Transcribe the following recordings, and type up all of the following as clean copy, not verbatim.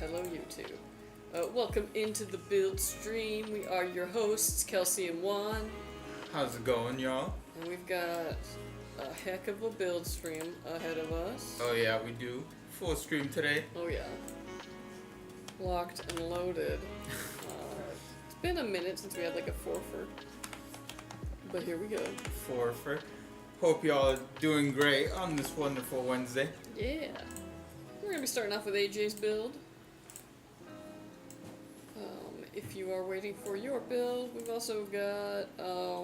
hello YouTube. Welcome into the build stream. We are your hosts, Kelsey and Juan. How's it going, y'all? And we've got a heck of a build stream ahead of us. Oh yeah, we do. Full stream today. Oh yeah. Locked and loaded. It's been a minute since we had like a forfer. But here we go. Forfer. Hope y'all are doing great on this wonderful Wednesday. Yeah. We're going to be starting off with AJ's build. If you are waiting for your build, we've also got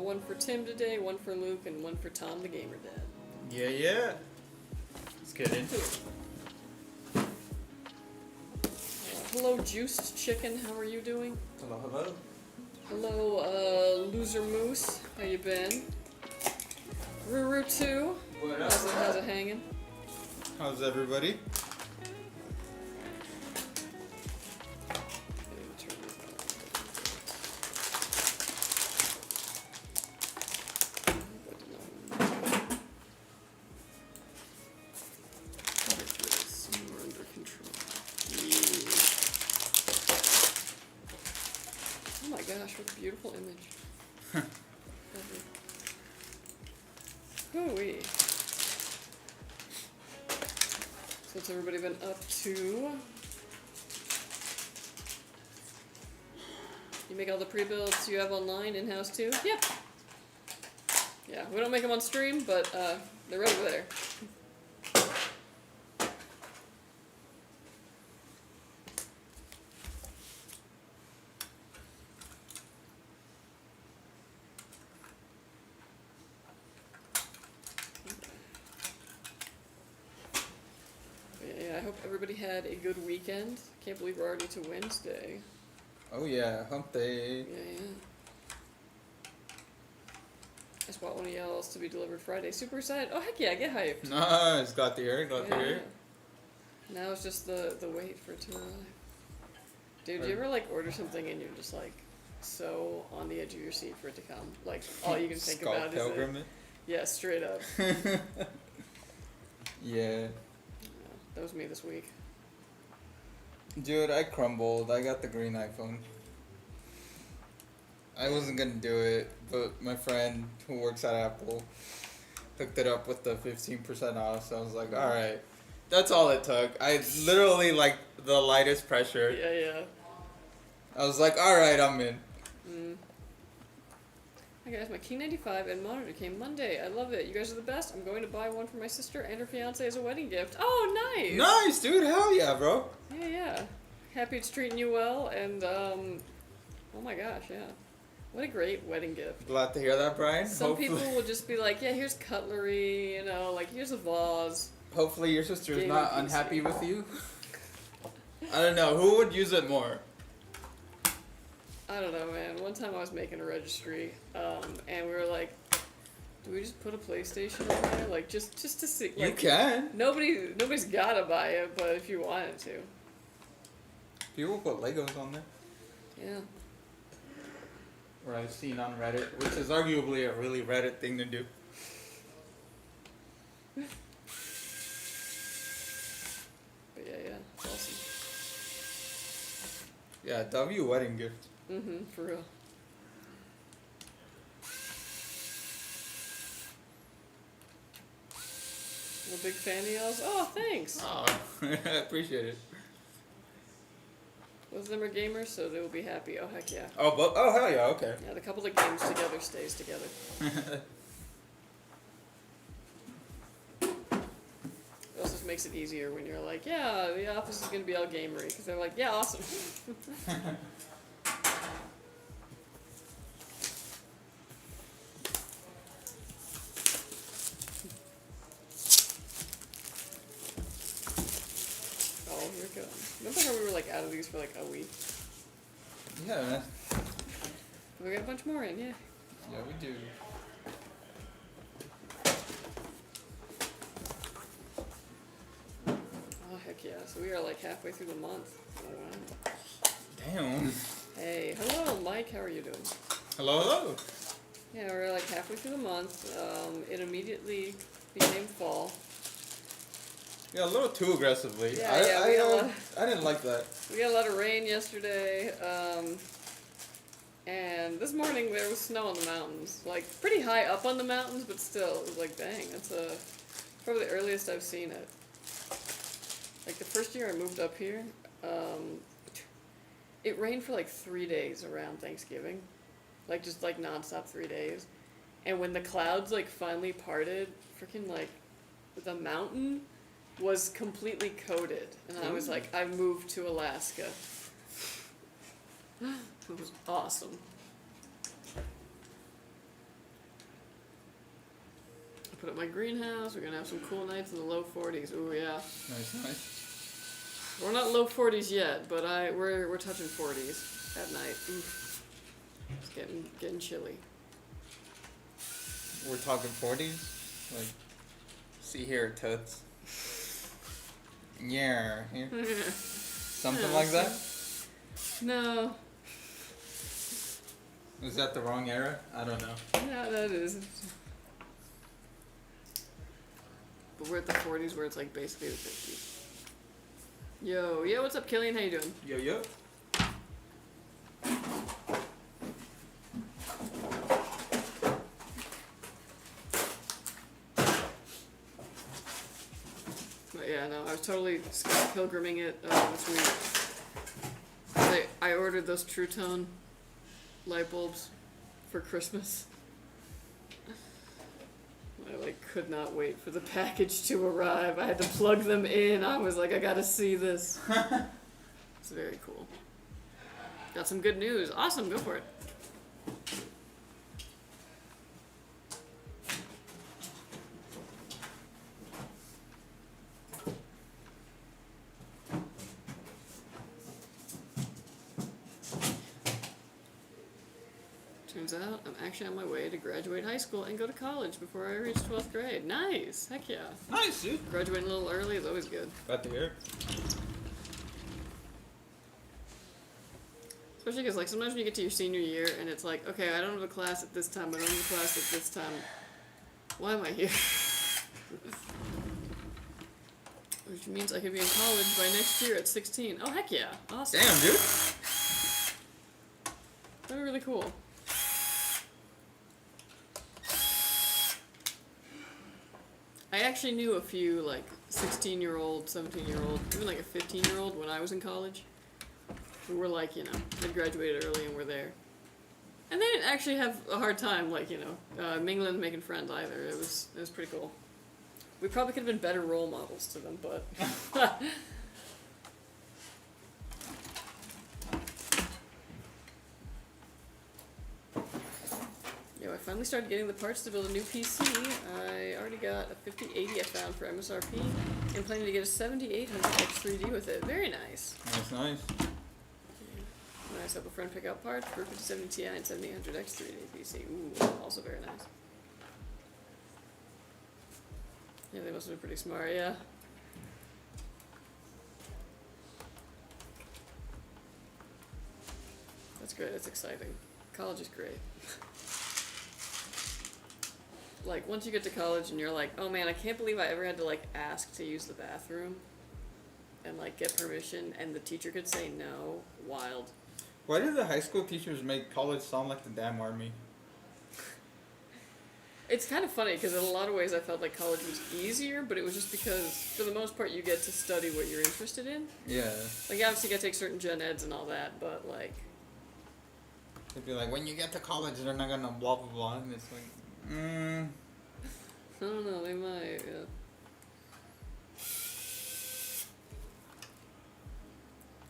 one for Tim today, one for Luke, and one for Tom the Gamer Dad. Yeah. Let's get into it. Hello, Juiced Chicken. How are you doing? Hello. Hello, Loser Moose. How you been? Ruru2. What up? How's it hanging? How's everybody? What a beautiful image. Hooey. So what's everybody been up to? You make all the pre-builds you have online in-house too? Yep. Yeah, we don't make them on stream, but they're right over there. I hope everybody had a good weekend. Can't believe we're already to Wednesday. Oh yeah, hump day. Yeah. I just want one of y'all's to be delivered Friday. Super excited. Oh heck yeah, get hyped. Nice, got the air. Now it's just the wait for it to arrive. Dude, do you ever like order something and you're just like so on the edge of your seat for it to come? Like all you can think about is it. Yeah, straight up. Yeah. That was me this week. Dude, I crumbled. I got the green iPhone. I wasn't gonna do it, but my friend who works at Apple hooked it up with the 15% off, so I was like, alright. That's all it took. I literally, like, the lightest pressure. Yeah. I was like, alright, I'm in. Hi guys, my King 95 and monitor came Monday. I love it. You guys are the best. I'm going to buy one for my sister and her fiance as a wedding gift. Oh, nice! Nice, dude. Hell yeah, bro. Yeah. Happy it's treating you well, and, oh my gosh, yeah. What a great wedding gift. Glad to hear that, Brian. Some people will just be like, yeah, here's cutlery, you know, like, here's a vase. Hopefully your sister is not unhappy with you. I don't know. Who would use it more? I don't know, man. One time I was making a registry, and we were like, do we just put a PlayStation in there? Like, just to see. Like, you can. Nobody's gotta buy it, but if you wanted to. People put Legos on there. Yeah. Or I've seen on Reddit, which is arguably a really Reddit thing to do. But yeah, it's awesome. Yeah, W wedding gift. For real. I'm a big fan of y'all's. Oh, thanks. Oh, I appreciate it. Both of them are gamers, so they will be happy. Oh, heck yeah. Oh, hell yeah, okay. Yeah, the couple that games together stays together. It also just makes it easier when you're like, yeah, the office is going to be all gamery. Because they're like, yeah, awesome. Here it goes. Remember how we were like out of these for like a week? Yeah, man. We got a bunch more in, yeah. Yeah, we do. Oh, heck yeah. So we are like halfway through the month. Oh, wow. Damn. Hey, hello, Mike. How are you doing? Hello. Yeah, we're like halfway through the month. It immediately became fall. Yeah, a little too aggressively. Yeah, I didn't like that. We got a lot of rain yesterday, and this morning there was snow on the mountains. Like, pretty high up on the mountains, but still, it was like, dang, that's probably the earliest I've seen it. Like, the first year I moved up here, it rained for like 3 days around Thanksgiving. Like, just like nonstop 3 days. And when the clouds like finally parted, freaking like, the mountain was completely coated. And I was like, I moved to Alaska. It was awesome. I put up my greenhouse. We're gonna have some cool nights in the low 40s. Ooh, yeah. Nice. We're not low 40s yet, but we're touching 40s at night. Oof. It's getting chilly. We're talking 40s? Like, see here, toots. Yeah, here. Something like that? No. Was that the wrong era? I don't know. Yeah, that is. But we're at the 40s where it's like basically the 50s. Yo, what's up, Killian? How you doing? Yo. But yeah, no, I was totally Sky Pilgriming it this week. I ordered those True Tone light bulbs for Christmas. I like could not wait for the package to arrive. I had to plug them in. I was like, I gotta see this. It's very cool. Got some good news. Awesome, go for it. Turns out I'm actually on my way to graduate high school and go to college before I reach 12th grade. Nice! Heck yeah. Nice, dude. Graduating a little early is always good. Glad to hear. Especially because, like, sometimes when you get to your senior year and it's like, okay, I don't have a class at this time, I don't have a class at this time. Why am I here? Which means I could be in college by next year at 16. Oh, heck yeah. Awesome. Damn, dude. That'd be really cool. I actually knew a few, like, 16-year-old, 17-year-old, even like a 15-year-old when I was in college, who were like, you know, they graduated early and were there. And they didn't actually have a hard time, like, you know, mingling and making friends either. It was pretty cool. We probably could have been better role models to them, but... Yo, I finally started getting the parts to build a new PC. I already got a 5080 I found for MSRP, and planning to get a 7800 X3D with it. Very nice. Nice. Yeah. Nice. Have a friend pick out parts for 5070 Ti and 7800 X3D PC. Ooh, also very nice. Yeah, they must have been pretty smart, yeah. That's great, that's exciting. College is great. Like, once you get to college and you're like, oh man, I can't believe I ever had to, like, ask to use the bathroom and, like, get permission, and the teacher could say no. Wild. Why did the high school teachers make college sound like the damn army? It's kind of funny, because in a lot of ways I felt like college was easier, but it was just because, for the most part, you get to study what you're interested in. Yeah. Like, obviously you gotta take certain gen eds and all that, but, like... They'd be like, when you get to college, they're not gonna blah, blah, blah, and it's like... I don't know, they might, yeah.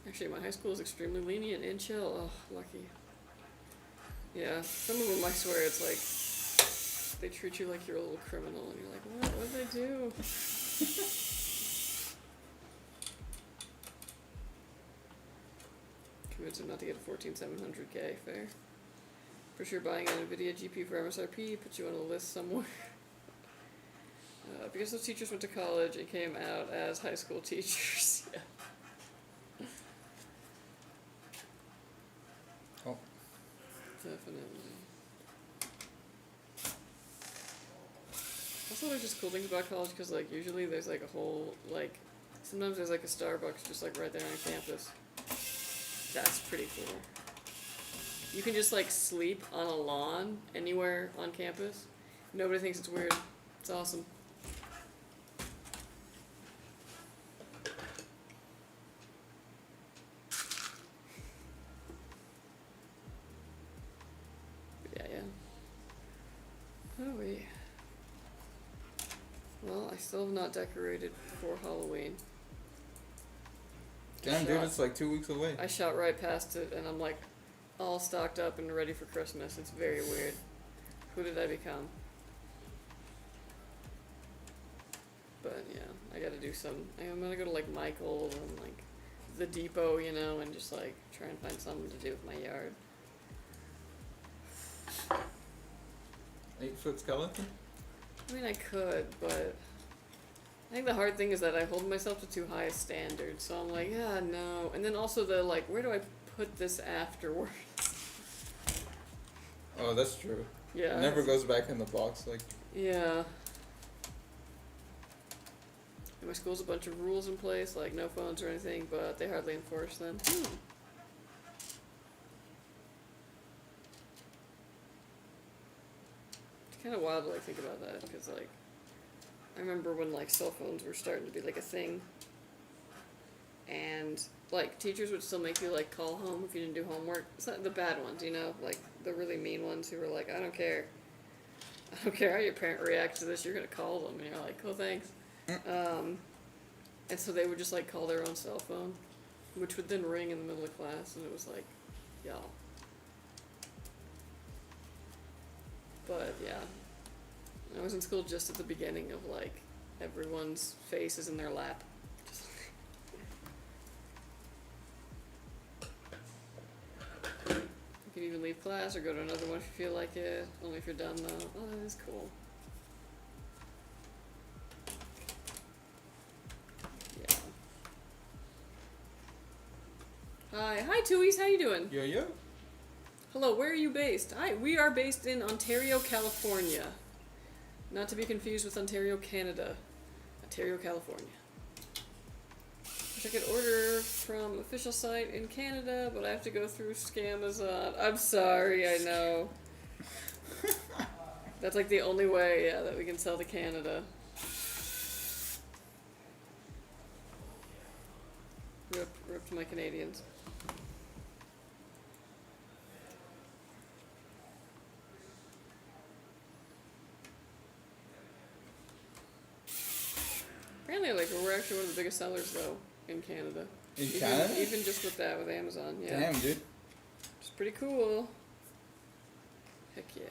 Actually, my high school is extremely lenient and chill. Oh, lucky. Yeah, some of them, I swear, it's like, they treat you like you're a little criminal, and you're like, what did I do? Convince him not to get a 14700K, fair. For sure, buying an NVIDIA GPU for MSRP puts you on a list somewhere. Because those teachers went to college and came out as high school teachers. Yeah. Oh. Definitely. Also, there's just cool things about college because, like, usually there's, like, a whole, like, Sometimes there's like a Starbucks just like right there on campus. That's pretty cool. You can just like sleep on a lawn anywhere on campus. Nobody thinks it's weird. It's awesome. Oh wait. Well, I still have not decorated for Halloween. Damn, dude, it's like 2 weeks away. I shot right past it, and I'm like, all stocked up and ready for Christmas. It's very weird. Who did I become? But yeah, I gotta do some. I'm gonna go to like Michael's and like the Depot, you know, and just like try and find something to do with my yard. 8-foot skeleton? I mean, I could, but I think the hard thing is that I hold myself to too high a standard. So I'm like, yeah, no. And then also the like, where do I put this afterwards? Oh, that's true. Yeah. It never goes back in the box, like. Yeah. And my school's a bunch of rules in place, like no phones or anything, but they hardly enforce them. It's kind of wild to like think about that, because like I remember when like cell phones were starting to be like a thing, and like teachers would still make you like call home if you didn't do homework. It's not the bad ones, you know, like the really mean ones who were like, I don't care how your parent reacts to this, you're gonna call them, and you're like, oh thanks. And so they would just like call their own cell phone, which would then ring in the middle of class, and it was like, y'all. But yeah, I was in school just at the beginning of like everyone's face is in their lap. You can even leave class or go to another one if you feel like it. Only if you're done though. Oh, that is cool. Yeah. Hi Tooies, how you doing? Yo. Hello, where are you based? We are based in Ontario, California. Not to be confused with Ontario, Canada. Ontario, California. Wish I could order from official site in Canada, but I have to go through Scamazon. I'm sorry, I know. That's like the only way, yeah, that we can sell to Canada. Rip to my Canadians. Apparently, like, we're actually one of the biggest sellers, though, in Canada. Canada? Even just with that, with Amazon, yeah. Damn, dude. It's pretty cool. Heck yeah.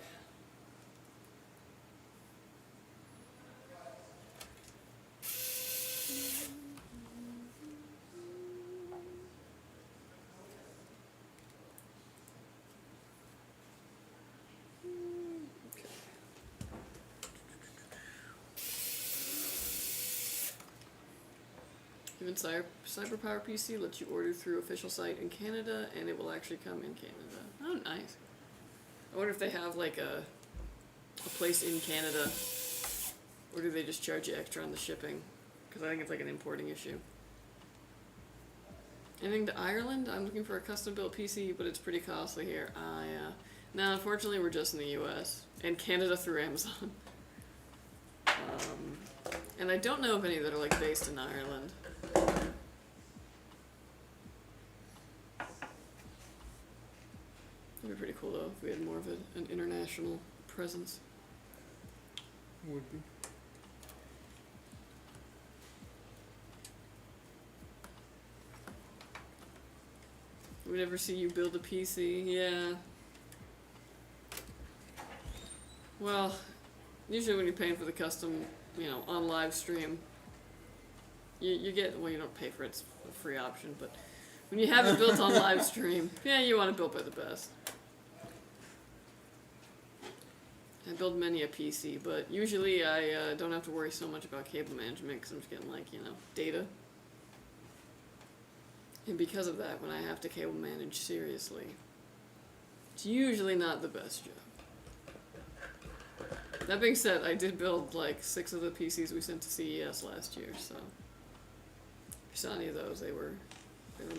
Even CyberPower PC lets you order through official site in Canada, and it will actually come in Canada. Oh, nice. I wonder if they have like a place in Canada, or do they just charge you extra on the shipping? Because I think it's like an importing issue. Anything to Ireland? I'm looking for a custom-built PC, but it's pretty costly here. Yeah. No, unfortunately, we're just in the U.S. and Canada through Amazon. And I don't know of any that are like based in Ireland. It'd be pretty cool though if we had more of an international presence. Would be. We never see you build a PC, yeah. Well, usually when you're paying for the custom, you know, on live stream, you get, well, you don't pay for it, it's a free option, but when you have it built on live stream, yeah, you want it built by the best. I build many a PC, but usually I don't have to worry so much about cable management because I'm just getting like, you know, data. And because of that, when I have to cable manage seriously, it's usually not the best job. That being said, I did build like 6 of the PCs we sent to CES last year, so you saw any of those, they were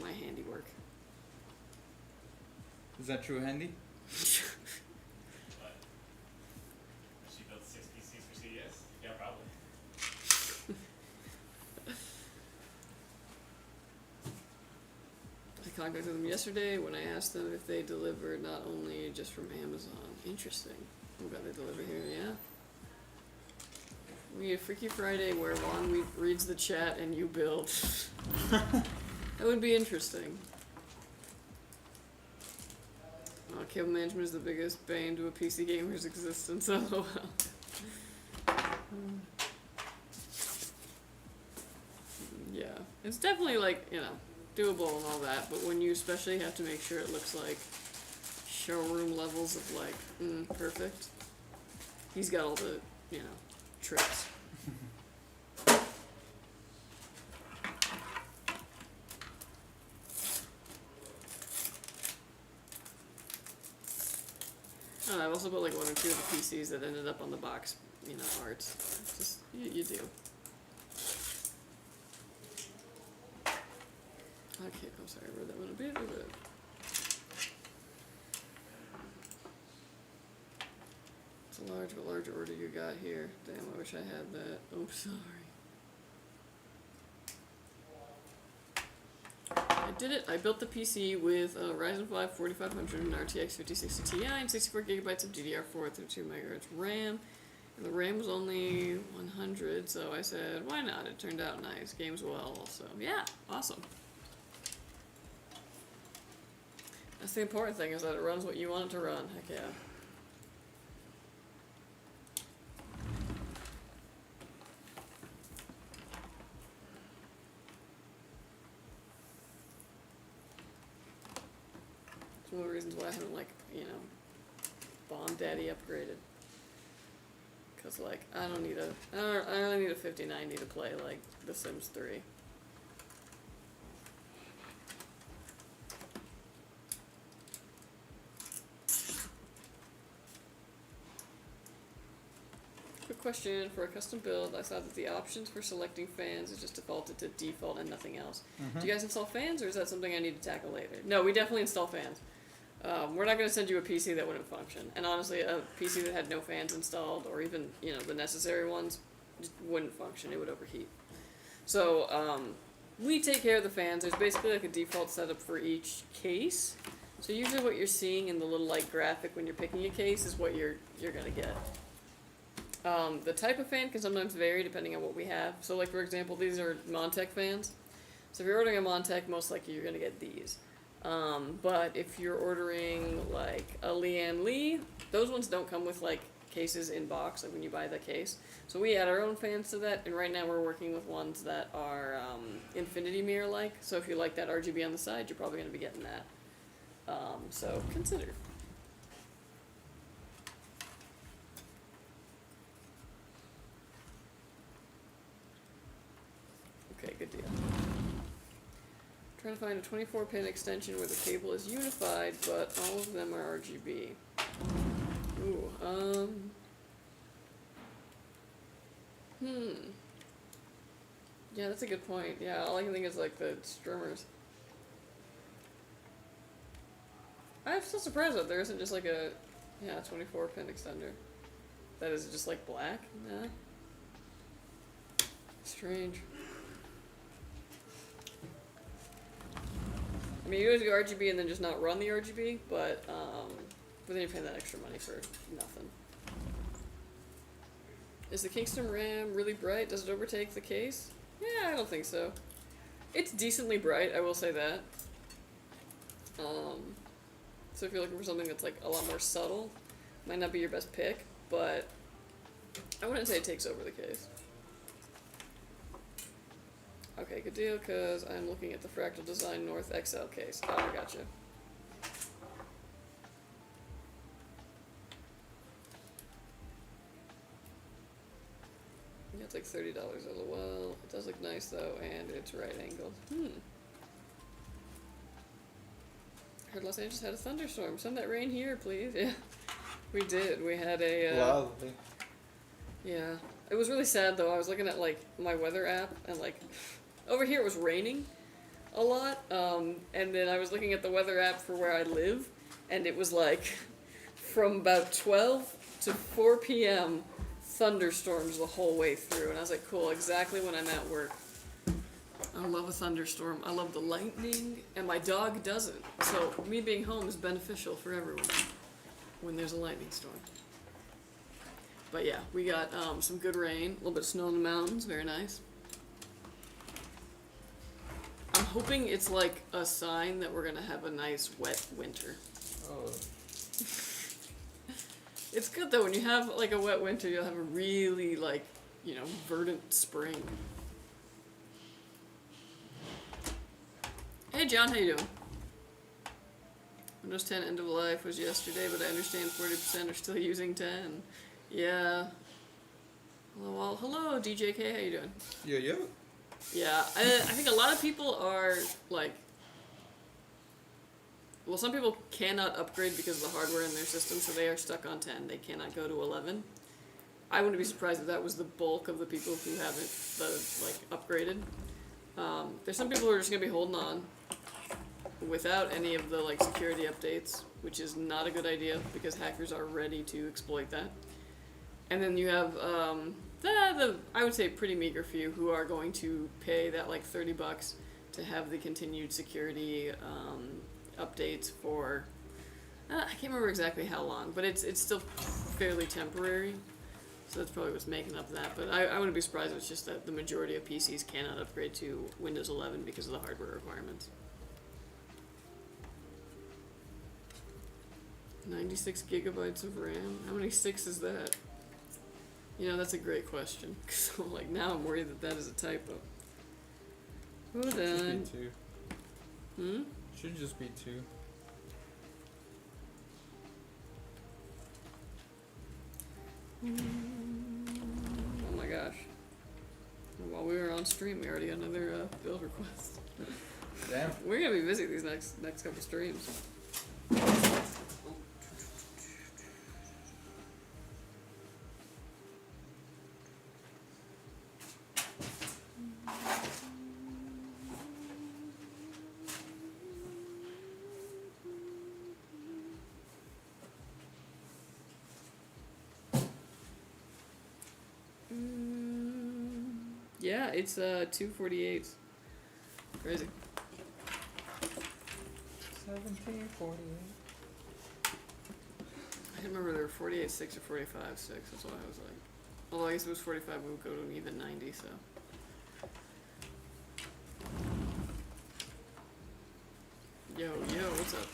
my handiwork. Is that true, Handy? But she built 6 PCs for CES? Yeah, probably. I contacted them yesterday when I asked them if they delivered not only just from Amazon. Interesting. I'm glad they deliver here, yeah. We need a Freaky Friday where Juan reads the chat and you build. That would be interesting. Cable management is the biggest bane to a PC gamer's existence. LOL. Yeah, it's definitely like, you know, doable and all that, but when you especially have to make sure it looks like showroom levels of like, perfect. He's got all the, you know, tricks. I've also built like 1 or 2 of the PCs that ended up on the box, you know, arts. It's just, you do. Okay, I'm sorry, I read that one a bit. It's a large order you got here. Damn, I wish I had that. Oh, sorry. I did it. I built the PC with a Ryzen 5 4500 and RTX 5060 Ti and 64 gigabytes of DDR4 through 2 MHz RAM. And the RAM was only 100, so I said, why not? It turned out nice. Games well, so yeah, awesome. That's the important thing, is that it runs what you want it to run. Heck yeah. It's one of the reasons why I haven't, like, you know, Bomb Daddy upgraded. Cause like, I don't need I only need a 5090 to play like The Sims 3. Quick question, for a custom build, I saw that the options for selecting fans is just defaulted to default and nothing else. Do you guys install fans, or is that something I need to tackle later? No, we definitely install fans. We're not going to send you a PC that wouldn't function. And honestly, a PC that had no fans installed, or even, you know, the necessary ones, just wouldn't function. It would overheat. So, we take care of the fans. There's basically like a default setup for each case. So usually what you're seeing in the little like graphic when you're picking a case is what you're going to get. The type of fan can sometimes vary depending on what we have. So like, for example, these are Montech fans. So if you're ordering a Montech, most likely you're going to get these. But if you're ordering like a Lian Li, those ones don't come with like cases in box, like when you buy the case. So we add our own fans to that, and right now we're working with ones that are infinity mirror like. So if you like that RGB on the side, you're probably going to be getting that. So consider. Okay, good deal. Trying to find a 24-pin extension where the cable is unified, but all of them are RGB. Ooh, yeah, that's a good point. Yeah, all I can think is like the streamers. I'm still surprised that there isn't just like a, 24-pin extender. That is just like black? Nah. Strange. I mean, you always do RGB and then just not run the RGB, but then you're paying that extra money for nothing. Is the Kingston RAM really bright? Does it overtake the case? Yeah, I don't think so. It's decently bright, I will say that. So if you're looking for something that's like a lot more subtle, might not be your best pick, but I wouldn't say it takes over the case. Okay, good deal, because I'm looking at the Fractal Design North XL case. Oh, I gotcha. Yeah, it's like $30 LOL. It does look nice, though, and it's right angled. Heard Los Angeles had a thunderstorm. Send that rain here, please. Yeah, we did. We had a... Lovely. Yeah. It was really sad, though. I was looking at, like, my weather app, and, like... Over here it was raining a lot, and then I was looking at the weather app for where I live, and it was like from about 12 to 4 p.m. thunderstorms the whole way through, and I was like, cool, exactly when I'm at work. I love a thunderstorm. I love the lightning, and my dog doesn't. So me being home is beneficial for everyone when there's a lightning storm. But yeah, we got some good rain, a little bit of snow in the mountains, very nice. I'm hoping it's like a sign that we're gonna have a nice wet winter. Oh. It's good though, when you have like a wet winter, you'll have a really like, you know, verdant spring. Hey John, how you doing? Windows 10 end of life was yesterday, but I understand 40% are still using 10. Yeah. Well, hello DJK, how you doing? Yeah. Yeah, I think a lot of people are like, well, some people cannot upgrade because of the hardware in their system, so they are stuck on 10. They cannot go to 11. I wouldn't be surprised if that was the bulk of the people who haven't upgraded. There's some people who are just gonna be holding on without any of the like security updates, which is not a good idea because hackers are ready to exploit that. And then you have the I would say pretty meager few who are going to pay that like $30 to have the continued security updates for I can't remember exactly how long, but it's still fairly temporary. So that's probably what's making up that. But I wouldn't be surprised if it's just that the majority of PCs cannot upgrade to Windows 11 because of the hardware requirements. 96 gigabytes of RAM? How many sticks is that? You know, that's a great question. So, like, now I'm worried that that is a typo. Hold on. Should be 2. Should just be 2. Oh my gosh. While we were on stream, we already got another build request. Damn. We're gonna be busy these next couple streams. Yeah, it's 248. Crazy. 1748. I didn't remember there were 48.6 or 45.6. That's what I was like. Although I guess if it was 45, we would go to an even 90. So. Yo, what's up?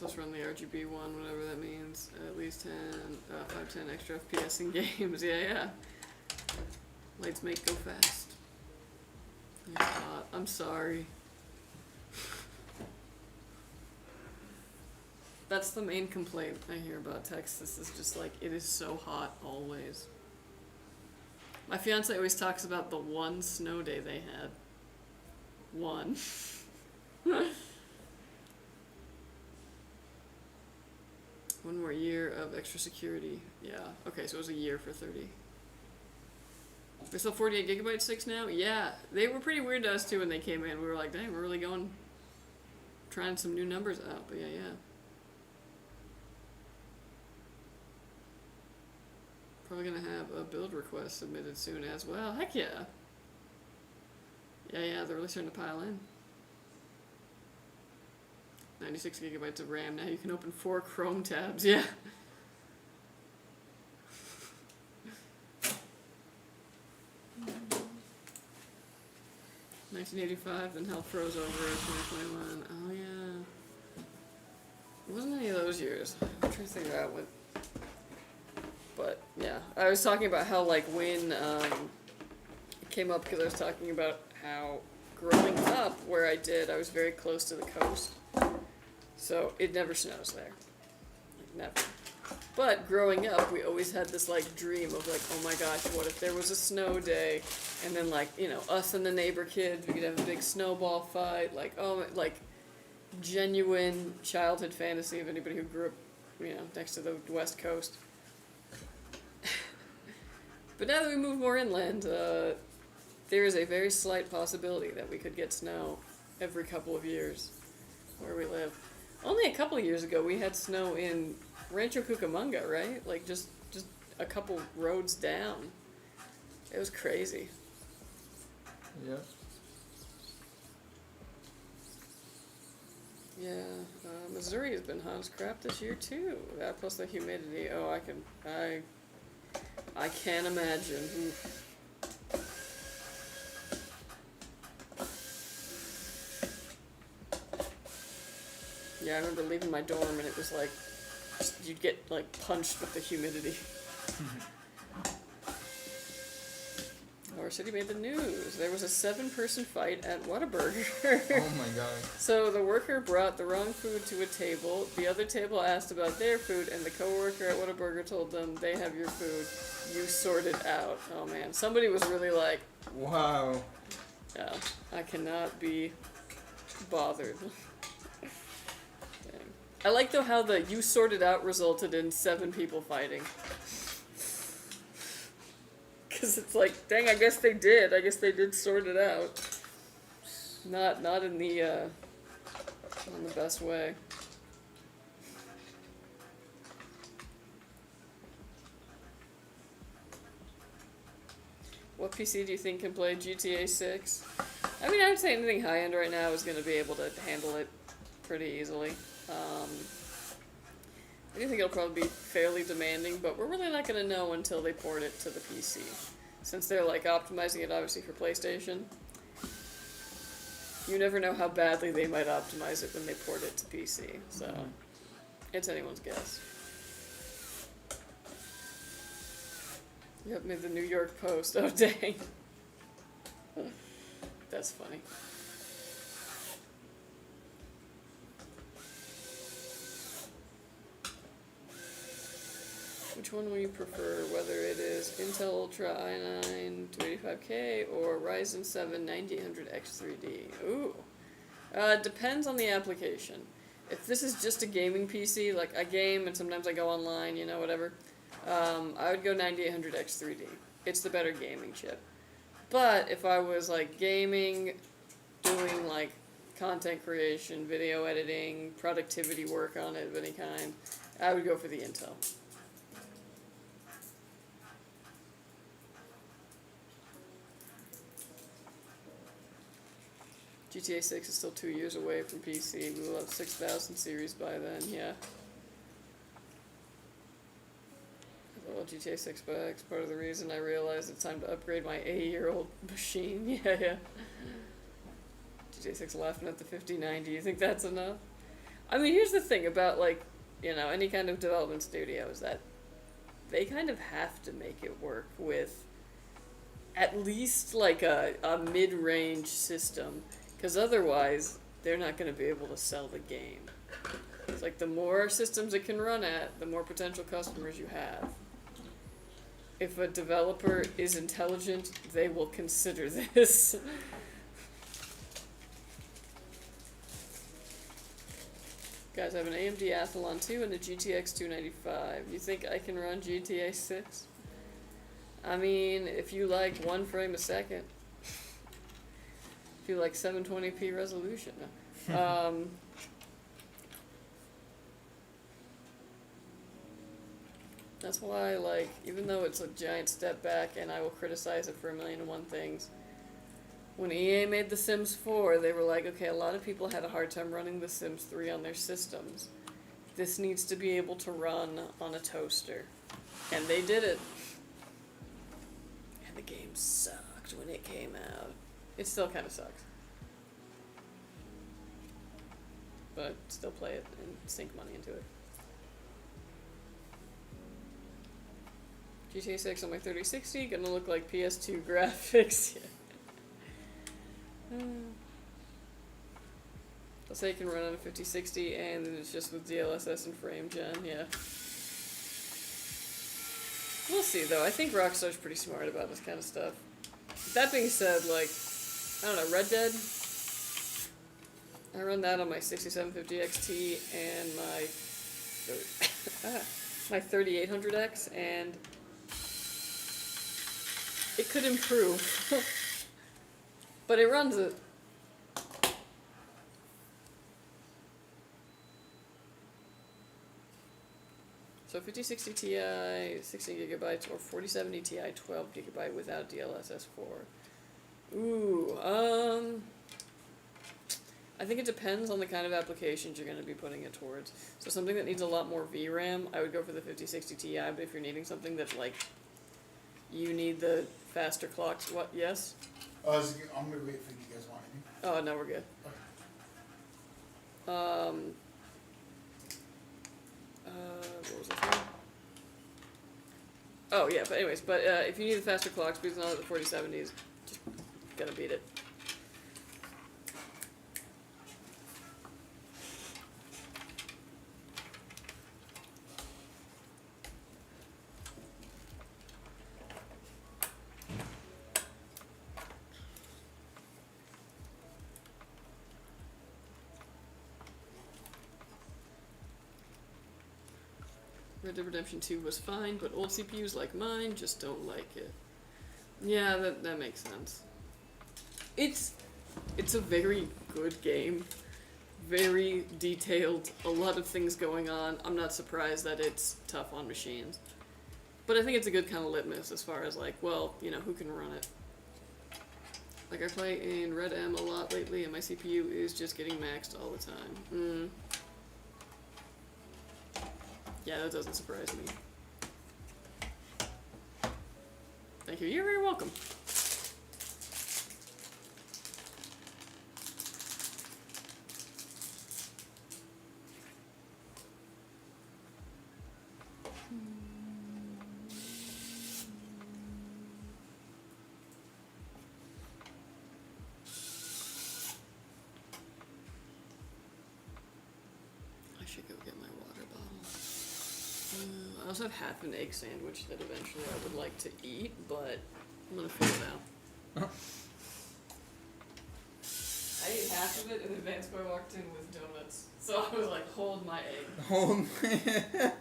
Let's run the RGB one, whatever that means. At least 5-10 extra FPS in games. Yeah. Lights make go fast. It's hot. I'm sorry. That's the main complaint I hear about Texas. Is just like, it is so hot always. My fiance always talks about the one snow day they had. One. One more year of extra security. Yeah. Okay, so it was a year for 30. They're still 48 gigabyte sticks now? Yeah. They were pretty weird to us too when they came in. We were like, dang, we're really trying some new numbers out. But yeah. Probably gonna have a build request submitted soon as well. Heck yeah. Yeah, they're really starting to pile in. 96 gigabytes of RAM. Now you can open 4 Chrome tabs. Yeah. $1985, then hell froze over 2021. Oh yeah. It wasn't any of those years. I'm trying to figure out what. But yeah, I was talking about how like when it came up because I was talking about how growing up where I was very close to the coast. So it never snows there. Like, never. But growing up, we always had this like dream of like, oh my gosh, what if there was a snow day? And then like, you know, us and the neighbor kids, we could have a big snowball fight. Like, oh, like genuine childhood fantasy of anybody who grew up, you know, next to the West Coast. But now that we move more inland, there is a very slight possibility that we could get snow every couple of years where we live. Only a couple of years ago, we had snow in Rancho Cucamonga, right? Like, just a couple roads down. It was crazy. Yep. Yeah, Missouri has been hot as crap this year too. That plus the humidity. Oh, I can't imagine. Oof. Yeah, I remember leaving my dorm and it was like, you'd get like punched with the humidity. Our city made the news. There was a 7-person fight at Whataburger. Oh my god. So the worker brought the wrong food to a table. The other table asked about their food, and the coworker at Whataburger told them, "They have your food. You sort it out." Oh man, somebody was really like, Wow. "Yeah, I cannot be bothered." Dang. I like though how the "you sort it out" resulted in 7 people fighting. Because it's like, dang, I guess they did. I guess they did sort it out. Not in the best way. What PC do you think can play GTA 6? I mean, I would say anything high-end right now is going to be able to handle it pretty easily. I do think it'll probably be fairly demanding, but we're really not going to know until they port it to the PC. Since they're like optimizing it obviously for PlayStation, you never know how badly they might optimize it when they port it to PC. So, it's anyone's guess. Yep, made the New York Post. Oh, dang. That's funny. Which one will you prefer, whether it is Intel Ultra i9 285K or Ryzen 7 9800X3D? Ooh. Depends on the application. If this is just a gaming PC, like I game and sometimes I go online, you know, whatever, I would go 9800X3D. It's the better gaming chip. But if I was like gaming, doing like content creation, video editing, productivity work on it of any kind, I would go for the Intel. GTA 6 is still 2 years away from PC. We will have 6000 series by then, yeah. Well, GTA 6 bucks, part of the reason I realized it's time to upgrade my 8-year-old machine. Yeah. GTA 6 laughing at the 5090. You think that's enough? I mean, here's the thing about, like, you know, any kind of development studio is that they kind of have to make it work with at least, like, a mid-range system. Because otherwise, they're not going to be able to sell the game. It's like the more systems it can run at, the more potential customers you have. If a developer is intelligent, they will consider this. Guys, I have an AMD Athlon 2 and a GTX 295. You think I can run GTA 6? I mean, if you like 1 frame a second. If you like 720p resolution. That's why, like, even though it's a giant step back and I will criticize it for 1,000,001 things, when EA made The Sims 4, they were like, okay, a lot of people had a hard time running The Sims 3 on their systems. This needs to be able to run on a toaster. And they did it. And the game sucked when it came out. It still kind of sucks. But still play it and sink money into it. GTA 6 on my 3060, gonna look like PS2 graphics. I'll say it can run on a 5060 and then it's just with DLSS and frame gen, yeah. We'll see though, I think Rockstar's pretty smart about this kind of stuff. That being said, like, I don't know, Red Dead? I run that on my 6750 XT and my 3800X, and it could improve, but it runs it. So 5060 Ti, 16 gigabytes, or 4070 Ti, 12 gigabyte without DLSS 4. Ooh, I think it depends on the kind of applications you're going to be putting it towards. So something that needs a lot more VRAM, I would go for the 5060 Ti, but if you're needing something that's like, you need the faster clocks, what, yes? I'm gonna wait for you guys want anything. Oh, no, we're good. What was this one? Oh, yeah, but anyways, if you need the faster clocks, because now that the 4070s, just gotta beat it. Red Dead Redemption 2 was fine, but old CPUs like mine just don't like it. Yeah, that makes sense. It's a very good game. Very detailed, a lot of things going on. I'm not surprised that it's tough on machines. But I think it's a good kind of litmus as far as like, well, you know, who can run it. Like I play in Red M a lot lately and my CPU is just getting maxed all the time. Yeah, that doesn't surprise me. Thank you. You're very welcome. I should go get my water bottle. I also have half an egg sandwich that eventually I would like to eat, but I'm gonna figure it out. I ate half of it, and then Vance Boy walked in with donuts, so I was like, hold my egg. Hold my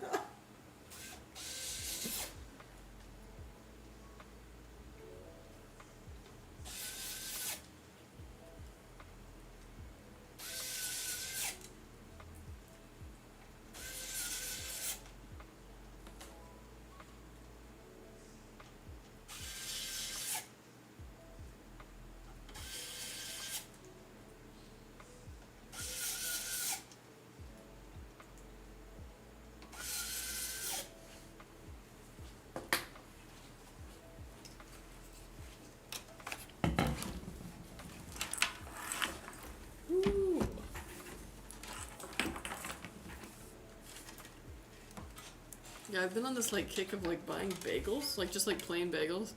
Yeah, I've been on this like kick of like buying bagels, like just like plain bagels,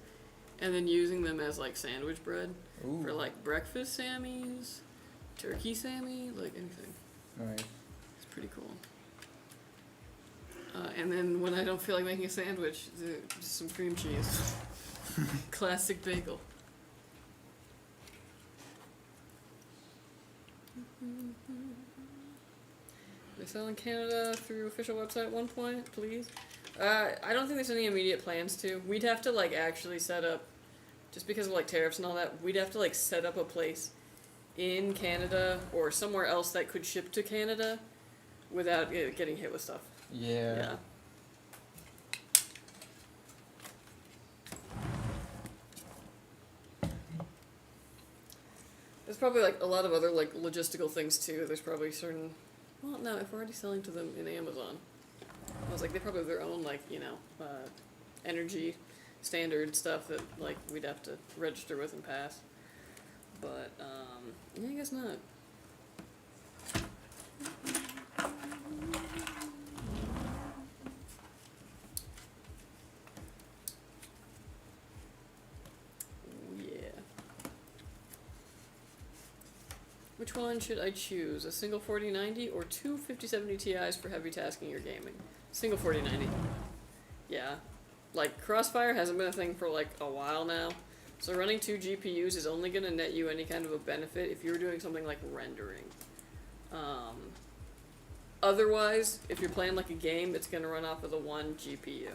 and then using them as like sandwich bread. Ooh. For like breakfast Sammys, turkey Sammy, like anything. Nice. It's pretty cool. And then when I don't feel like making a sandwich, just some cream cheese. Classic bagel. They sell in Canada through official website at one point, please. I don't think there's any immediate plans to. We'd have to like actually set up, just because of like tariffs and all that, we'd have to like set up a place in Canada or somewhere else that could ship to Canada without getting hit with stuff. Yeah. Yeah. There's probably like a lot of other like logistical things too. There's probably certain. Well, no, if we're already selling to them in Amazon, I was like, they probably have their own, like, you know, energy standard stuff that, like, we'd have to register with and pass. But, yeah, I guess not. Which one should I choose? A single 4090 or two 5070 Ti's for heavy tasking or gaming? Single 4090. Yeah. Like, Crossfire hasn't been a thing for like a while now. So running two GPUs is only going to net you any kind of a benefit if you're doing something like rendering. Otherwise, if you're playing like a game, it's gonna run off of the one GPU.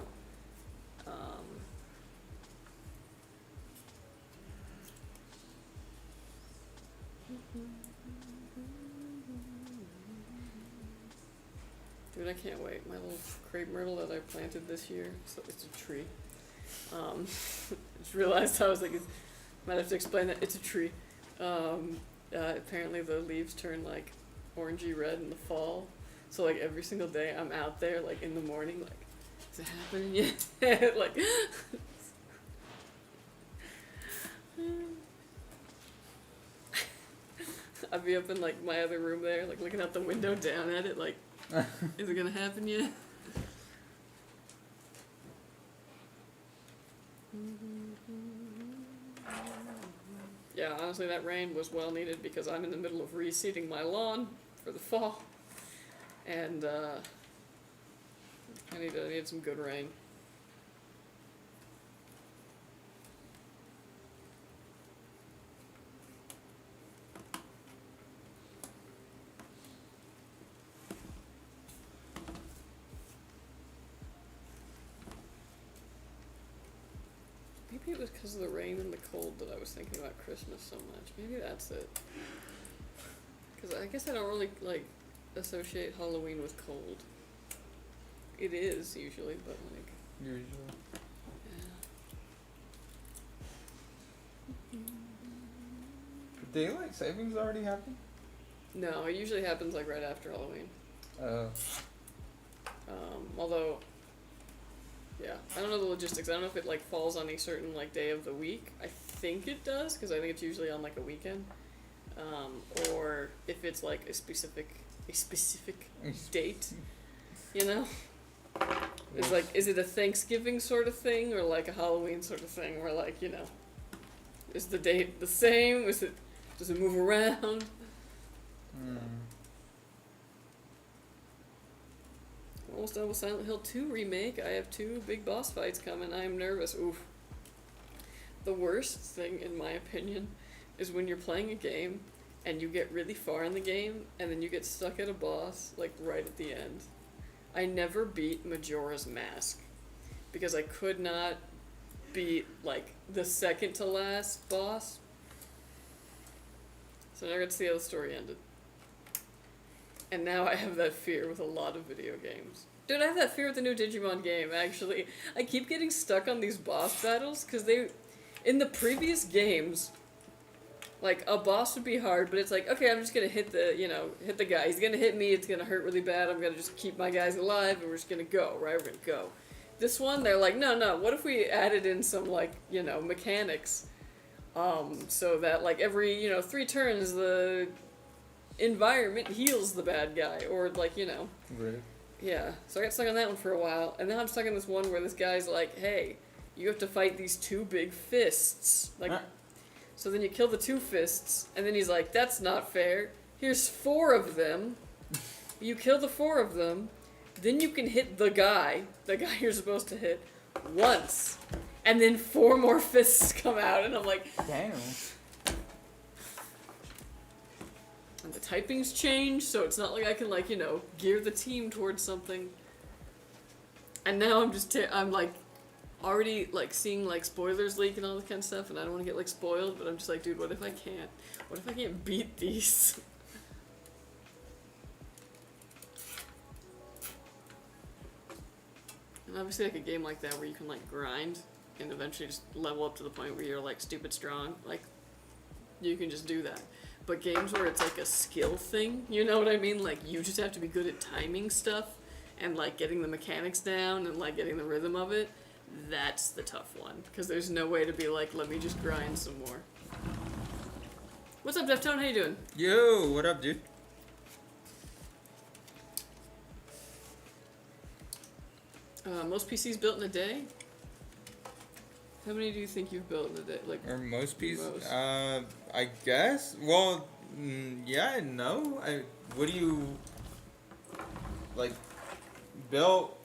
Dude, I can't wait. My little crepe myrtle that I planted this year, so it's a tree. Just realized I was like, might have to explain that it's a tree. Apparently the leaves turn like orangey red in the fall. So like every single day I'm out there like in the morning like, is it happening yet? Like I'd be up in like my other room there, like looking out the window down at it like, is it gonna happen yet? Yeah, honestly, that rain was well needed because I'm in the middle of reseeding my lawn for the fall, and I need some good rain. Maybe it was because of the rain and the cold that I was thinking about Christmas so much. Maybe that's it. Because I guess I don't really, like, associate Halloween with cold. It is, usually, but, like... Usually. Yeah. Daylight savings already happened? No, it usually happens, like, right after Halloween. Although... Yeah, I don't know the logistics. I don't know if it, like, falls on a certain, like, day of the week. I think it does, because I think it's usually on, like, a weekend. Or if it's, like, a specific date, you know? It's like, is it a Thanksgiving sort of thing, or, like, a Halloween sort of thing, where, like, you know, is the date the same? Does it move around? Almost done with Silent Hill 2 remake. I have 2 big boss fights coming. I am nervous. Oof. The worst thing, in my opinion, is when you're playing a game and you get really far in the game and then you get stuck at a boss, like, right at the end. I never beat Majora's Mask because I could not beat, like, the second to last boss. So I never got to see how the story ended. And now I have that fear with a lot of video games. Dude, I have that fear with the new Digimon game, actually. I keep getting stuck on these boss battles, because in the previous games, like, a boss would be hard, but it's like, okay, I'm just gonna hit the guy. He's gonna hit me, it's gonna hurt really bad, I'm gonna just keep my guys alive, and we're just gonna go, right? We're gonna go. This one, they're like, no, what if we added in some, like, mechanics, so that, like, every, 3 turns, the environment heals the bad guy, or, like, Right. Yeah, so I got stuck on that one for a while, and now I'm stuck on this one where this guy's like, hey, you have to fight these 2 big fists. Like, so then you kill the 2 fists, and then he's like, that's not fair. Here's 4 of them. You kill the 4 of them, then you can hit the guy you're supposed to hit, once. And then 4 more fists come out, and I'm like, damn. And the typing's changed, so it's not like I can, like, gear the team towards something. And now I'm like, already, like, seeing, like, spoilers leak and all that kind of stuff, and I don't want to get, like, spoiled, but I'm just like, dude, what if I can't? What if I can't beat these? And obviously, like, a game like that where you can, like, grind and eventually just level up to the point where you're, like, stupid strong, like, you can just do that. But games where it's like a skill thing, you know what I mean? Like, you just have to be good at timing stuff and, like, getting the mechanics down and, like, getting the rhythm of it. That's the tough one. Because there's no way to be like, let me just grind some more. What's up, Deftone? How you doing? Yo, what up, dude? Most PCs built in a day? How many do you think you've built in a day? Like, or most pieces? Most. I guess. Well, yeah and no. What do you, like, built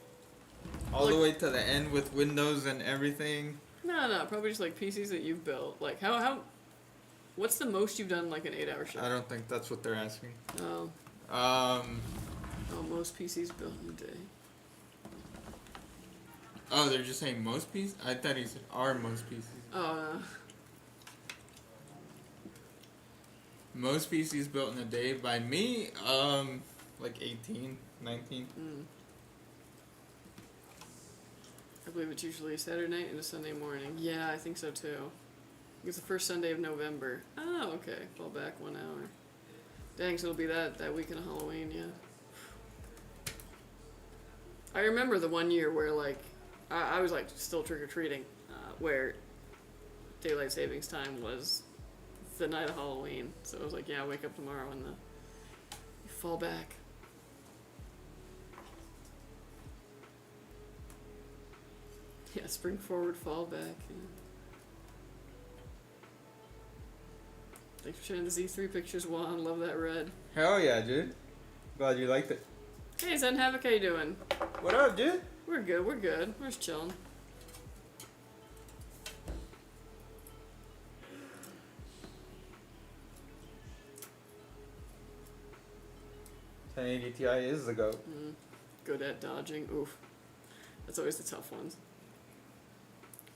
all the way to the end with Windows and everything? No, probably just, like, PCs that you've built. Like, what's the most you've done, like, an 8-hour shift? I don't think that's what they're asking. Oh. Oh, most PCs built in a day. Oh, they're just saying most PCs? I thought he said are most PCs. Oh, Most PCs built in a day by me, like 18, 19. I believe it's usually a Saturday night and a Sunday morning. Yeah, I think so too. It's the first Sunday of November. Oh, okay. Fall back 1 hour. Dang, so it'll be that weekend of Halloween, yeah. I remember the one year where, like, I was, like, still trick-or-treating, where daylight savings time was the night of Halloween. So I was like, yeah, wake up tomorrow and you fall back. Yeah, spring forward, fall back. Yeah. Thanks for sharing the Z3 pictures, Juan. Love that red. Hell yeah, dude. Glad you liked it. Hey, Zen Havoc, how you doing? What up, dude? We're good, we're good. We're just chilling. $1080 Ti is the GOAT. Good at dodging. Oof. That's always the tough ones.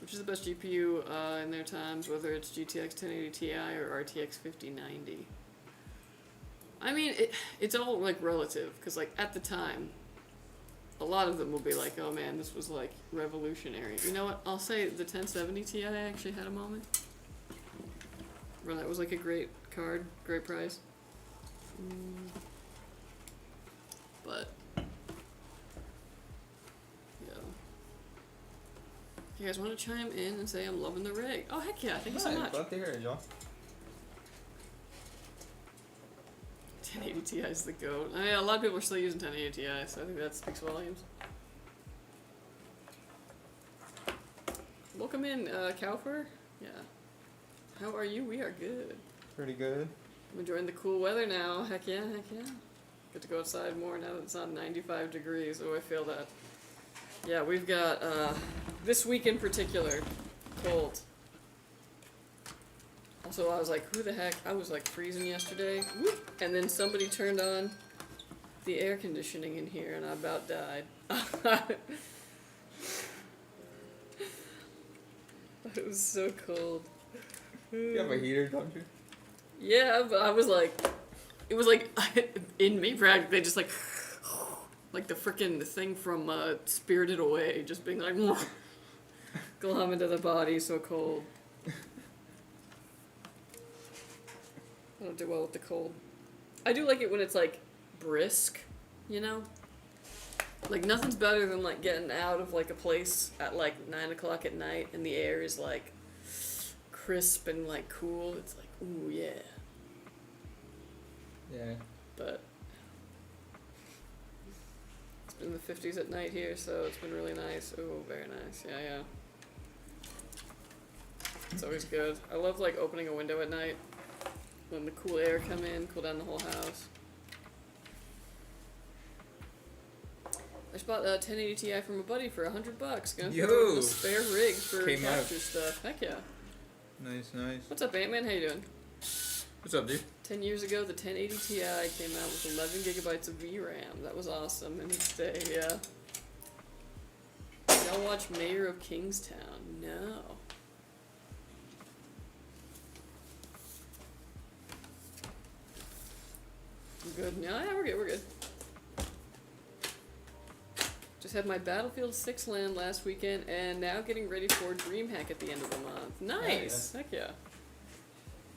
Which is the best GPU in their times, whether it's GTX 1080 Ti or RTX 5090? I mean, it's all, like, relative, because, like, at the time, a lot of them will be like, oh man, this was, like, revolutionary. You know what? I'll say the 1070 Ti actually had a moment. Where that was, like, a great card, great price. But, yeah. You guys want to chime in and say I'm loving the rig? Oh, heck yeah, thank you so much. Glad to hear it, John. 1080 Ti is the GOAT. I mean, a lot of people are still using 1080 Ti, so I think that speaks volumes. Welcome in, Kaufer. Yeah. How are you? We are good. Pretty good. I'm enjoying the cool weather now. Heck yeah, heck yeah. Get to go outside more now that it's not 95 degrees. Oh, I feel that. Yeah, we've got, this week in particular, cold. Also, I was like, who the heck? I was like freezing yesterday. Whoop. And then somebody turned on the air conditioning in here and I about died. It was so cold. You have a heater, don't you? Yeah, but I was like, it was like in me practically, just like the frickin' thing from Spirited Away, just being like, glom into the body, so cold. I don't do well with the cold. I do like it when it's like brisk, you know? Like nothing's better than like getting out of like a place at like 9 o'clock at night and the air is like crisp and like cool. It's like, ooh yeah. Yeah. But it's been the 50s at night here, so it's been really nice. Ooh, very nice. Yeah, yeah. It's always good. I love like opening a window at night when the cool air come in, cool down the whole house. I just bought a 1080 Ti from a buddy for $100. Gonna Yo! a spare rig for Came capture out. stuff. Heck yeah. Nice, nice. What's up, Ant-Man? How you doing? What's up, dude? 10 years ago, the 1080 Ti came out with 11 gigabytes of VRAM. That was awesome in its day, yeah. Y'all watch Mayor of Kingstown? No. We're good. No, yeah, we're good, we're good. Just had my Battlefield 6 LAN last weekend, and now getting ready for DreamHack at the end of the month. Nice! Yeah. Heck yeah.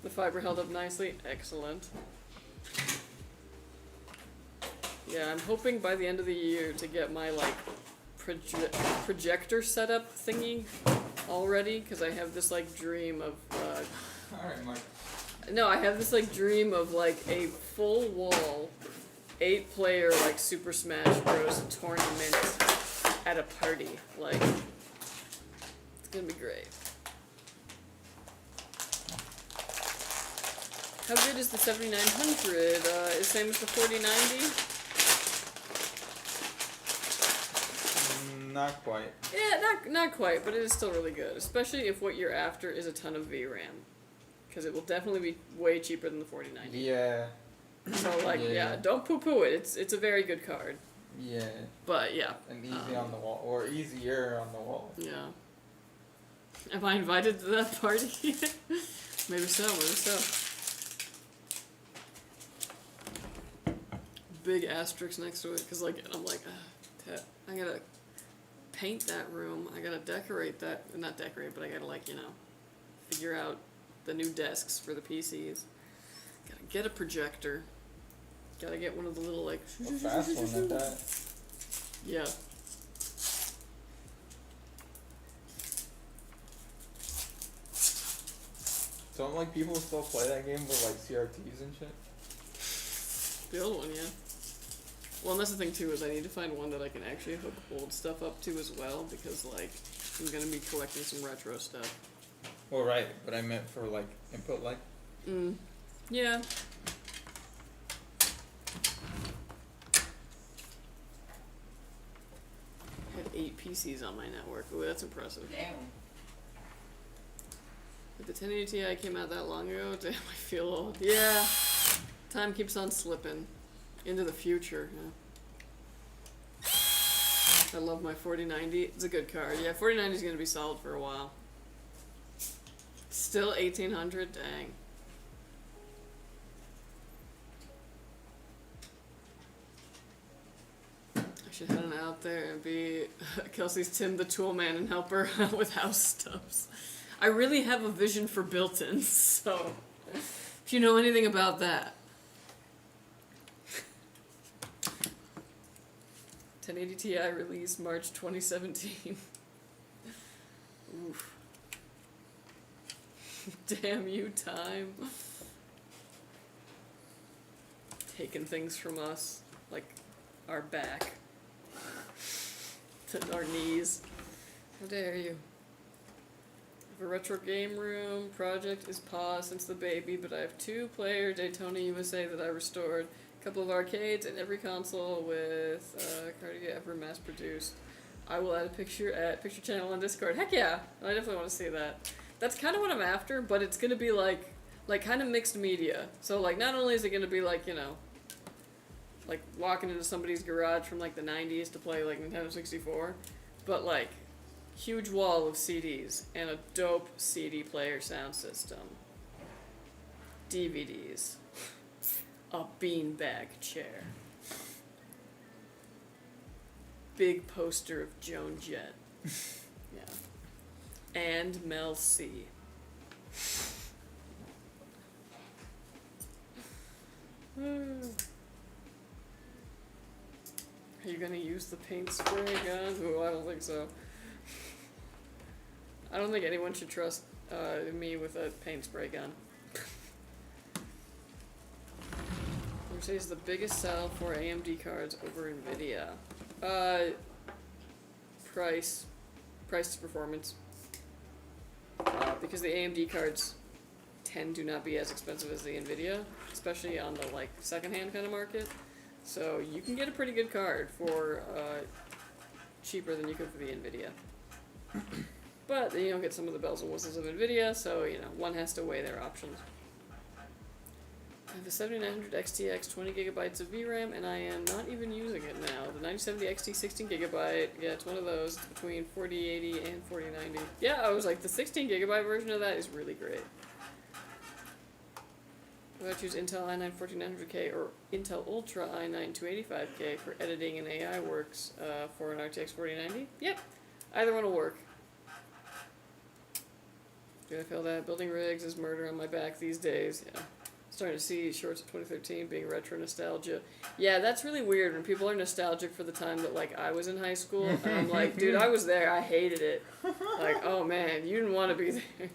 The fiber held up nicely. Excellent. Yeah, I'm hoping by the end of the year to get my, like, projector setup thingy all ready, because I have this, like, dream of, Alright, Mike. no, I have this, like, dream of, like, a full wall, 8-player, like, Super Smash Bros. Tournament at a party. Like, it's gonna be great. How good is the 7900? Is same as the 4090? Not quite. Yeah, not quite, but it is still really good. Especially if what you're after is a ton of VRAM. Because it will definitely be way cheaper than the 4090. Yeah. So like, Yeah. don't poo-poo it. It's a very good card. Yeah. But yeah. And easy on the wall, or easier on the wall. Yeah. Am I invited to that party? Maybe so, maybe so. Big asterisk next to it, because like, I'm like, I gotta paint that room, I gotta decorate that, not decorate, but I gotta like, figure out the new desks for the PCs. Gotta get a projector. Gotta get one of the little like... A fast one at that. Yeah. Don't like people still play that game with like CRTs and shit? The old one, yeah. Well, and that's the thing too, is I need to find one that I can actually hook old stuff up to as well, because like, I'm gonna be collecting some retro stuff. Well, right, but I meant for like input like. Yeah. I had 8 PCs on my network. Ooh, that's impressive. Damn. But the 1080 Ti came out that long ago. Damn, I feel old. Yeah. Time keeps on slipping. Into the future, yeah. I love my 4090. It's a good card. Yeah, 4090 is going to be solid for a while. Still 1800? Dang. I should head on out there and be Kelsey's Tim the tool man and help her out with house stuffs. I really have a vision for built-ins, so if you know anything about that. 1080 Ti released March 2017. Oof. Damn you, time. Taking things from us, like our back, to our knees. How dare you? The retro game room project is paused since the baby, but I have 2-player Daytona USA that I restored. A couple of arcades and every console with Cartier ever mass produced. I will add a picture at Picture Channel on Discord. Heck yeah! I definitely want to see that. That's kind of what I'm after, but it's gonna be like kind of mixed media. So like, not only is it gonna be like, like walking into somebody's garage from like the 90s to play like Nintendo 64, but like huge wall of CDs and a dope CD player sound system. DVDs. A beanbag chair. Big poster of Joan Jett. Yeah. And Mel C. Are you gonna use the paint spray gun? Oh, I don't think so. I don't think anyone should trust me with a paint spray gun. Is the biggest sell for AMD cards over NVIDIA. Price to performance. Because the AMD cards tend to not be as expensive as the NVIDIA, especially on the like secondhand kind of market. So you can get a pretty good card for cheaper than you could for the NVIDIA. But then you don't get some of the bells and whistles of NVIDIA, so one has to weigh their options. I have a 7900 XTX 20 gigabytes of VRAM, and I am not even using it now. The 9070 XT 16 gigabyte, yeah, it's one of those. It's between 4080 and 4090. Yeah, I was like, the 16 gigabyte version of that is really great. Would I choose Intel i9 14900K or Intel Ultra i9 285K for editing and AI works for an RTX 4090? Yep, either one will work. Do I feel that building rigs is murder on my back these days? Yeah. Starting to see shorts of 2013 being retro nostalgia. Yeah, that's really weird when people are nostalgic for the time that like I was in high school. And I'm like, dude, I was there. I hated it. Like, oh man, you didn't want to be there.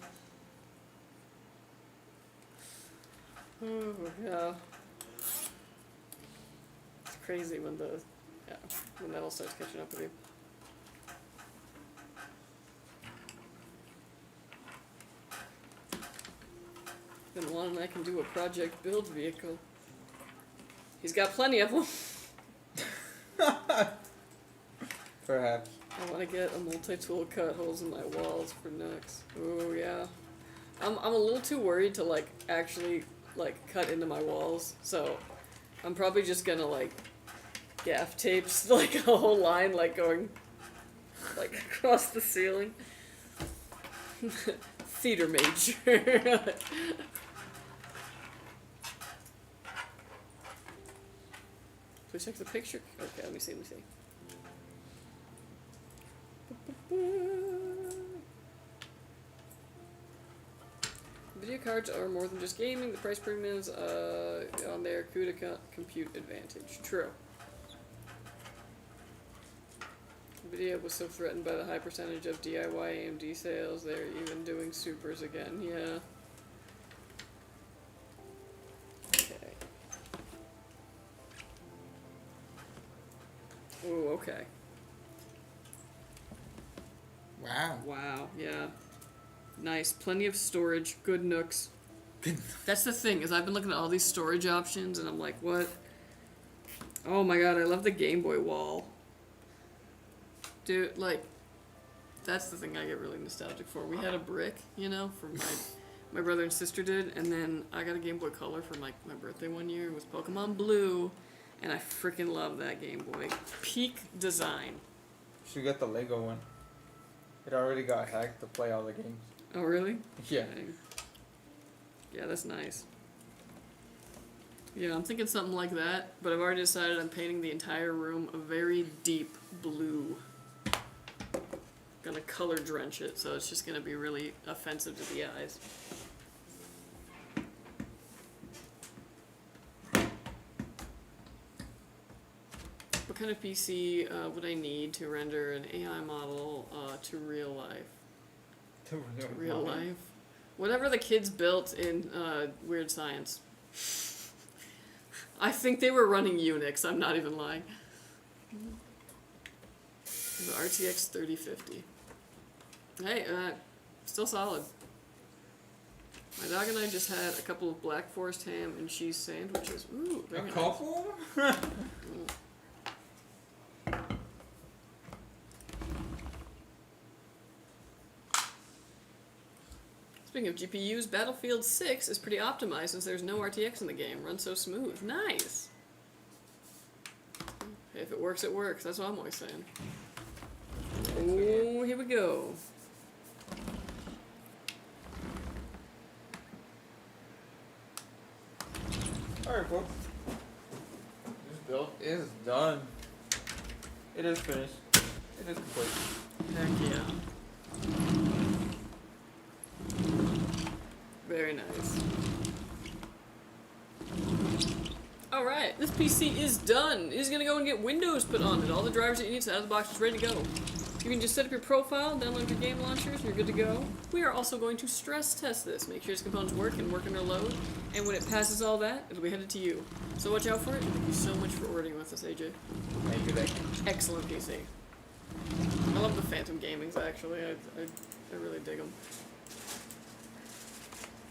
Oh, yeah. It's crazy when when that all starts catching up with you. Then one and I can do a project build vehicle. He's got plenty of them. Perhaps. I want to get a multi-tool cut holes in my walls for next. Oh yeah. I'm a little too worried to like actually like cut into my walls. So I'm probably just gonna like gaff tapes like a whole line like going like across the ceiling. Theater major. Please check the picture. Okay, let me see. Video cards are more than just gaming. The price premium is on their CUDA compute advantage. True. Nvidia was so threatened by the high percentage of DIY AMD sales, they're even doing supers again. Yeah. Okay. Ooh, okay. Wow. Wow, yeah. Nice. Plenty of storage. Good nooks. That's the thing, is I've been looking at all these storage options and I'm like, what? Oh my god, I love the Game Boy wall. Dude, like, that's the thing I get really nostalgic for. We had a brick, you know, for my brother and sister did, and then I got a Game Boy Color for like my birthday one year with Pokemon Blue, and I freaking love that Game Boy. Peak design. Should get the Lego one. It already got hacked to play all the games. Oh, really? Yeah. Dang. Yeah, that's nice. Yeah, I'm thinking something like that, but I've already decided I'm painting the entire room a very deep blue. Gonna color drench it, so it's just gonna be really offensive to the eyes. What kind of PC would I need to render an AI model to real life? To real life? Whatever the kids built in Weird Science. I think they were running Unix, I'm not even lying. The RTX 3050. Hey, still solid. My dog and I just had a couple of Black Forest ham and cheese sandwiches. Ooh, very nice. Couple? Speaking of GPUs, Battlefield 6 is pretty optimized since there's no RTX in the game. Runs so smooth. Nice! Hey, if it works, it works. That's what I'm always saying. Oh, here we go. Alright, folks. This build is done. It is finished. It is complete. Heck yeah. Very nice. Alright, this PC is done. It's gonna go and get Windows put on it. All the drivers that you need is out of the box, it's ready to go. You can just set up your profile, download your game launchers, and you're good to go. We are also going to stress test this, make sure its components work and work under load, and when it passes all that, it'll be headed to you. So watch out for it, and thank you so much for ordering with us, AJ. Thank you, Excellent PC. I love the Phantom Gamings, actually. I really dig them.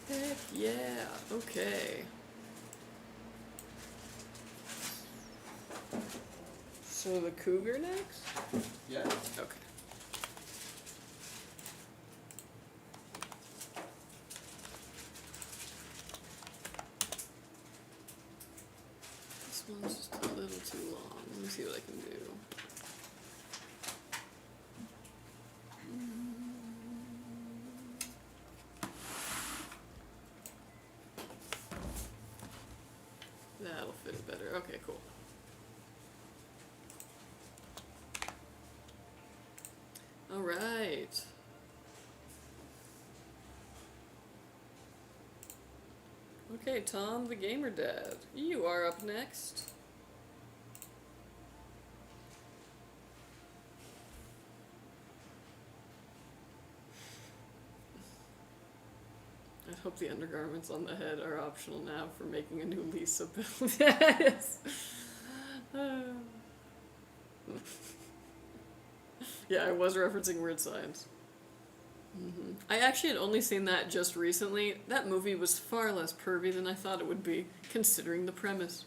Heck yeah, okay. So the Cougar next? Yeah. Okay. This one's just a little too long. Let me see what I can do. That'll fit it better. Okay, cool. All right. Okay, Tom the Gamer Dad, you are up next. I hope the undergarments on the head are optional now for making a new Lisa build. Yes. Yeah, I was referencing Weird Science. I actually had only seen that just recently. That movie was far less pervy than I thought it would be, considering the premise.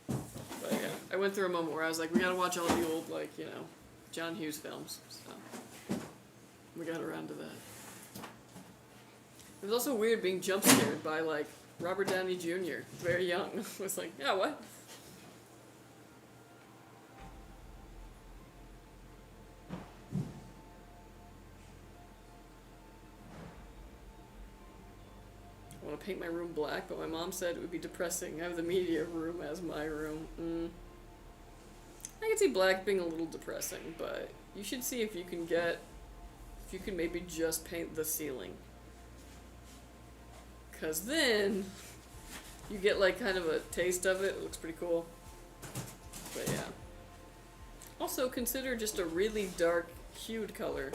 But yeah, I went through a moment where I was like, we gotta watch all the old, like, you know, John Hughes films. So we got around to that. It was also weird being jump scared by, like, Robert Downey Jr., very young, was like, yeah, what? I want to paint my room black, but my mom said it would be depressing. I have the media room as my room. I can see black being a little depressing, but you should see if you can maybe just paint the ceiling. 'Cause then you get like kind of a taste of it. It looks pretty cool. But yeah. Also consider just a really dark hued color,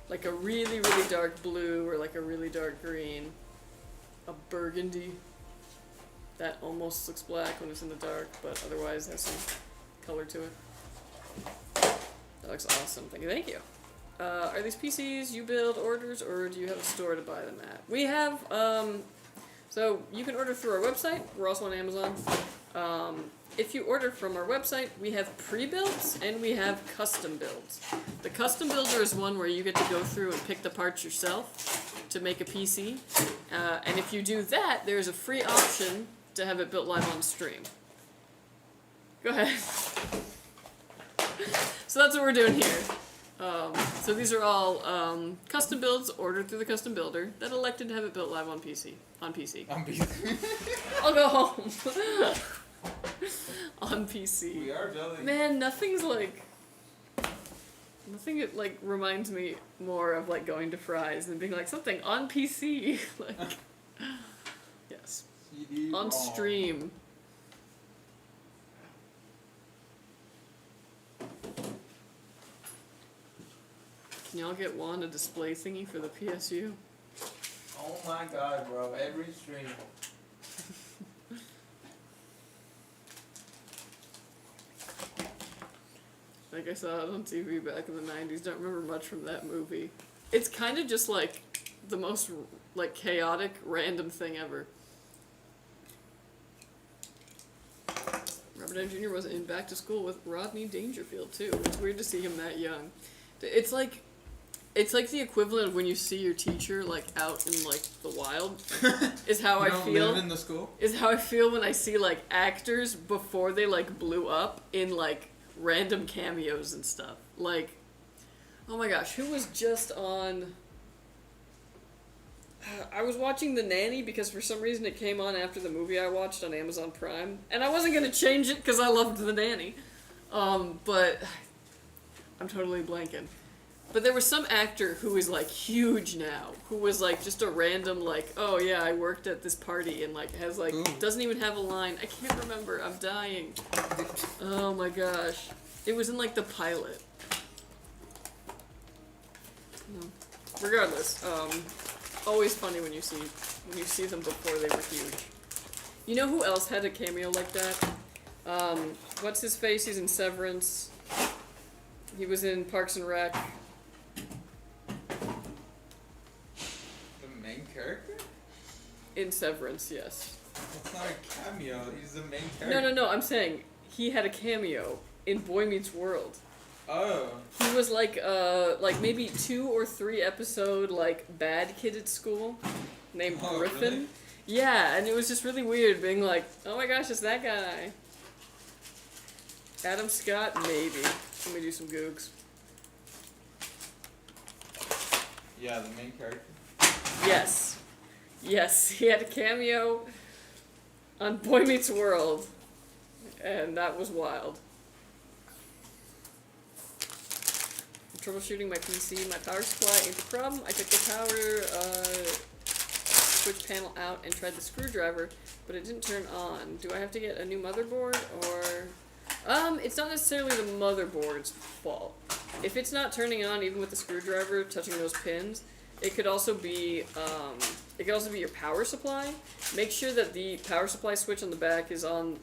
like a really, really dark blue or like a really dark green. A burgundy. That almost looks black when it's in the dark, but otherwise has some color to it. That looks awesome. Thank you. Are these PCs you build orders, or do you have a store to buy them at? We have, so you can order through our website. We're also on Amazon. If you order from our website, we have pre-builds and we have custom builds. The custom builder is one where you get to go through and pick the parts yourself to make a PC. And if you do that, there's a free option to have it built live on stream. Go ahead. So that's what we're doing here. So these are all custom builds ordered through the custom builder that elected to have it built live on PC. On PC. I'll go home. On PC. We are building. Man, nothing like reminds me more of like going to Fry's than being like something on PC. Like, yes. CD-ROM. On stream. Can y'all get Juan a display thingy for the PSU? Oh my god, bro. Every stream. Like I saw it on TV back in the 90s. Don't remember much from that movie. It's kind of just like the most like chaotic, random thing ever. Robert Downey Jr. was in Back to School with Rodney Dangerfield too. It's weird to see him that young. It's like the equivalent of when you see your teacher like out in like the wild. Is how you I don't feel. Live in the school? Is how I feel when I see like actors before they like blew up in like random cameos and stuff. Like, oh my gosh, who was just on... I was watching The Nanny because for some reason it came on after the movie I watched on Amazon Prime. And I wasn't going to change it because I loved The Nanny. But I'm totally blanking. But there was some actor who is like huge now, who was like just a random like, oh yeah, I worked at this party, and like has like, doesn't even have a line. I can't remember, I'm dying. Oh my gosh. It was in like the pilot. No. Regardless, always funny when you see them before they were huge. You know who else had a cameo like that? What's his face? He's in Severance. He was in Parks and Rec. Character? In Severance, yes. That's not a cameo. He's the main character. No. I'm saying he had a cameo in Boy Meets World. Oh. He was like maybe 2 or 3 episode like bad kid at school named Griffin. Really? Yeah, and it was just really weird being like, oh my gosh, it's that guy. Adam Scott, maybe. Let me do some googs. Yeah, the main character. Yes, he had a cameo on Boy Meets World, and that was wild. I'm troubleshooting my PC, my power supply ain't the problem. I took the power switch panel out and tried the screwdriver, but it didn't turn on. Do I have to get a new motherboard, or... it's not necessarily the motherboard's fault. If it's not turning on, even with the screwdriver touching those pins, it could also be your power supply. Make sure that the power supply switch on the back is on,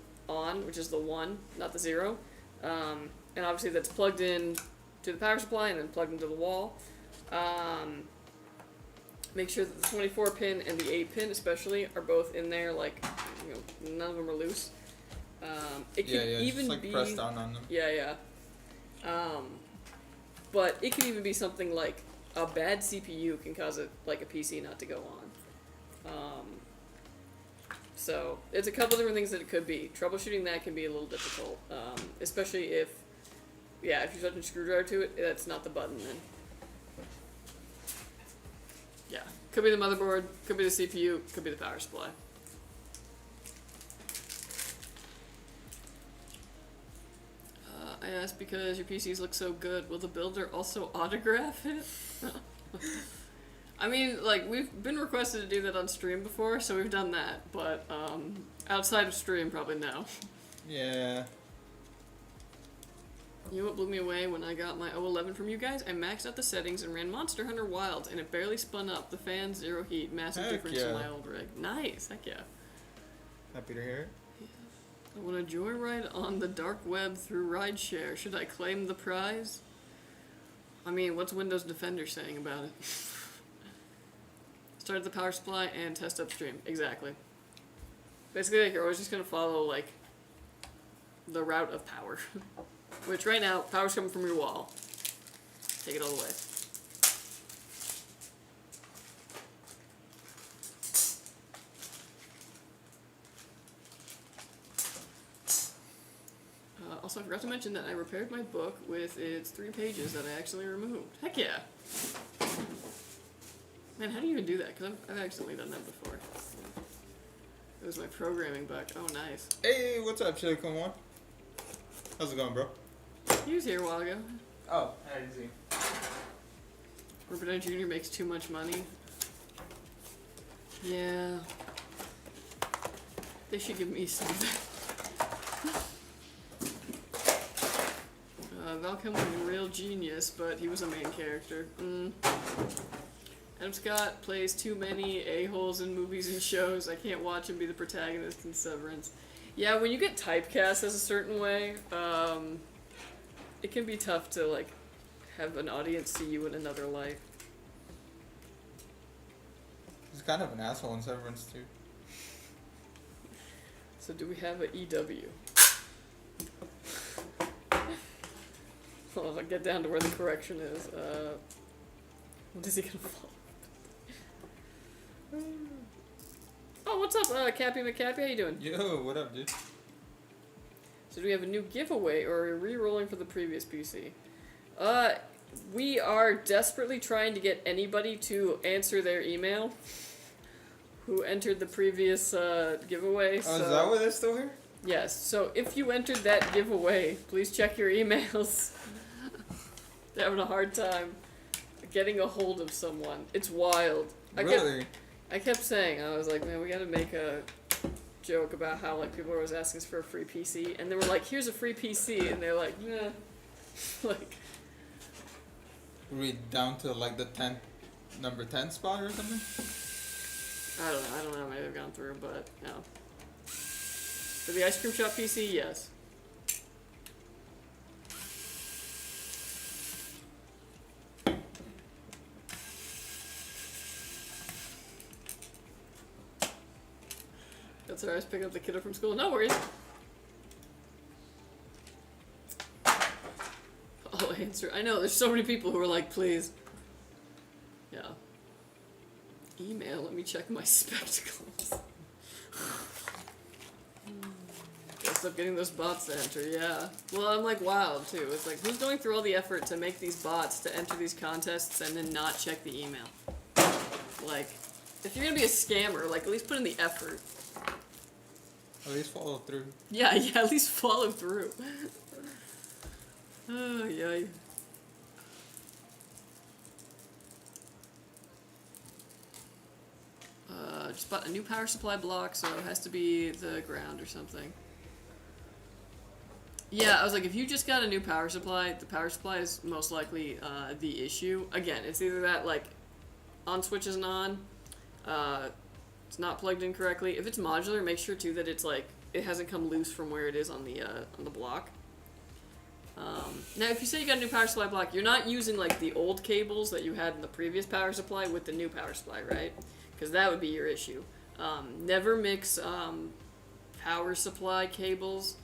which is the 1, not the 0. And obviously that's plugged in to the power supply and then plugged into the wall. Make sure that the 24 pin and the 8 pin especially are both in there, like, you know, none of them are loose. It could even just, like, be press down on them. Yeah. But it could even be something like a bad CPU can cause it like a PC not to go on. So it's a couple different things that it could be. Troubleshooting that can be a little difficult, especially if you're touching a screwdriver to it, that's not the button then. Yeah, could be the motherboard, could be the CPU, could be the power supply. I asked because your PCs look so good. Will the builder also autograph it? I mean, like, we've been requested to do that on stream before, so we've done that. But outside of stream, probably no. Yeah. You know what blew me away when I got my 011 from you guys? I maxed out the settings and ran Monster Hunter Wilds, and it barely spun up. The fan, zero heat, massive Heck difference yeah. in my old rig. Nice, heck yeah. Happy to hear it. I want to joyride on the dark web through rideshare. Should I claim the prize? I mean, what's Windows Defender saying about it? Start at the power supply and test upstream. Exactly. Basically, like, you're always just going to follow, like, the route of power. Which right now, power's coming from your wall. Take it all the way. Also, I forgot to mention that I repaired my book with its 3 pages that I actually removed. Heck yeah! Man, how do you even do that? Because I've accidentally done that before. It was my programming book. Oh, nice. Hey, what's up, Chili Come on? How's it going, bro? He was here a while ago. Oh, I didn't see. Robert Downey Jr. makes too much money. Yeah. They should give me something. Val Kilmer was a real genius, but he was a main character. Adam Scott plays too many a-holes in movies and shows. I can't watch him be the protagonist in Severance. Yeah, when you get typecast as a certain way, it can be tough to, like, have an audience see you in another light. He's kind of an asshole in Severance, too. So do we have a EW? I'll get down to where the correction is. What is he gonna follow? Oh, what's up, Cappy McCappy? How you doing? Yo, what up, dude? So do we have a new giveaway, or are we re-rolling for the previous PC? We are desperately trying to get anybody to answer their email who entered the previous giveaway. Oh, so is that why they're still here? yes, so if you entered that giveaway, please check your emails. They're having a hard time getting a hold of someone. It's wild. Really? I kept saying, I was like, man, we gotta make a joke about how, like, people are always asking us for a free PC, and they were like, here's a free PC, and they're like, nah. Like, Were we down to, like, the number 10 spot or something? I don't know how many they've gone through, but, no. For the ice cream shop PC, yes. That's alright, I was picking up the kiddo from school. No worries. I'll answer. I know, there's so many people who are like, please. Yeah. Email, let me check my spectacles. Gotta stop getting those bots to enter, yeah. Well, I'm like, wow, too. It's like, who's going through all the effort to make these bots to enter these contests and then not check the email? Like, if you're gonna be a scammer, like, at least put in the effort. At least follow through. Yeah, at least follow through. Oh, yeah. Just bought a new power supply block, so it has to be the ground or something. Yeah, I was like, if you just got a new power supply, the power supply is most likely the issue. Again, it's either that, like, on switch isn't on, it's not plugged in correctly. If it's modular, make sure, too, that it's, like, it hasn't come loose from where it is on the block. Now, if you say you got a new power supply block, you're not using, like, the old cables that you had in the previous power supply with the new power supply, right? Because that would be your issue. Never mix power supply cables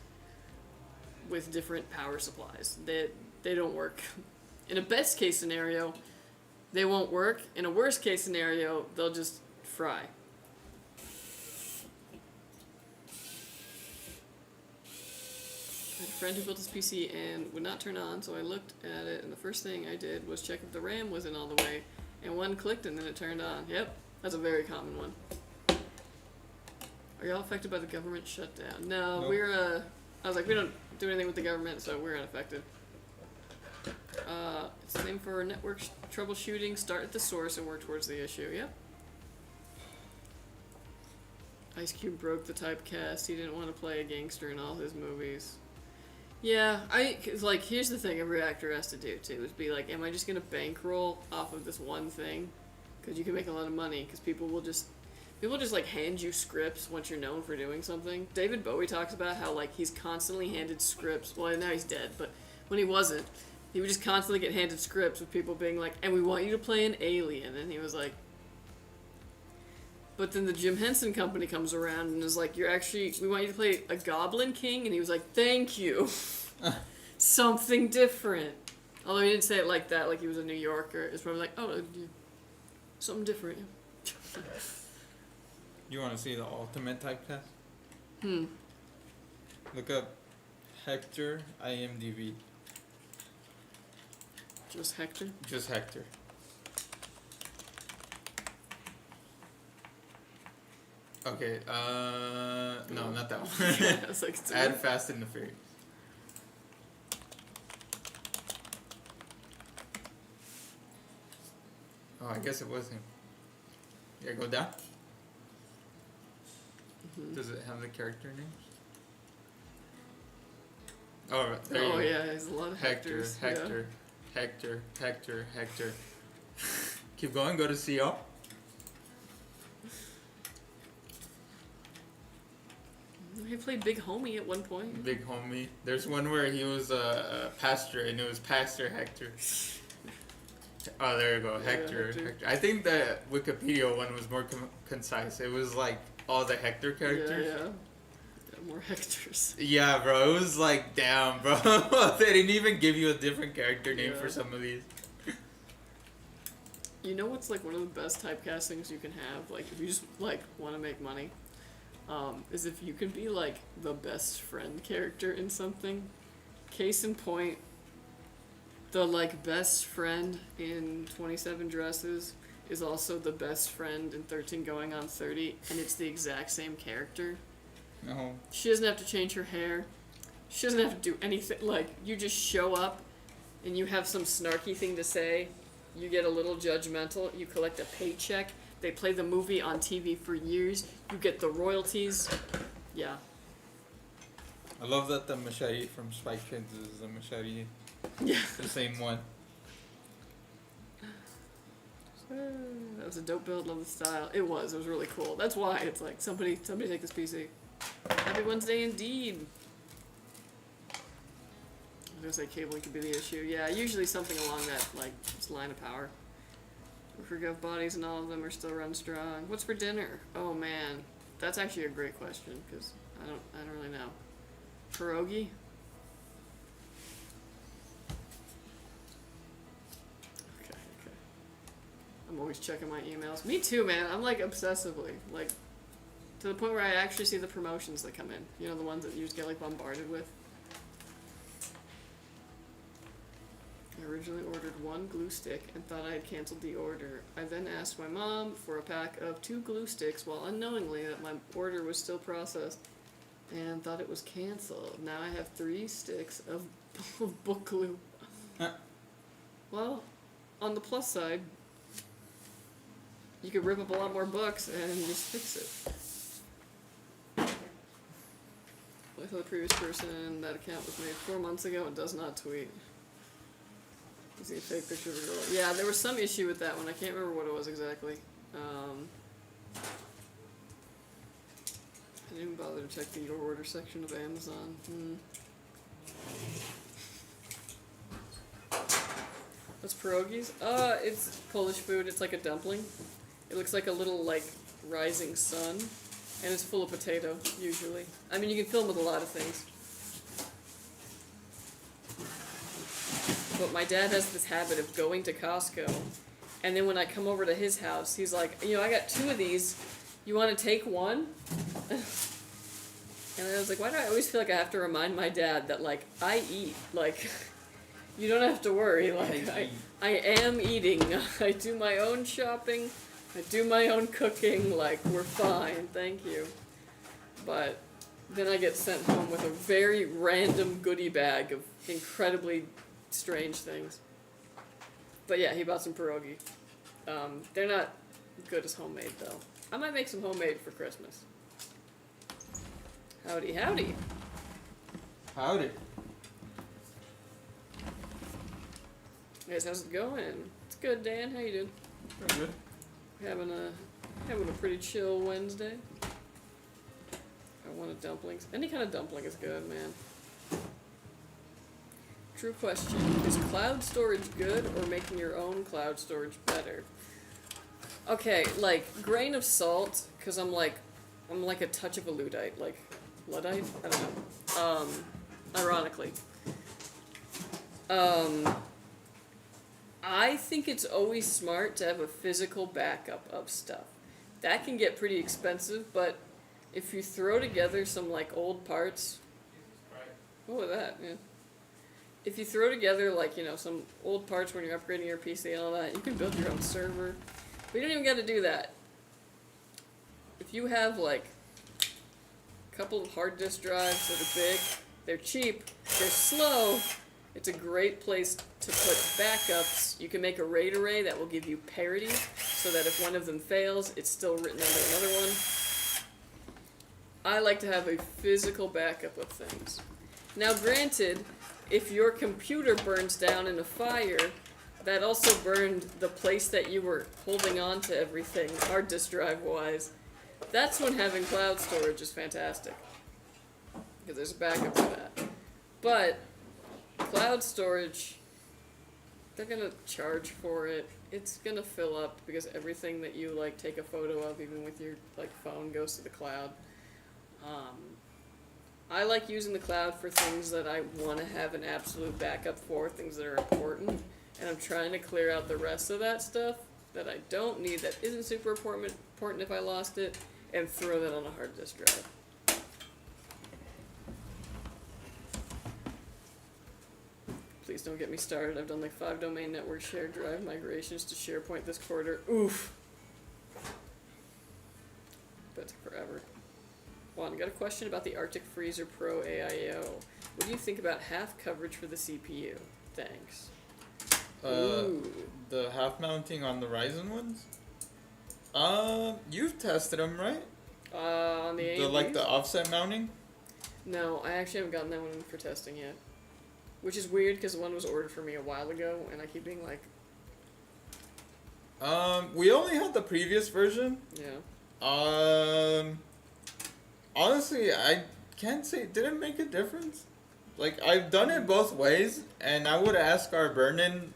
with different power supplies. They don't work. In a best case scenario, they won't work. In a worst case scenario, they'll just fry. had a friend who built his PC and would not turn on, so I looked at it, and the first thing I did was check if the RAM wasn't all the way, and one clicked and then it turned on. Yep, that's a very common one. Are y'all affected by the government shutdown? No, Nope. we're, I was like, we don't do anything with the government, so we're unaffected. It's the same for network troubleshooting. Start at the source and work towards the issue. Yep. Ice Cube broke the typecast. He didn't want to play a gangster in all his movies. Yeah, cause like, here's the thing every actor has to do too, is be like, am I just gonna bankroll off of this one thing? Because you can make a lot of money, because people just like hand you scripts once you're known for doing something. David Bowie talks about how like he's constantly handed scripts. Well, now he's dead, but when he wasn't, he would just constantly get handed scripts with people being like, and we want you to play an alien, and he was like, but then the Jim Henson Company comes around and is like, we want you to play a Goblin King, and he was like, thank you. Something different. Although he didn't say it like that, like he was a New Yorker. It's probably like, oh, yeah. Something different. You want to see the ultimate typecast? Hmm. Look up Hector IMDb. Just Hector? Just Hector. Okay, no, not that one. I was like, Add Fast and the Furious. Oh, I guess it was him. Yeah, go down. Mm-hmm. Does it have the character names? Oh, right, there you Oh go. yeah, there's a lot of Hector, Hectors. Hector, Hector, Hector, Hector. Keep going, go to CO. Yeah. He played Big Homie at one point. Big homie. There's one where he was a pastor and it was Pastor Hector. Oh, there you go, Yeah, Hector, Hector. Hector. I think the Wikipedia one was more concise. It was like all the Hector characters. Yeah. More Hectors. Yeah, bro. It was like, damn, bro. They didn't even give you a different character name for Yeah. some of these. You know what's like one of the best typecastings you can have? Like if you just like want to make money, is if you can be like the best friend character in something. Case in point, the like best friend in 27 Dresses is also the best friend in 13 Going on 30, and it's the exact same character. No. She doesn't have to change her hair. She doesn't have to do anything. Like, you just show up and you have some snarky thing to say. You get a little judgmental. You collect a paycheck. They play the movie on TV for years. You get the royalties. Yeah. I love that the machete from Spy Kids is the machete. Yeah. The same one. That was a dope build. Love the style. It was. It was really cool. That's why it's like, somebody take this PC. Happy Wednesday indeed. I was gonna say cabling could be the issue. Yeah, usually something along that, like, just line of power. We forgot bodies and all of them are still run strong. What's for dinner? Oh man, that's actually a great question, because I don't really know. Pierogi? Okay. I'm always checking my emails. Me too, man. I'm like obsessively, like, to the point where I actually see the promotions that come in. You know, the ones that you just get like bombarded with. I originally ordered one glue stick and thought I had canceled the order. I then asked my mom for a pack of 2 glue sticks while unknowingly that my order was still processed and thought it was canceled. Now I have 3 sticks of book glue. Well, on the plus side, you could rip up a lot more books and just fix it. I saw the previous person, that account was made 4 months ago and does not tweet. You see a fake picture of a girl. Yeah, there was some issue with that one. I can't remember what it was exactly. I didn't even bother to check the your order section of Amazon. What's pierogies? It's Polish food. It's like a dumpling. It looks like a little, like, rising sun. And it's full of potato, usually. I mean, you can fill them with a lot of things. But my dad has this habit of going to Costco, and then when I come over to his house, he's like, you know, I got 2 of these. You want to take one? And I was like, why do I always feel like I have to remind my dad that, like, I eat? Like, you don't have to worry. Like, I am eating. I do my own shopping. I do my own cooking. Like, we're fine. Thank you. But then I get sent home with a very random goodie bag of incredibly strange things. But yeah, he bought some pierogi. They're not good as homemade, though. I might make some homemade for Christmas. Howdy, howdy. Howdy. Guys, how's it going? It's good, Dan. How you doing? Pretty good. Having a pretty chill Wednesday. I wanted dumplings. Any kind of dumpling is good, man. True question. Is cloud storage good or making your own cloud storage better? Okay, like, grain of salt, because I'm like a touch of a Luddite. Like, Luddite? I don't know. Ironically. I think it's always smart to have a physical backup of stuff. That can get pretty expensive, but if you throw together some, like, old parts... What was that? Yeah. If you throw together, like, you know, some old parts when you're upgrading your PC and all that, you can build your own server. But you don't even got to do that. If you have, like, a couple of hard disk drives that are big, they're cheap, they're slow, it's a great place to put backups. You can make a RAID array that will give you parity, so that if one of them fails, it's still written under another one. I like to have a physical backup of things. Now, granted, if your computer burns down in a fire, that also burned the place that you were holding on to everything, hard disk drive-wise. That's when having cloud storage is fantastic, because there's a backup for that. But cloud storage, they're gonna charge for it. It's gonna fill up because everything that you like take a photo of, even with your like phone, goes to the cloud. I like using the cloud for things that I want to have an absolute backup for, things that are important, and I'm trying to clear out the rest of that stuff that I don't need, that isn't super important if I lost it, and throw that on a hard disk drive. Please don't get me started. I've done like 5 domain network shared drive migrations to SharePoint this quarter. Oof. That took forever. Juan, got a question about the Arctic Freezer Pro AIO. What do you think about half coverage for the CPU? Thanks. The half mounting on the Ryzen ones? You've tested them, right? On the AMDs? The offset mounting? No, I actually haven't gotten that one for testing yet. Which is weird, because the one was ordered for me a while ago, and I keep being like... We only had the previous version. Yeah. Honestly, I can't say it didn't make a difference. Like, I've done it both ways, and I would ask our burn-in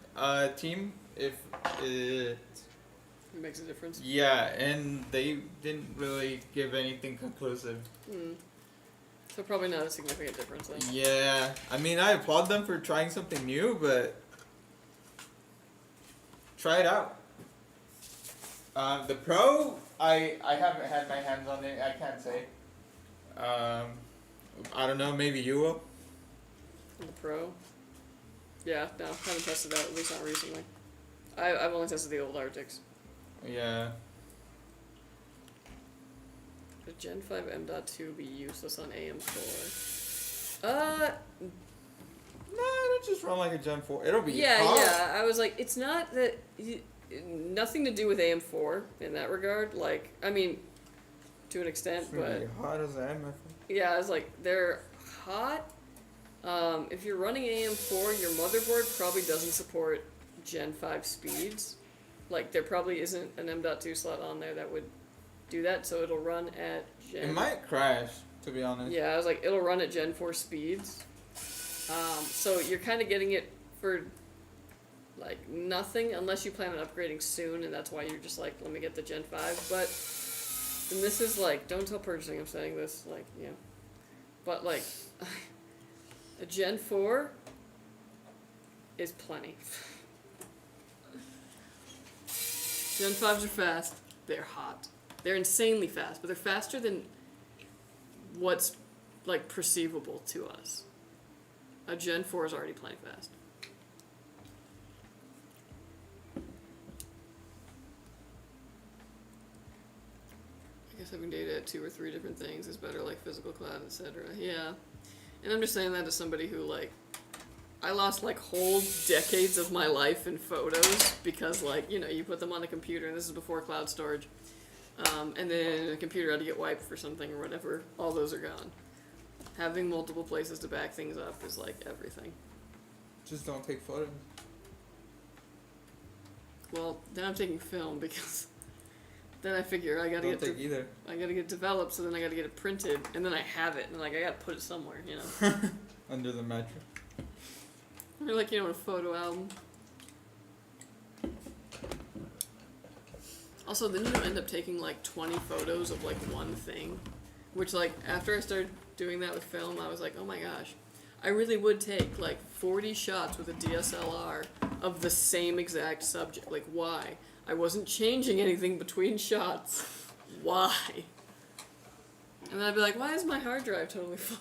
team if it makes a difference. Yeah, and they didn't really give anything conclusive. So probably not a significant difference then. Yeah, I mean, I applaud them for trying something new, but try it out. The Pro, I haven't had my hands on it. I can't say. I don't know. Maybe you will. The Pro? Yeah, no, haven't tested that, at least not recently. I've only tested the old Arctics. Yeah. Would Gen 5 M.2 be useless on AM4? No, it'll just run like a Gen 4. It'll be hot. Yeah, I was like, it's not that... nothing to do with AM4 in that regard. Like, I mean, to an extent, It's really but... hot as that, my friend. Yeah, I was like, they're hot. If you're running AM4, your motherboard probably doesn't support Gen 5 speeds. Like, there probably isn't an M.2 slot on there that would do that, so it'll run at Gen... It might crash, to be honest. Yeah, I was like, it'll run at Gen 4 speeds. So you're kind of getting it for, like, nothing, unless you plan on upgrading soon, and that's why you're just like, let me get the Gen 5. But, and this is like, don't tell purchasing I'm saying this, like, yeah. But, like, a Gen 4 is plenty. Gen 5s are fast. They're hot. They're insanely fast, but they're faster than what's like perceivable to us. A Gen 4 is already playing fast. I guess having data at 2 or 3 different things is better, like physical cloud, etc. Yeah. And I'm just saying that as somebody who, like, I lost, like, whole decades of my life in photos because, like, you know, you put them on a computer, and this is before cloud storage, and then the computer had to get wiped for something or whatever. All those are gone. Having multiple places to back things up is, like, everything. Just don't take photos. Well, then I'm taking film because then I figure I gotta Don't take either. I gotta get developed, so then I gotta get it printed, and then I have it, and like I gotta put it somewhere, you know. Under the mattress. Or like, you know, a photo album. Also, then you end up taking like 20 photos of like one thing, which like after I started doing that with film, I was like, oh my gosh, I really would take like 40 shots with a DSLR of the same exact subject. Like, why? I wasn't changing anything between shots. Why? And then I'd be like, why is my hard drive totally full?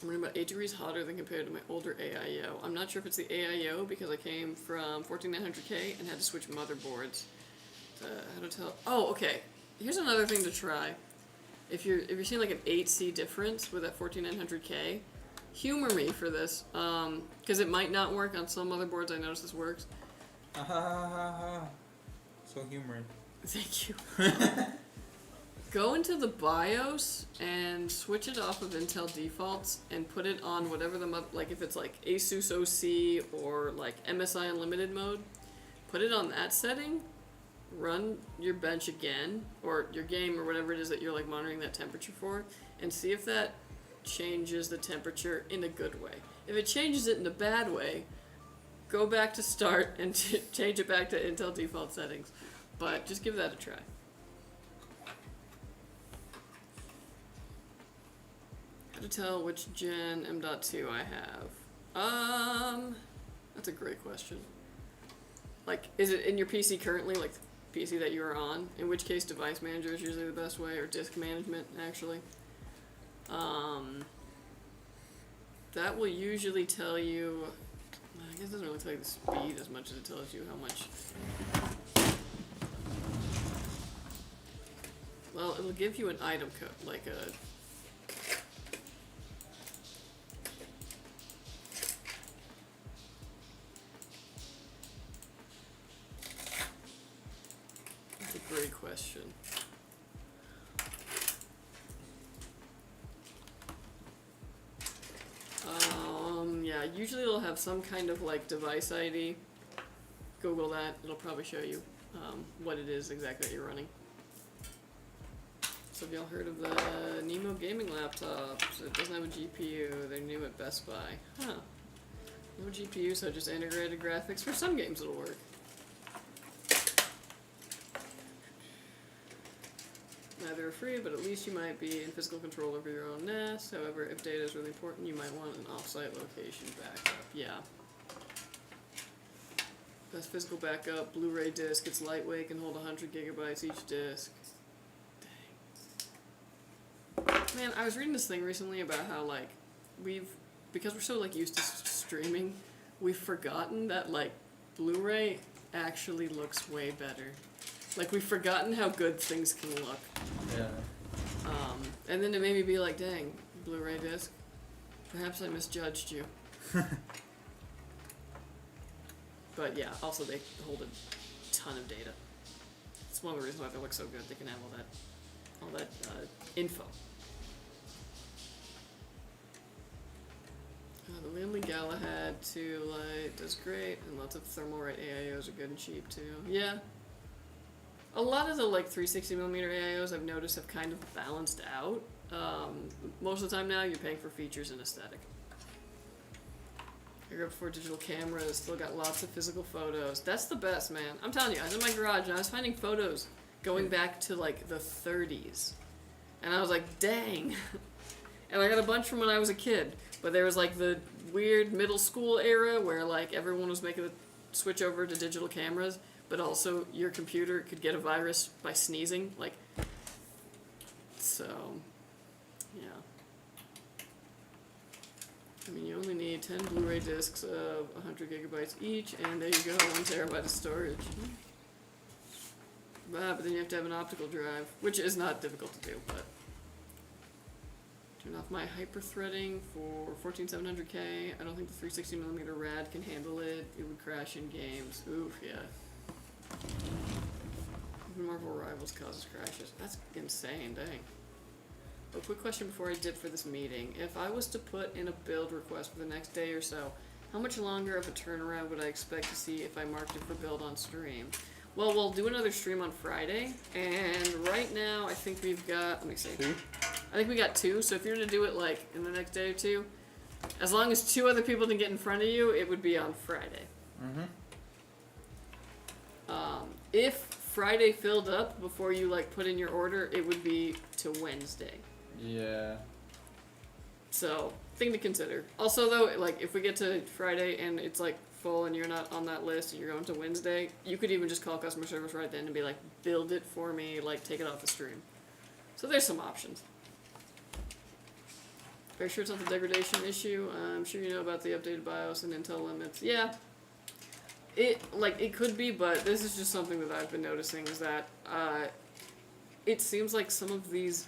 I'm running about 8 degrees hotter than compared to my older AIO. I'm not sure if it's the AIO because I came from 14900K and had to switch motherboards. How to tell? Oh, okay. Here's another thing to try. If you're seeing like an 8C difference with that 14900K, humor me for this, because it might not work on some motherboards. I noticed this works. So humorous. Thank you. Go into the BIOS and switch it off of Intel defaults and put it on whatever like if it's like ASUS OC or like MSI Unlimited mode, put it on that setting, run your bench again, or your game or whatever it is that you're like monitoring that temperature for, and see if that changes the temperature in a good way. If it changes it in a bad way, go back to start and change it back to Intel default settings. But just give that a try. How to tell which Gen M.2 I have? That's a great question. Like, is it in your PC currently, like the PC that you are on? In which case, device manager is usually the best way, or disk management, actually. That will usually tell you, I guess it doesn't really tell you the speed as much as it tells you how much. Well, it'll give you an item code, like a. That's a great question. Yeah, usually it'll have some kind of like device ID. Google that, it'll probably show you what it is exactly that you're running. So have y'all heard of the Nemo gaming laptops? It doesn't have a GPU, they're new at Best Buy. Huh. No GPU, so just integrated graphics. For some games it'll work. Neither are free, but at least you might be in physical control over your own NAS. However, if data is really important, you might want an offsite location backup. Yeah. Best physical backup, Blu-ray disc. It's lightweight, can hold 100 gigabytes each disc. Dang. Man, I was reading this thing recently about how, like, because we're so, like, used to streaming, we've forgotten that, like, Blu-ray actually looks way better. Like, we've forgotten how good things can look. Yeah. And then it made me be like, dang, Blu-ray disc, perhaps I misjudged you. But yeah, also they hold a ton of data. It's one of the reasons why they look so good. They can have all that info. The Lindley Galahad 2 Lite does great, and lots of Thermalrite AIOs are good and cheap too. Yeah. A lot of the like 360mm AIOs I've noticed have kind of balanced out. Most of the time now you're paying for features and aesthetic. I grew up before digital cameras, still got lots of physical photos. That's the best, man. I'm telling you, I was in my garage and I was finding photos going back to like the 30s. And I was like, dang. And I got a bunch from when I was a kid. But there was like the weird middle school era where like everyone was making the switch over to digital cameras. But also, your computer could get a virus by sneezing. Like, So, yeah. I mean, you only need 10 Blu-ray discs of 100 gigabytes each, and there you go, 1 terabyte of storage. But then you have to have an optical drive, which is not difficult to do, but... Turn off my hyper-threading for 14700K. I don't think the 360mm rad can handle it. It would crash in games. Oof, yeah. Even Marvel Rivals causes crashes. That's insane, dang. A quick question before I dip for this meeting. If I was to put in a build request for the next day or so, how much longer of a turnaround would I expect to see if I marked it for build on stream? Well, we'll do another stream on Friday, and right now I think we've got, let me see. 2? I think we got 2, so if you're gonna do it like in the next day or 2, as long as 2 other people didn't get in front of you, it would be on Friday. If Friday filled up before you like put in your order, it would be to Wednesday. Yeah. So, thing to consider. Also though, like if we get to Friday and it's like full and you're not on that list and you're going to Wednesday, you could even just call customer service right then and be like, build it for me, like take it off the stream. So there's some options. Very sure it's not the degradation issue. I'm sure you know about the updated BIOS and Intel limits. Yeah. It could be, but this is just something that I've been noticing is that, it seems like some of these,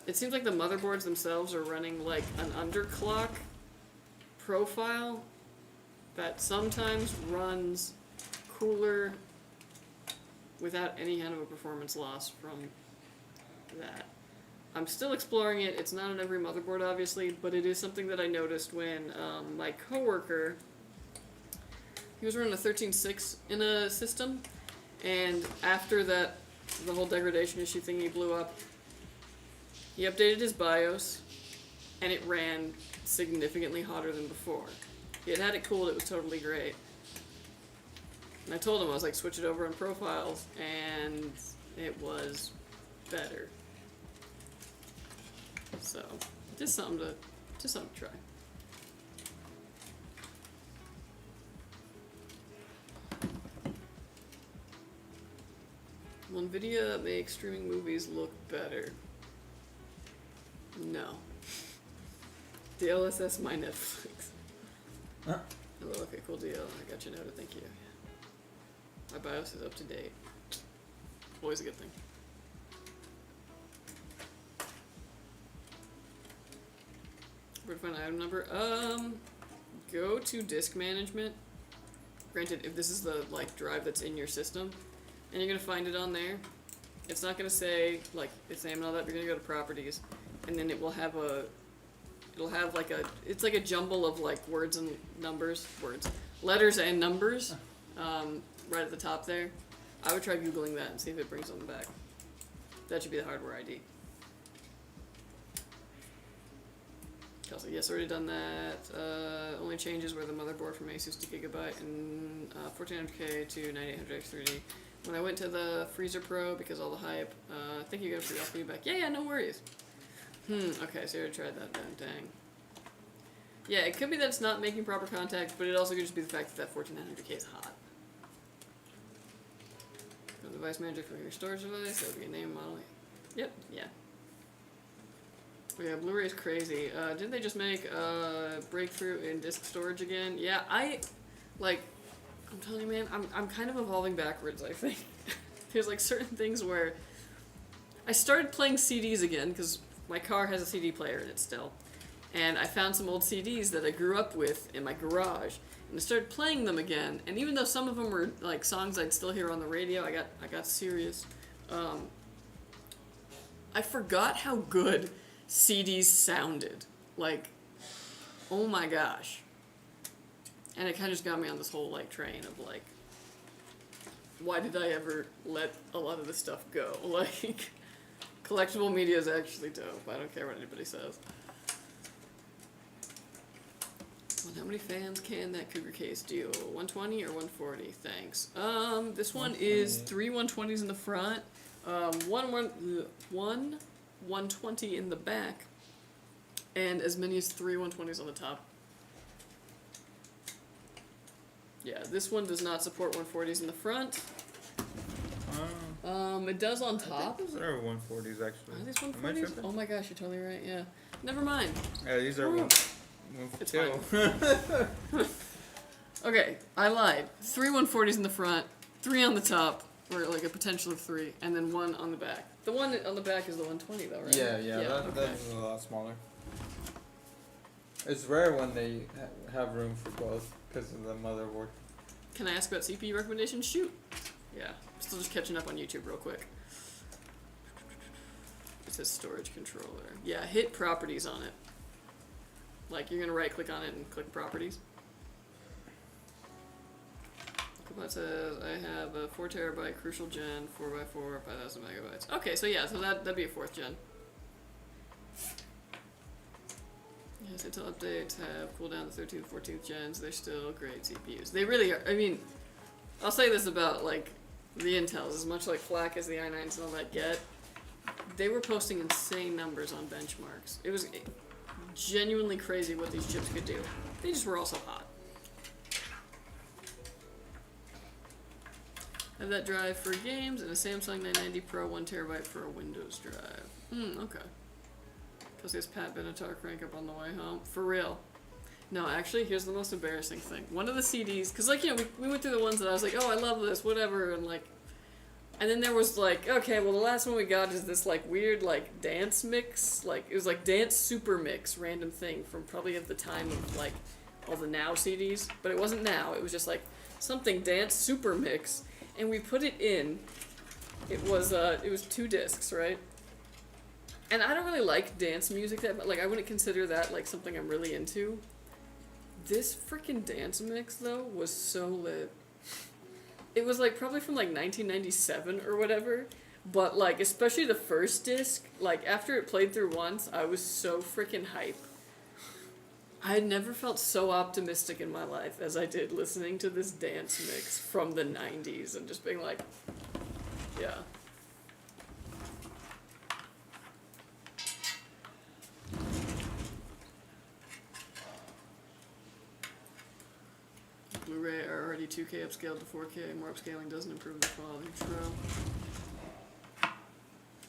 it seems like the motherboards themselves are running like an underclock profile that sometimes runs cooler without any kind of a performance loss from that. I'm still exploring it. It's not on every motherboard, obviously, but it is something that I noticed when my coworker, he was running a 13.6 in a system, and after that, the whole degradation issue thingy blew up, he updated his BIOS, and it ran significantly hotter than before. He had it cooled, it was totally great. And I told him, I was like, switch it over on profiles, and it was better. So, just something to try. Will NVIDIA make streaming movies look better? No. DLSS my Netflix. Huh? Oh, okay, cool deal. I got you noted, thank you. My BIOS is up to date. Always a good thing. Where to find an item number? Go to disk management. Granted, if this is the like drive that's in your system, and you're gonna find it on there, it's not gonna say like its name and all that. You're gonna go to properties, and then it will have it's like a jumble of like letters and numbers, right at the top there. I would try Googling that and see if it brings something back. That should be the hardware ID. Kelsey, yes, already done that. Only changes were the motherboard from ASUS to Gigabyte and 1400K to 9800X3D. When I went to the Freezer Pro because all the hype, thank you guys for your feedback. Yeah, no worries. Okay, so you already tried that then, dang. Yeah, it could be that it's not making proper contact, but it also could just be the fact that 14900K is hot. Go to device manager for your storage device, that would be a name model. Yep, yeah. Yeah, Blu-ray is crazy. Didn't they just make a breakthrough in disk storage again? Yeah, I'm telling you, man, I'm kind of evolving backwards, I think. There's like certain things where I started playing CDs again, because my car has a CD player in it still. And I found some old CDs that I grew up with in my garage, and I started playing them again. And even though some of them were like songs I'd still hear on the radio, I got serious. I forgot how good CDs sounded. Like, oh my gosh. And it kind of just got me on this whole like train of like, why did I ever let a lot of this stuff go? Like, collectible media is actually dope. I don't care what anybody says. Well, how many fans can that Cougar case do? 120 or 140? Thanks. This one is 3 120s in the front, one 120 in the back, and as many as 3 120s on the top. Yeah, this one does not support 140s in the front. It does on I think top. those are 140s actually. Are these Am I 140s? tripping? Oh my gosh, you're totally right. Yeah. Never mind. Yeah, these are Ooh. 142. Okay, I lied. 3 140s in the front, 3 on the top, or like a potential of 3, and then 1 on the back. The one on the back is the 120 though, right? Yeah, okay. that's a lot smaller. It's rare when they have room for both because of the motherboard. Can I ask about CPU recommendations? Shoot. Yeah, still just catching up on YouTube real quick. It says storage controller. Yeah, hit properties on it. Like you're gonna right click on it and click properties. That says I have a 4 terabyte Crucial Gen 4x4 5,000 megabytes. Okay, so yeah, so that'd be a 4th gen. Yes, Intel updates have cooled down the 13th, 14th gens. They're still great CPUs. They really are. I mean, I'll say this about like the Intels, as much like flack as the i9s and all that get, they were posting insane numbers on benchmarks. It was genuinely crazy what these chips could do. They just were also hot. I have that drive for games and a Samsung 990 Pro 1 terabyte for a Windows drive. Okay. Because there's Pat Benatar crank up on the way home. For real. No, actually, here's the most embarrassing thing. One of the CDs, because like, you know, we went through the ones that I was like, oh, I love this, whatever, and like, and then there was like, okay, well the last one we got is this like weird like dance mix, like it was like dance super mix random thing from probably at the time of like all the Now CDs, but it wasn't Now, it was just like something dance super mix, and we put it in. It was 2 discs, right? And I don't really like dance music that much. Like I wouldn't consider that like something I'm really into. This freaking dance mix though was so lit. It was like probably from like 1997 or whatever, but like especially the first disc, like after it played through once, I was so freaking hype. I had never felt so optimistic in my life as I did listening to this dance mix from the 90s and just being like, yeah. Blu-ray are already 2K upscaled to 4K. More upscaling doesn't improve the quality. True.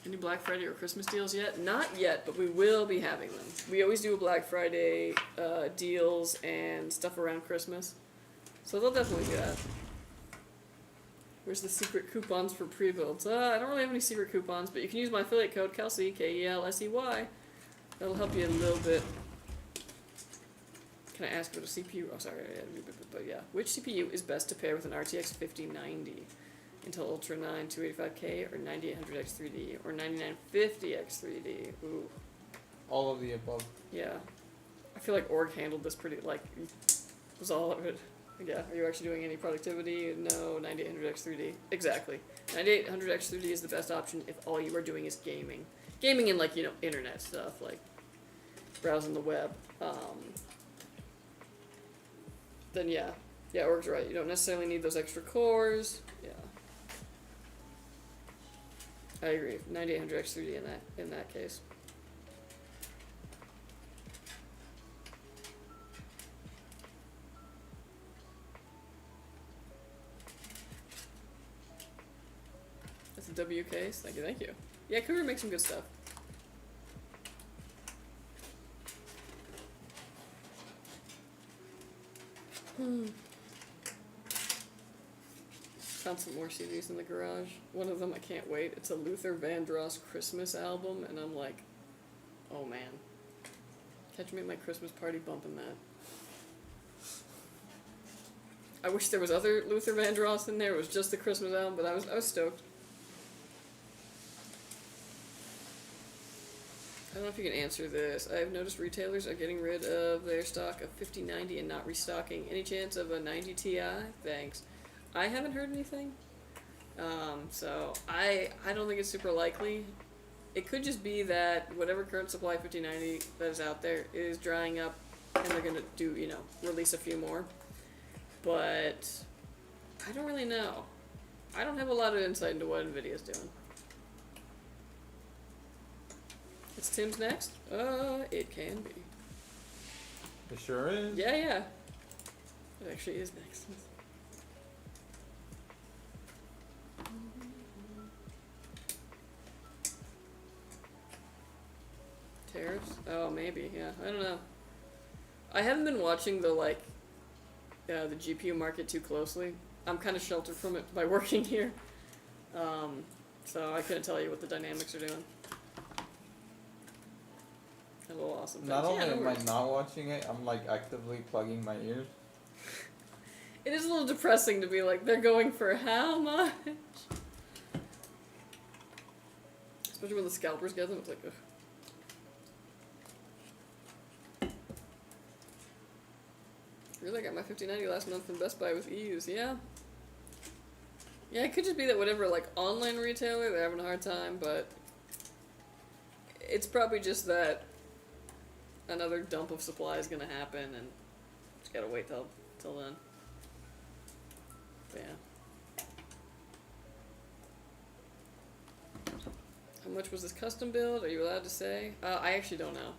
Any Black Friday or Christmas deals yet? Not yet, but we will be having them. We always do a Black Friday deals and stuff around Christmas. So they'll definitely do that. Where's the secret coupons for pre-builds? I don't really have any secret coupons, but you can use my affiliate code Kelsey, K-E-L-S-E-Y. That'll help you a little bit. Can I ask about a CPU? Oh, sorry. But yeah. Which CPU is best to pair with an RTX 5090? Intel Ultra 9 285K or 9800X3D or 9950X3D? Ooh. All of the above. Yeah. I feel like org handled this pretty, like, was all of it. Yeah. Are you actually doing any productivity? No. 9800X3D. Exactly. 9800X3D is the best option if all you are doing is gaming. Gaming and, like, you know, internet stuff, like browsing the web. Then yeah, org's right. You don't necessarily need those extra cores. Yeah, I agree. 9800X3D in that case. That's a W case. Thank you. Yeah, Cougar makes some good stuff. Found some more CDs in the garage. One of them I can't wait. It's a Luther Vandross Christmas album, and I'm like, oh man. Catch me at my Christmas party bumping that. I wish there was other Luther Vandross in there. It was just the Christmas album, but I was stoked. I don't know if you can answer this. I have noticed retailers are getting rid of their stock of 5090 and not restocking. Any chance of a 90 Ti? Thanks. I haven't heard anything. So I don't think it's super likely. It could just be that whatever current supply 5090 that is out there is drying up and they're going to do, you know, release a few more. But I don't really know. I don't have a lot of insight into what NVIDIA's doing. It's Tim's next? It can be. It sure is. Yeah. It actually is next. Oh, maybe. Yeah, I don't know. I haven't been watching the the GPU market too closely. I'm kind of sheltered from it by working here, so I couldn't tell you what the dynamics are doing. Hello, awesome. Not Thanks. only Yeah, no am I worries. not watching it, I'm like actively plugging my ears. It is a little depressing to be like, they're going for how much? Especially when the scalpers get them, it's like, ugh. Really, I got my 5090 last month from Best Buy with ease, yeah. Yeah, it could just be that whatever, like, online retailer, they're having a hard time, but it's probably just that another dump of supply is gonna happen, and just gotta wait till then. But yeah. How much was this custom build? Are you allowed to say? I actually don't know.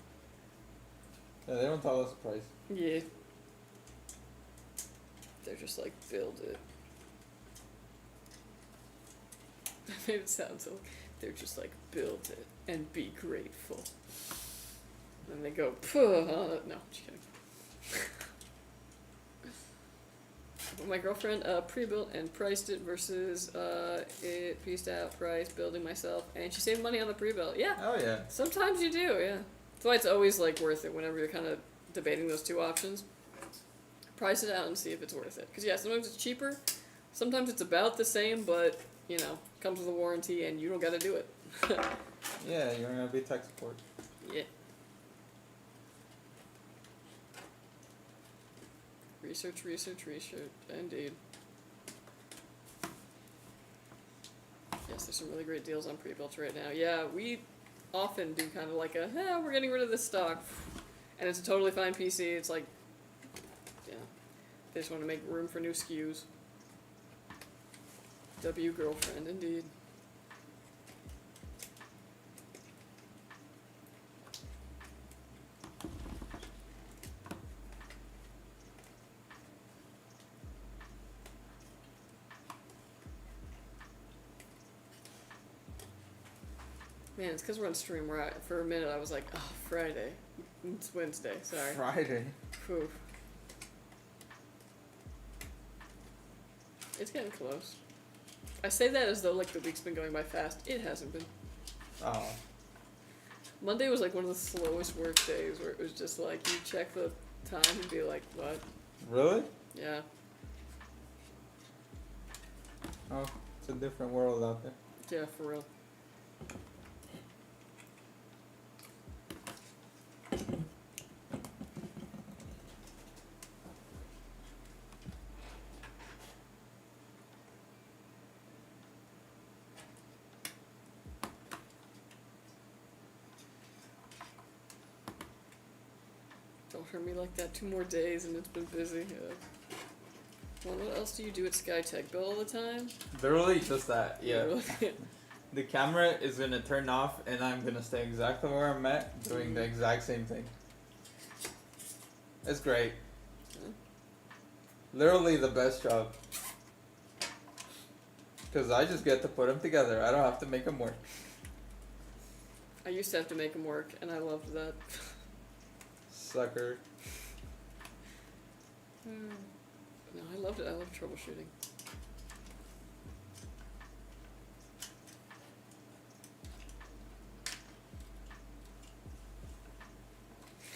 Yeah, they don't tell us the price. Yeah. They're just like, build it. I made it sound so. They're just like, build it and be grateful. And they go, puh. No, just kidding. My girlfriend pre-built and priced it versus it pieced out price building myself, and she saved money on the pre-built. Yeah. Oh yeah. Sometimes you do, yeah. That's why it's always like worth it whenever you're kind of debating those two options. Price it out and see if it's worth it. Because yeah, sometimes it's cheaper, sometimes it's about the same, but you know, comes with a warranty and you don't got to do it. Yeah, you're gonna be tech support. Yeah. Research, indeed. Yes, there's some really great deals on pre-built right now. Yeah, we often do kind of like we're getting rid of this stock. And it's a totally fine PC. It's like, yeah, they just want to make room for new SKUs. W girlfriend, indeed. Man, it's because we're on stream. For a minute, I was like, oh, Friday. It's Wednesday, sorry. Friday. Whew. It's getting close. I say that as though, like, the week's been going by fast. It hasn't been. Oh. Monday was, like, one of the slowest work days where it was just, like, you check the time and be like, what? Really? Yeah. Oh, it's a different world out there. Yeah, for real. Don't hurt me like that. 2 more days and it's been busy. Yeah. Well, what else do you do at Skytech? Build all the time? Literally just that, yeah. Really? The camera is gonna turn off and I'm gonna stay exactly where I'm at, doing the exact same thing. It's great. Huh? Literally the best job. Because I just get to put them together. I don't have to make them work. I used to have to make them work, and I loved that. Sucker. No, I loved it. I loved troubleshooting.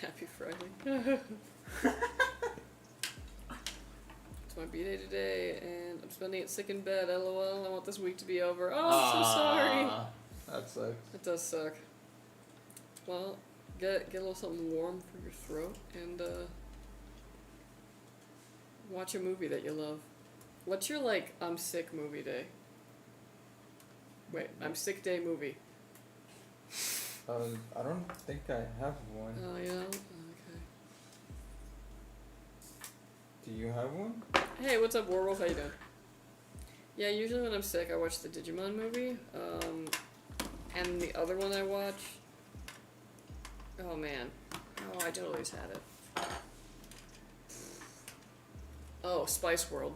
Happy Friday. It's my B-day today, and I'm spending it sick in bed. LOL. I want this week to be over. Oh, I'm so sorry. That sucks. It does suck. Well, get a little something warm for your throat, and watch a movie that you love. What's your, like, I'm sick movie day? Wait, I'm sick day movie. I don't think I have one. Oh, yeah? Okay. Do you have one? Hey, what's up, Warwolf? How you doing? Yeah, usually when I'm sick, I watch the Digimon movie. And the other one I watch... Oh, man. Oh, I totally just had it. Oh, Spice World.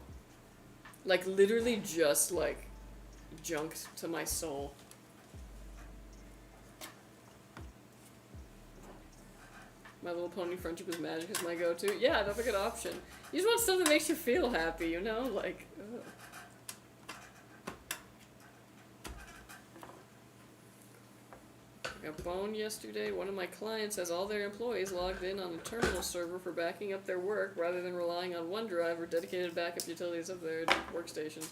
Like, literally just, like, junked to my soul. My Little Pony Friendship is Magic is my go-to. Yeah, that's a good option. You just want stuff that makes you feel happy, you know? Like, ugh. I got boned yesterday. One of my clients has all their employees logged in on a terminal server for backing up their work rather than relying on OneDrive or dedicated backup utilities of their workstation.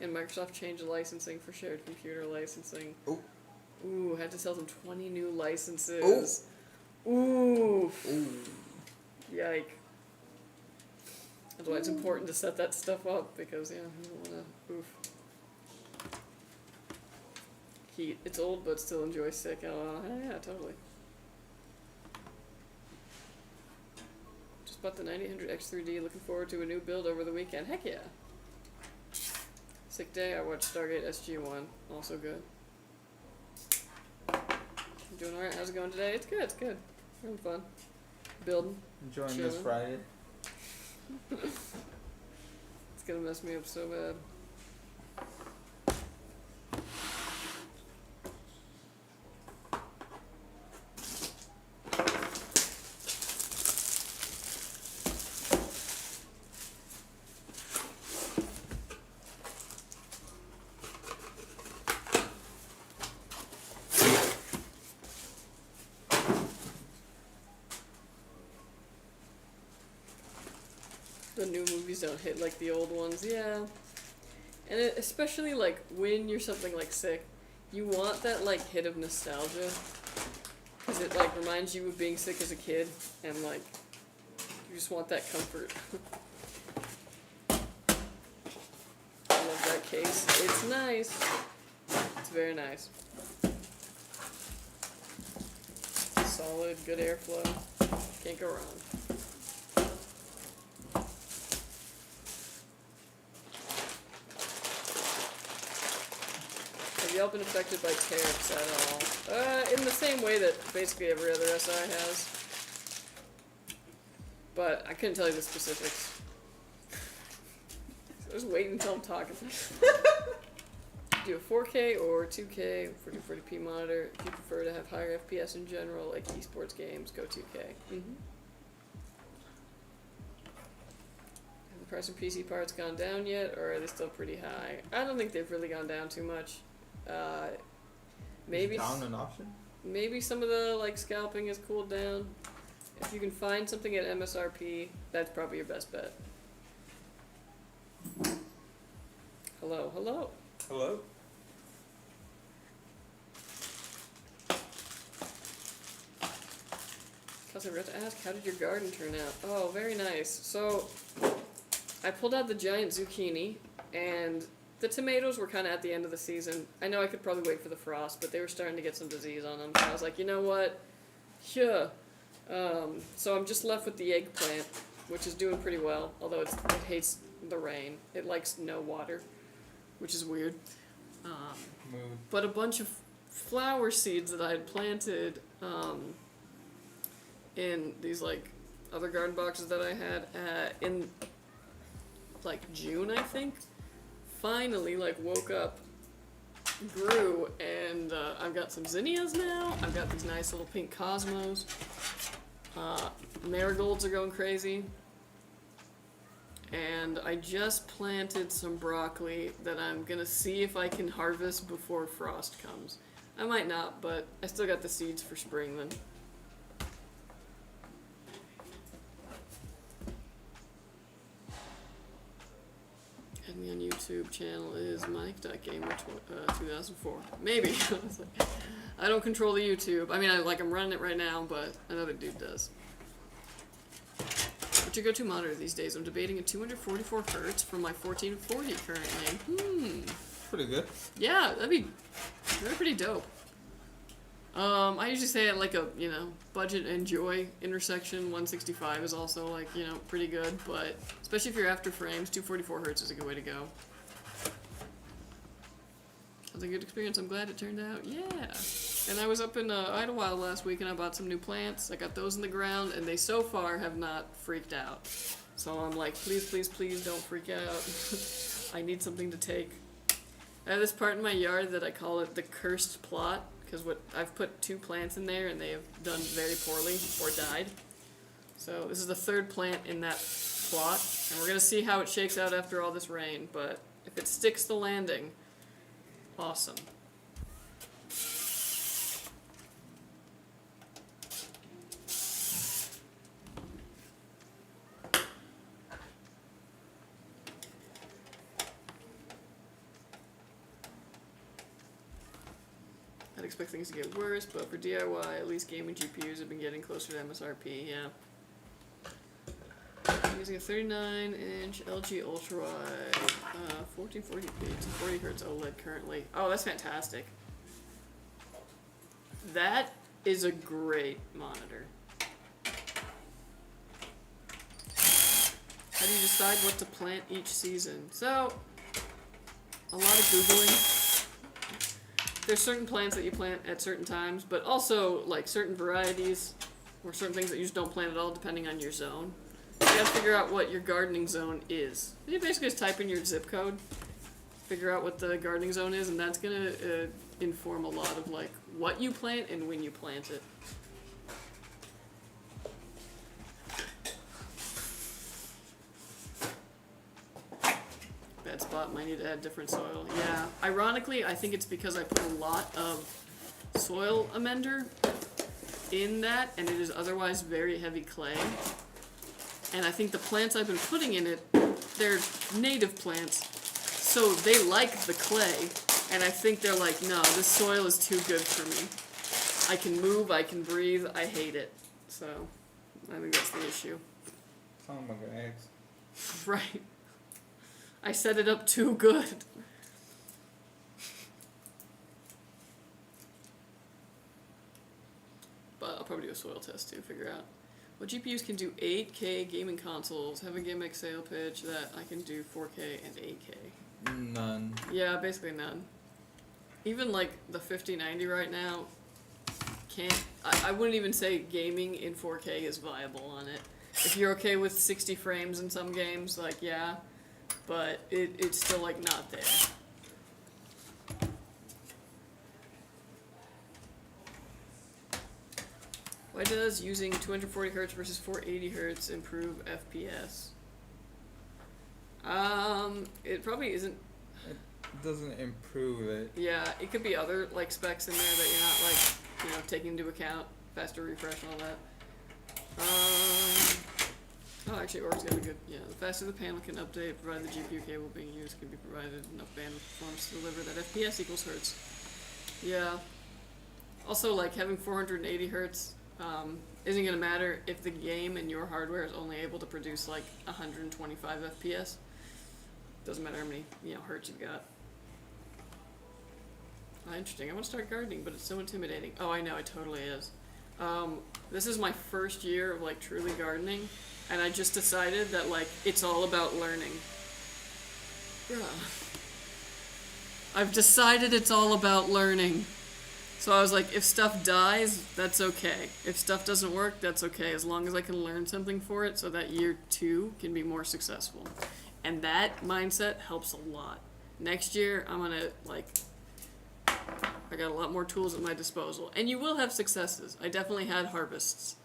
And Microsoft changed the licensing for shared computer licensing. Oh. Ooh, had to sell them 20 new licenses. Ooh. Yike. That's why it's important to set that stuff up, because, yeah, you don't want to, oof. Heat. It's old, but still enjoy sick. Oh, yeah, totally. Just bought the 9800 X3D. Looking forward to a new build over the weekend. Heck yeah. Sick day. I watched Stargate SG-1. Also good. You doing alright? How's it going today? It's good. It's good. Having fun. Building. Enjoying Chilling. this Friday. It's gonna mess me up so bad. The new movies don't hit like the old ones, yeah. And especially like when you're something like sick, you want that like hit of nostalgia, because it like reminds you of being sick as a kid, and like you just want that comfort. I love that case. It's nice. It's very nice. Solid, good airflow. Can't go wrong. Have y'all been affected by tariffs at all? In the same way that basically every other SI has. But I couldn't tell you the specifics. So just wait until I'm talking. Do a 4K or 2K 4040p monitor. If you prefer to have higher FPS in general, like esports games, go 2K. Have the price of PC parts gone down yet, or are they still pretty high? I don't think they've really gone down too much. Maybe Is down an option? maybe some of the like scalping has cooled down. If you can find something at MSRP, that's probably your best bet. Hello, hello. Hello? Cause I forgot to ask, how did your garden turn out? Oh, very nice. So, I pulled out the giant zucchini, and the tomatoes were kind of at the end of the season. I know I could probably wait for the frost, but they were starting to get some disease on them. So I was like, you know what? Yeah. So I'm just left with the eggplant, which is doing pretty well, although it hates the rain. It likes no water, which is weird. Mood. But a bunch of flower seeds that I had planted in these like other garden boxes that I had in like June, I think, finally like woke up, grew, and I've got some zinnias now. I've got these nice little pink cosmos. Marigolds are going crazy. And I just planted some broccoli that I'm gonna see if I can harvest before frost comes. I might not, but I still got the seeds for spring then. And me on YouTube channel is Mike.Gamer2004. Maybe. I don't control the YouTube. I mean, I'm running it right now, but another dude does. What's your go-to monitor these days? I'm debating a 244 Hz for my 1440 currently. Pretty good. Yeah, that'd be pretty dope. I usually say at like a, budget and joy intersection, 165 is also like, pretty good, but especially if you're after frames, 244 Hz is a good way to go. That was a good experience. I'm glad it turned out. Yeah. And I was up in Idlewild last week and I bought some new plants. I got those in the ground and they so far have not freaked out. So I'm like, please, please, please don't freak out. I need something to take. I have this part in my yard that I call it the cursed plot, because I've put 2 plants in there and they have done very poorly or died. So this is the third plant in that plot, and we're gonna see how it shakes out after all this rain, but if it sticks the landing, awesome. I'd expect things to get worse, but for DIY, at least gaming GPUs have been getting closer to MSRP, yeah. I'm using a 39-inch LG ultra-wide, 1440p, 240 Hz OLED currently. Oh, that's fantastic. That is a great monitor. How do you decide what to plant each season? So, a lot of Googling. There's certain plants that you plant at certain times, but also like certain varieties or certain things that you just don't plant at all depending on your zone. You gotta figure out what your gardening zone is. You basically just type in your zip code, figure out what the gardening zone is, and that's gonna inform a lot of like what you plant and when you plant it. Bad spot, might need to add different soil. Yeah, ironically, I think it's because I put a lot of soil amender in that, and it is otherwise very heavy clay. And I think the plants I've been putting in it, they're native plants, so they like the clay, and I think they're like, no, this soil is too good for me. I can move, I can breathe, I hate it. So, I think that's the issue. Sound like an eggs. Right. I set it up too good. But I'll probably do a soil test too, figure out what GPUs can do 8K gaming consoles. Have a gimmick sale pitch that I can do 4K and 8K. None. Yeah, basically none. Even like the 5090 right now can't. I wouldn't even say gaming in 4K is viable on it. If you're okay with 60 frames in some games, like yeah, but it's still like not there. Why does using 240 Hz versus 480 Hz improve FPS? It probably isn't. It doesn't improve it. Yeah, it could be other like specs in there that you're not like, taking into account, faster refresh and all that. Oh, actually, Org's got a good. Yeah, the faster the panel can update, provided the GPU cable being used can be provided enough bandwidth performance to deliver that FPS equals Hertz. Yeah. Also, like having 480 Hertz. Isn't gonna matter if the game and your hardware is only able to produce like 125 FPS. Doesn't matter how many hertz you've got. Interesting. I want to start gardening, but it's so intimidating. Oh, I know, it totally is. This is my first year of like truly gardening, and I just decided that like it's all about learning. I've decided it's all about learning. So I was like, if stuff dies, that's okay. If stuff doesn't work, that's okay, as long as I can learn something for it so that year 2 can be more successful. And that mindset helps a lot. Next year, I'm gonna, I got a lot more tools at my disposal. And you will have successes. I definitely had harvests.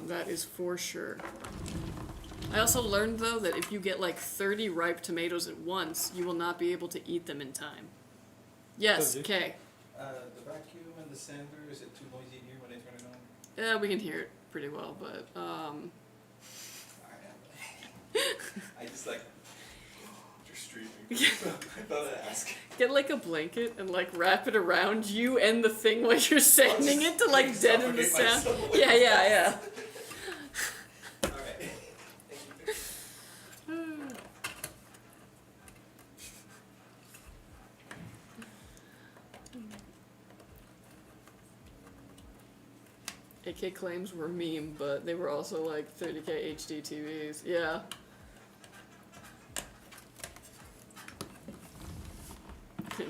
That is for sure. I also learned, though, that if you get, 30 ripe tomatoes at once, you will not be able to eat them in time. Yes, Kay. The vacuum and the sander, is it too noisy in here when I turn it on? Yeah, we can hear it pretty well, but, I just you're streaming. I thought I'd ask. get a blanket and wrap it around you and the thing while you're sanding it to deaden the sound. Yeah. Alright. Thank you. AK claims were meme, but they were also 30K HD TVs. Yeah.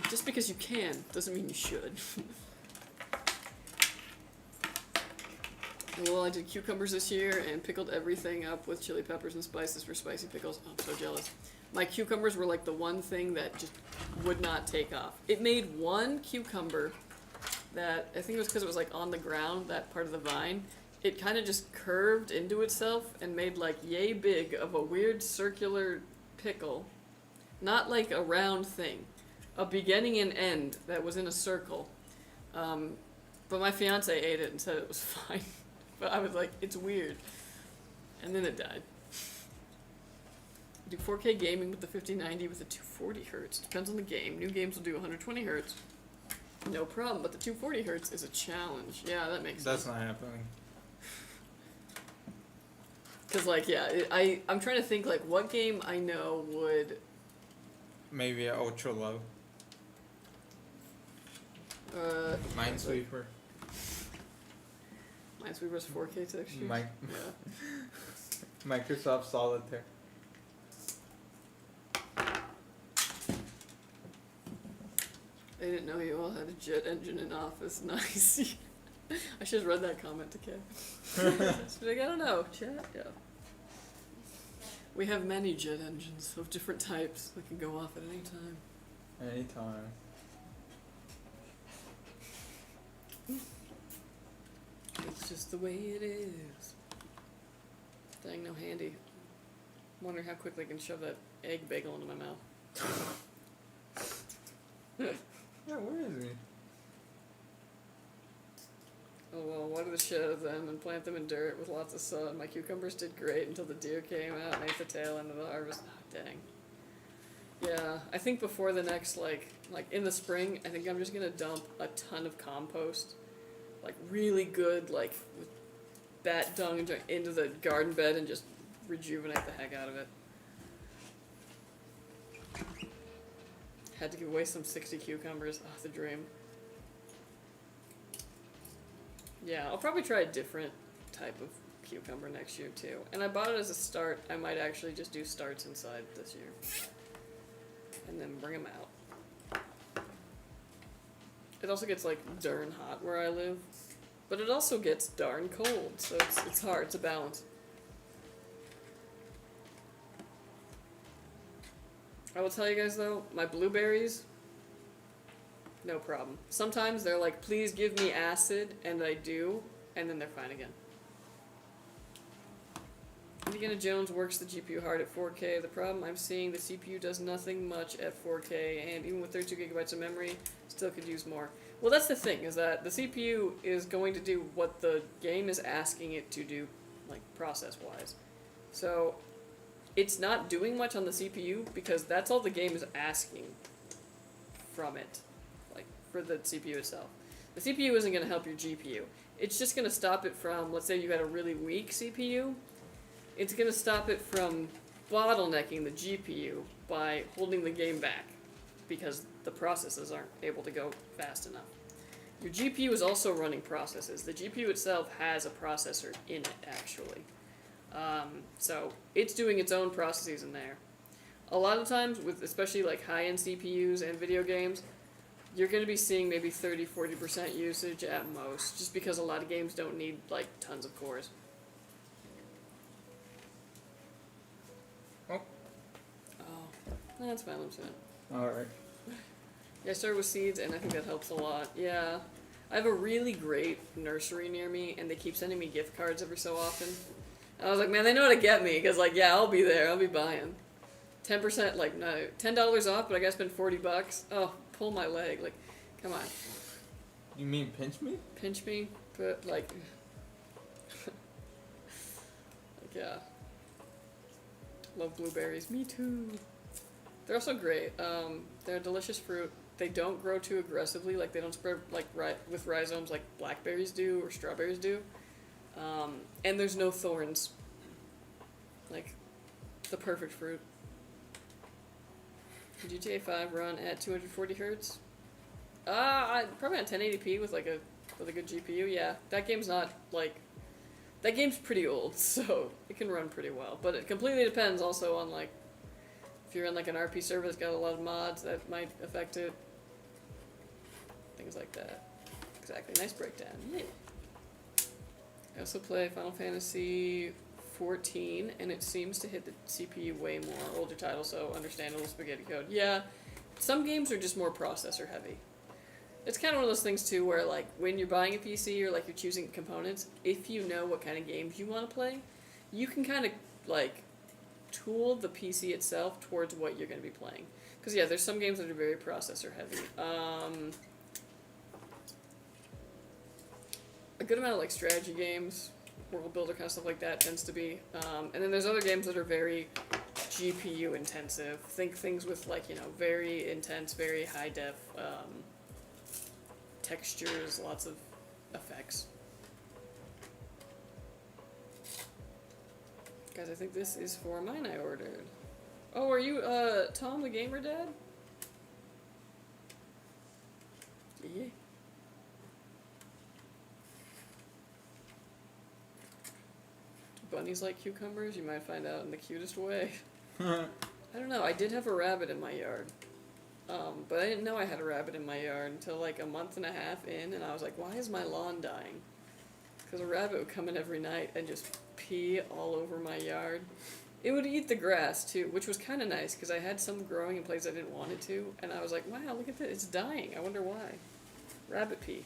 Just because you can doesn't mean you should. Well, I did cucumbers this year and pickled everything up with chili peppers and spices for spicy pickles. Oh, I'm so jealous. My cucumbers were the one thing that just would not take off. It made one cucumber that, I think it was because it was on the ground, that part of the vine, it kind of just curved into itself and made like yay big of a weird circular pickle. Not like a round thing. A beginning and end that was in a circle. But my fiance ate it and said it was fine. But I was like, it's weird. And then it died. Do 4K gaming with the 5090 with the 240 hertz. Depends on the game. New games will do 120 hertz. No problem, but the 240 hertz is a challenge. Yeah, that makes sense. That's not happening. Cause like, yeah, I'm trying to think like what game I know would. Maybe an ultra low. Minesweeper. Minesweeper's 4K textures. Yeah. Microsoft Solitaire. I didn't know you all had a jet engine in office. Nice. I should have read that comment to Kay. Like, I don't know, chat. Yeah. We have many jet engines of different types that can go off at any time. Anytime. It's just the way it is. Dang, no handy. Wonder how quickly I can shove that egg bagel into my mouth. Yeah, where is he? Oh well, water the shit out of them and plant them in dirt with lots of sun. My cucumbers did great until the deer came out and ate the tail end of the harvest. Oh, dang. Yeah, I think before the next, like in the spring, I think I'm just gonna dump a ton of compost. Like really good, like with bat dung into the garden bed and just rejuvenate the heck out of it. Had to give away some 60 cucumbers. Oh, the dream. Yeah, I'll probably try a different type of cucumber next year too. And I bought it as a start. I might actually just do starts inside this year. And then bring them out. It also gets like darn hot where I live. But it also gets darn cold, so it's hard. It's a balance. I will tell you guys though, my blueberries, no problem. Sometimes they're like, please give me acid, and I do, and then they're fine again. Indiana Jones works the GPU hard at 4K. The problem I'm seeing, the CPU does nothing much at 4K, and even with 32 gigabytes of memory, still could use more. Well, that's the thing, is that the CPU is going to do what the game is asking it to do, like, process-wise. So, it's not doing much on the CPU, because that's all the game is asking from it, like, for the CPU itself. The CPU isn't going to help your GPU. It's just going to stop it from, let's say you had a really weak CPU, it's going to stop it from bottlenecking the GPU by holding the game back, because the processes aren't able to go fast enough. Your GPU is also running processes. The GPU itself has a processor in it, actually. So it's doing its own processes in there. A lot of times, with especially like high-end CPUs and video games, you're going to be seeing maybe 30-40% usage at most, just because a lot of games don't need like tons of cores. Oh. Oh, that's fine. I'm saying. Alright. Yeah, I started with seeds, and I think that helps a lot. Yeah. I have a really great nursery near me, and they keep sending me gift cards every so often. And I was like, man, they know how to get me, because, like, yeah, I'll be there. I'll be buying. 10%, like, no, $10 off, but I gotta spend $40. Oh, pull my leg. Like, come on. You mean pinch me? Pinch me, but, like... like, yeah. Love blueberries. Me too. They're also great. They're a delicious fruit. They don't grow too aggressively, like they don't spread like with rhizomes like blackberries do or strawberries do. And there's no thorns. Like, the perfect fruit. GTA 5 run at 240 hertz. Probably on 1080p with a good GPU. Yeah, that game's not like. That game's pretty old, so it can run pretty well. But it completely depends also on like. If you're in like an RP server that's got a lot of mods, that might affect it. Things like that. Exactly. Nice breakdown. Yeah. I also play Final Fantasy 14, and it seems to hit the CPU way more. Older title, so understandable spaghetti code. Yeah, some games are just more processor heavy. It's kind of one of those things too where like when you're buying a PC or like you're choosing components, if you know what kind of games you want to play, you can kind of like tool the PC itself towards what you're going to be playing. Because yeah, there's some games that are very processor heavy. A good amount of like strategy games, world builder kind of stuff like that tends to be. And then there's other games that are very GPU intensive. Think things with like, you know, very intense, very high def textures, lots of effects. Guys, I think this is for mine I ordered. Oh, are you Tom the Gamer Dad? Yeah. Do bunnies like cucumbers? You might find out in the cutest way. I don't know, I did have a rabbit in my yard. But I didn't know I had a rabbit in my yard until like a month and a half in, and I was like, why is my lawn dying? Because a rabbit would come in every night and just pee all over my yard. It would eat the grass too, which was kind of nice because I had some growing in places I didn't want it to, and I was like, wow, look at this, it's dying. I wonder why. Rabbit pee.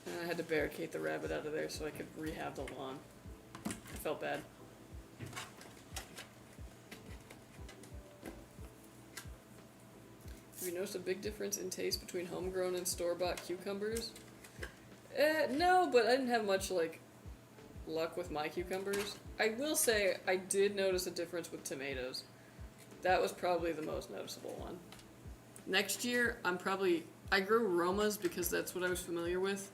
And I had to barricade the rabbit out of there so I could rehab the lawn. I felt bad. Have you noticed a big difference in taste between homegrown and store-bought cucumbers? No, but I didn't have much, like, luck with my cucumbers. I will say I did notice a difference with tomatoes. That was probably the most noticeable one. Next year, I grew Romas because that's what I was familiar with.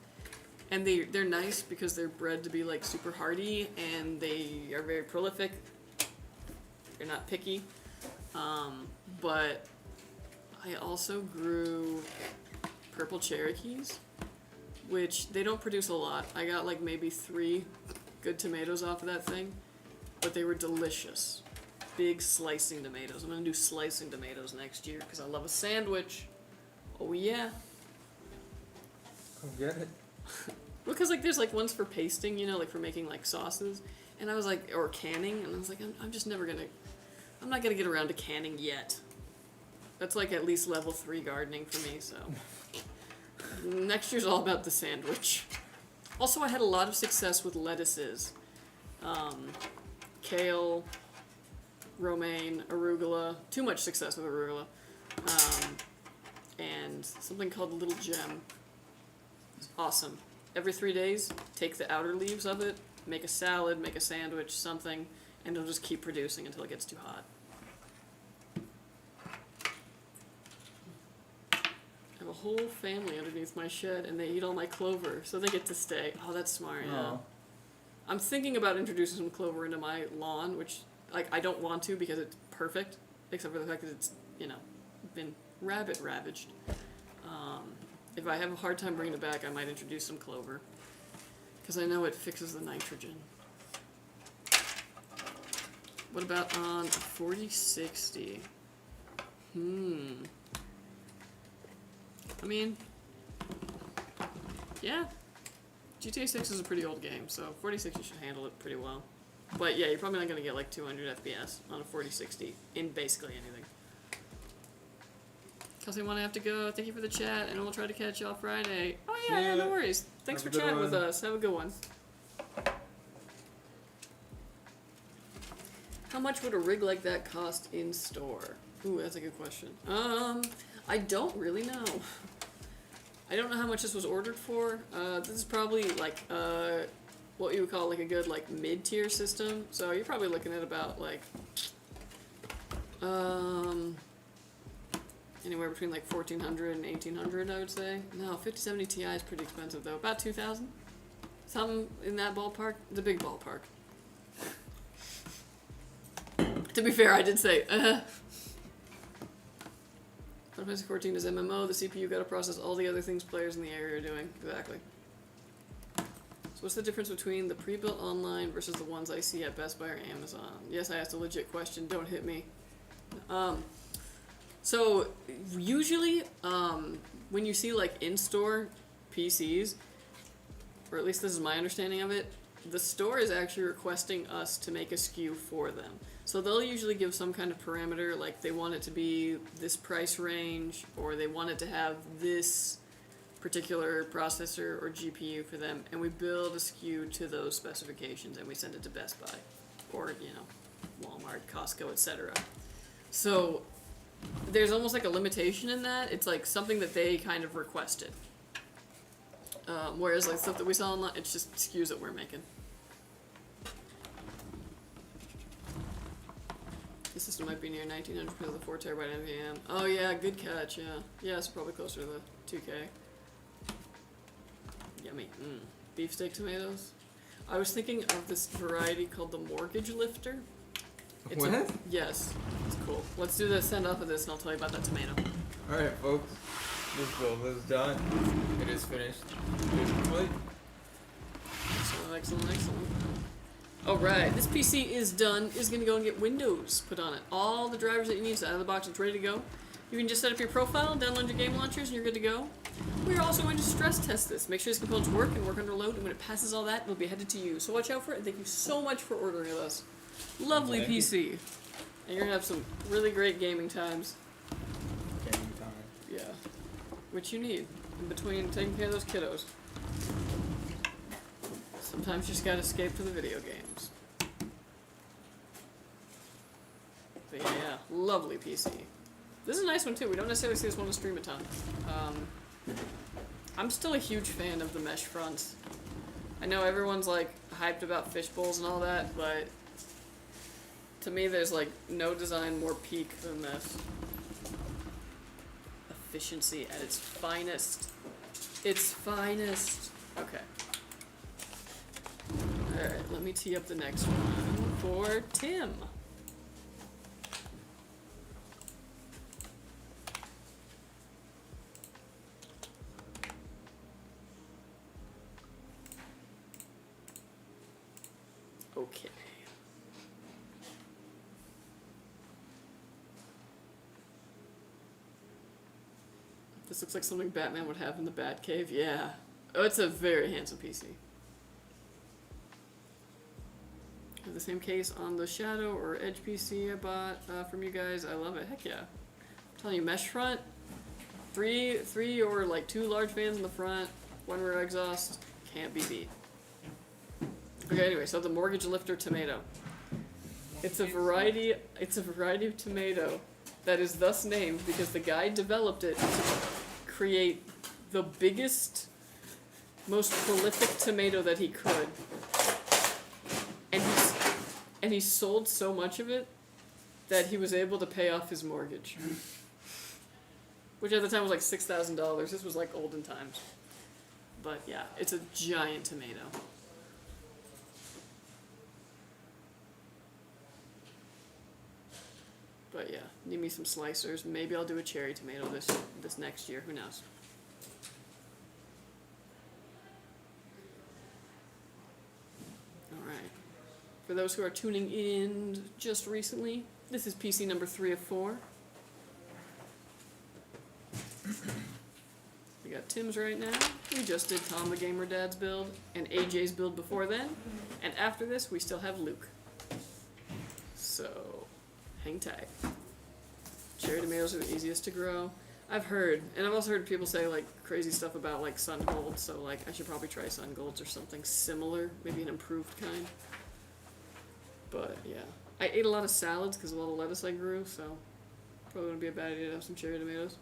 And they're nice because they're bred to be, like, super hardy, and they are very prolific. They're not picky. But I also grew purple Cherokees, which they don't produce a lot. I got like maybe 3 good tomatoes off of that thing, but they were delicious. Big slicing tomatoes. I'm gonna do slicing tomatoes next year because I love a sandwich. Oh yeah. Come get it. Because like there's like ones for pasting, you know, like for making like sauces, and I was like, or canning, and I was like, I'm just never gonna, I'm not gonna get around to canning yet. That's like at least level 3 gardening for me, so. Next year's all about the sandwich. Also, I had a lot of success with lettuces. Kale, romaine, arugula. Too much success with arugula. And something called Little Gem. It's awesome. Every 3 days, take the outer leaves of it, make a salad, make a sandwich, something, and it'll just keep producing until it gets too hot. A whole family underneath my shed, and they eat all my clover, so they get to stay. Oh, that's smart, yeah. Aw. I'm thinking about introducing some clover into my lawn, which, like, I don't want to because it's perfect, except for the fact that it's, you know, been rabbit ravaged. If I have a hard time bringing it back, I might introduce some clover, because I know it fixes the nitrogen. What about on a 4060? I mean, yeah, GTA 6 is a pretty old game, so 4060 should handle it pretty well. But yeah, you're probably not going to get like 200 FPS on a 4060 in basically anything. Kelsey, I have to go. Thank you for the chat, and we'll try to catch y'all Friday. Oh yeah, no worries. Thanks for chatting with us. Have a good one. How much would a rig like that cost in store? Ooh, that's a good question. I don't really know. I don't know how much this was ordered for. This is probably like what you would call like a good like mid-tier system. So you're probably looking at about like anywhere between like 1,400 and 1,800, I would say. No, 5070 Ti is pretty expensive though. About 2,000. Something in that ballpark. It's a big ballpark. To be fair, I did say, Final Fantasy 14 is MMO, the CPU gotta process all the other things players in the area are doing. Exactly. So what's the difference between the pre-built online versus the ones I see at Best Buy or Amazon? Yes, I asked a legit question, don't hit me. So, usually, when you see like in-store PCs, or at least this is my understanding of it, the store is actually requesting us to make a SKU for them. So they'll usually give some kind of parameter, like they want it to be this price range, or they want it to have this particular processor or GPU for them, and we build a SKU to those specifications and we send it to Best Buy or, you know, Walmart, Costco, etc. So there's almost like a limitation in that. It's like something that they kind of requested. Whereas like stuff that we sell online, it's just SKUs that we're making. The system might be near 1900 because of the 4 terabyte NVM. Oh yeah, good catch, yeah. Yeah, it's probably closer to the 2K. Yummy. Beefsteak tomatoes. I was thinking of this variety called the mortgage lifter. It's What? Yes. It's cool. Let's do the send off of this and I'll tell you about that tomato. Alright, folks. This build is done. It is finished. It is complete. Excellent, excellent, excellent. Alright, this PC is done. Is going to go and get Windows put on it. All the drivers that you need is out of the box. It's ready to go. You can just set up your profile, download your game launchers, and you're good to go. We're also going to stress test this. Make sure these components work and work under load, and when it passes all that, it'll be headed to you. So watch out for it, and thank you so much for ordering with us. Lovely Thank PC. And you're going to have some really great gaming times. Gaming time. Yeah. Which you need in between taking care of those kiddos. Sometimes you just gotta escape to the video games. But yeah, lovely PC. This is a nice one too. We don't necessarily see this one on stream a ton. I'm still a huge fan of the mesh fronts. I know everyone's like hyped about fishbowls and all that, but to me there's like no design more peak than this. Efficiency at its finest. Its finest. Okay. Alright, let me tee up the next one for Tim. Okay. This looks like something Batman would have in the Batcave. Yeah. Oh, it's a very handsome PC. Have the same case on the Shadow or Edge PC I bought from you guys. I love it. Heck yeah. I'm telling you, mesh front. Three or like 2 large fans in the front. 1 rear exhaust. Can't be beat. Okay, anyway, so the mortgage lifter tomato. It's a variety of tomato that is thus named because the guy developed it to create the biggest, most prolific tomato that he could. And he sold so much of it that he was able to pay off his mortgage. Which at the time was like $6,000. This was like olden times. But yeah, it's a giant tomato. But yeah, need me some slicers. Maybe I'll do a cherry tomato this next year. Who knows? Alright. For those who are tuning in just recently, this is PC number 3 of 4. We got Tim's right now. We just did Tom the Gamer Dad's build and AJ's build before then. And after this, we still have Luke. So, hang tight. Cherry tomatoes are the easiest to grow. I've heard, and I've also heard people say like crazy stuff about like sun gold, so like I should probably try sun golds or something similar, maybe an improved kind. But yeah, I ate a lot of salads because a lot of lettuce I grew, so probably wouldn't be a bad idea to have some cherry tomatoes.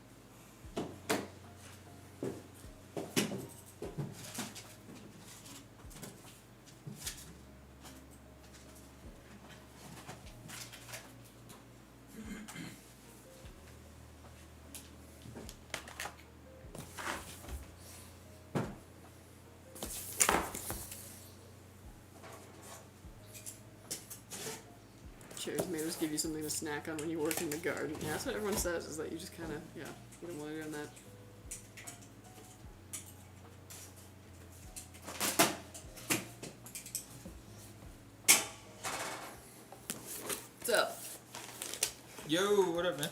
Cherry tomatoes give you something to snack on when you work in the garden. Yeah, that's what everyone says, is that you just kind of, yeah, put them while you're doing that. What's up? Yo, what up, man?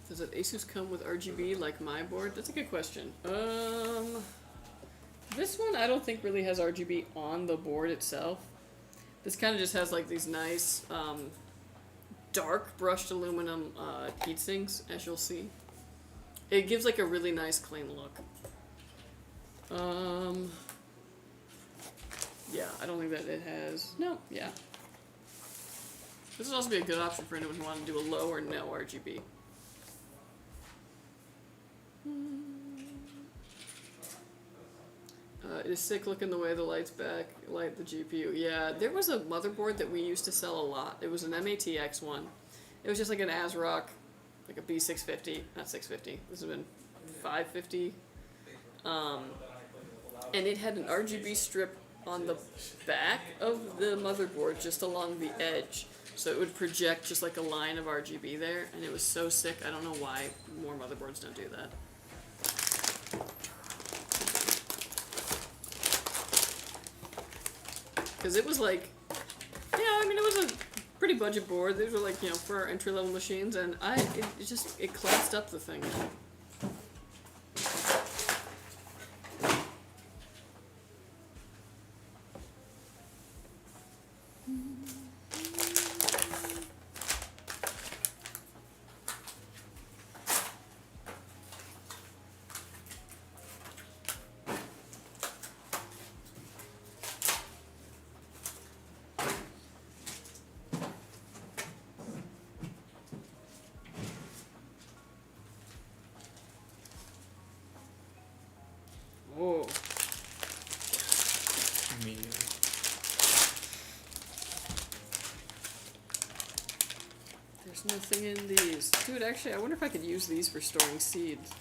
This Does it ASUS come with RGB like my board? That's a good question. This one I don't think really has RGB on the board itself. This kind of just has like these nice dark brushed aluminum heat sinks, as you'll see. It gives like a really nice clean look. Yeah, I don't think that it has. No, yeah. This would also be a good option for anyone who wanted to do a low or no RGB. It is sick looking the way the lights light the GPU. Yeah, there was a motherboard that we used to sell a lot. It was an MATX one. It was just like an AsRock, like a B650, not 650. This has been 550. And it had an RGB strip on the back of the motherboard, just along the edge. So it would project just like a line of RGB there, and it was so sick. I don't know why more motherboards don't do that. Because it was like, yeah, I mean, it was a pretty budget board. These were like, you know, for our entry-level machines, and it classed up the thing. Whoa. Immediately. There's nothing in these. Dude, actually, I wonder if I could use these for storing seeds.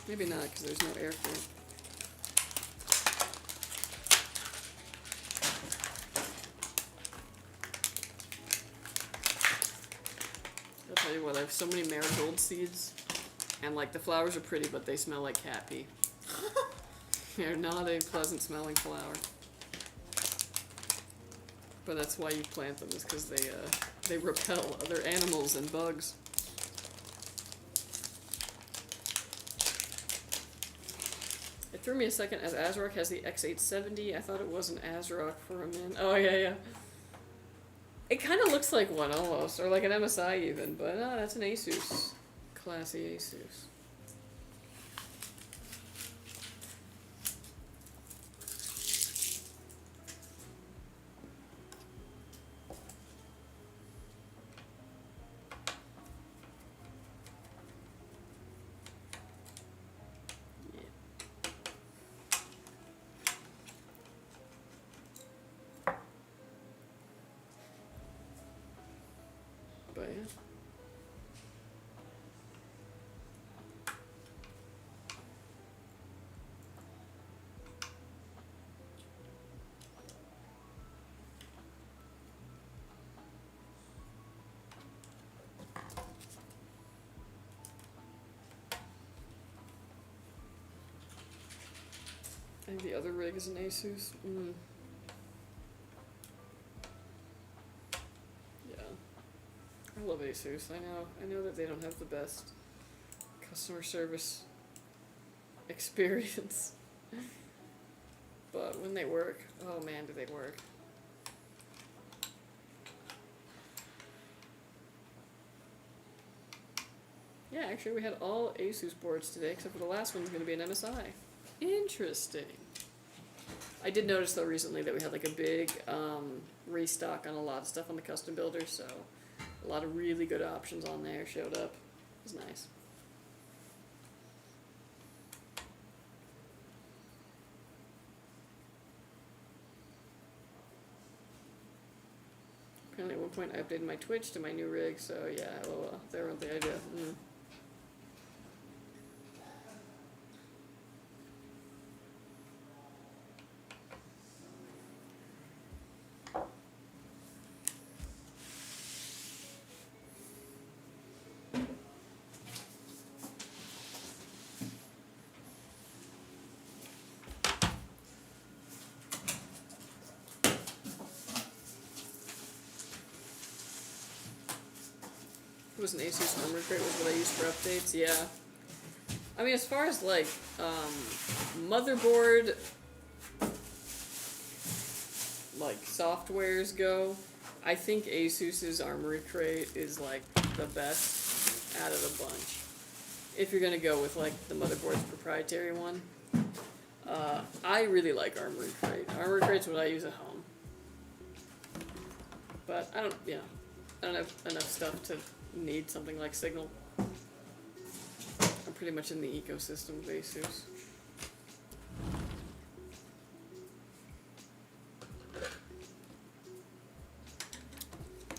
Maybe not, because there's no air for it. I'll tell you what, I have so many marigold seeds. And, like, the flowers are pretty, but they smell like cat pee. They're not a pleasant smelling flower. But that's why you plant them, is because they repel other animals and bugs. It threw me a second as AsRock has the X870. I thought it was an AsRock for a minute. Oh, yeah, yeah. It kind of looks like one almost, or like an MSI even, but no, that's an ASUS. Classy ASUS. But yeah. I think the other rig is an ASUS. Yeah. I love ASUS. I know that they don't have the best customer service experience. But when they work, oh man, do they work. Yeah, actually we had all ASUS boards today, except for the last one's going to be an MSI. Interesting. I did notice though recently that we had like a big restock on a lot of stuff on the custom builder, so a lot of really good options on there showed up. It was nice. Apparently at one point I updated my Twitch to my new rig, so yeah, well, there went the idea. It was an ASUS Armor Crate was what I used for updates, yeah. I mean, as far as, like, motherboard, like, softwares go, I think ASUS's Armory Crate is, like, the best out of the bunch. If you're gonna go with, like, the motherboard's proprietary one. I really like Armory Crate. Armory Crate's what I use at home. But I don't have enough stuff to need something like Signal. I'm pretty much in the ecosystem of ASUS.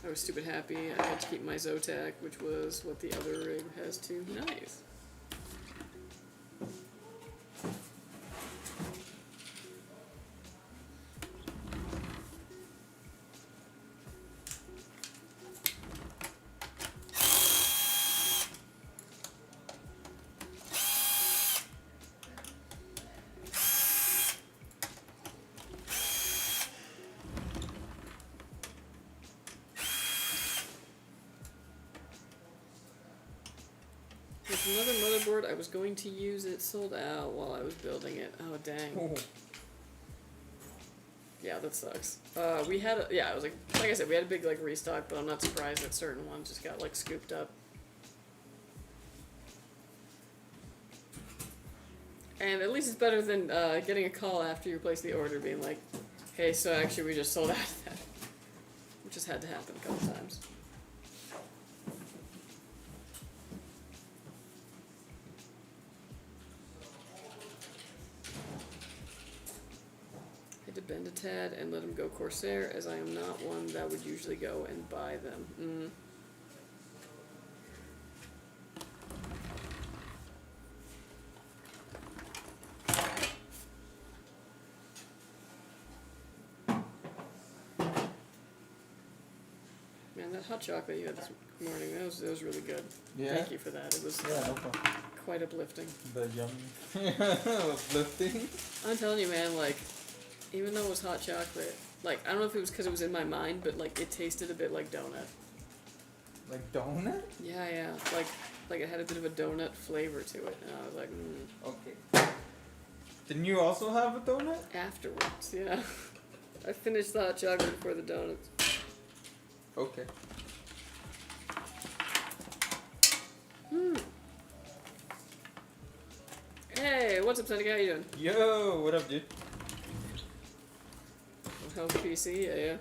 I was stupid happy. I had to keep my Zotac, which was what the other rig has too. Nice. There's another motherboard I was going to use. It sold out while I was building it. Oh, dang. Oh. Yeah, that sucks. We had it was like I said, we had a big, like, restock, but I'm not surprised that certain ones just got, like, scooped up. And at least it's better than getting a call after you place the order being like, hey, so actually we just sold out of that. Which has had to happen a couple times. Had to bend a tad and let him go Corsair, as I am not one that would usually go and buy them. Man, that hot chocolate you had this morning, that was really good. Yeah. Thank you for that. It was Yeah, no problem. quite uplifting. The yummy. Uplifting. I'm telling you, man, like, even though it was hot chocolate, like, I don't know if it was because it was in my mind, but, like, it tasted a bit like donut. Like donut? Yeah, like it had a bit of a donut flavor to it, and I was like, Okay. Didn't you also have a donut? afterwards, yeah. I finished the hot chocolate before the donuts. Okay. Hey, what's up, Sunny? How you doing? Yo, what up, dude? How's the PC? Yeah.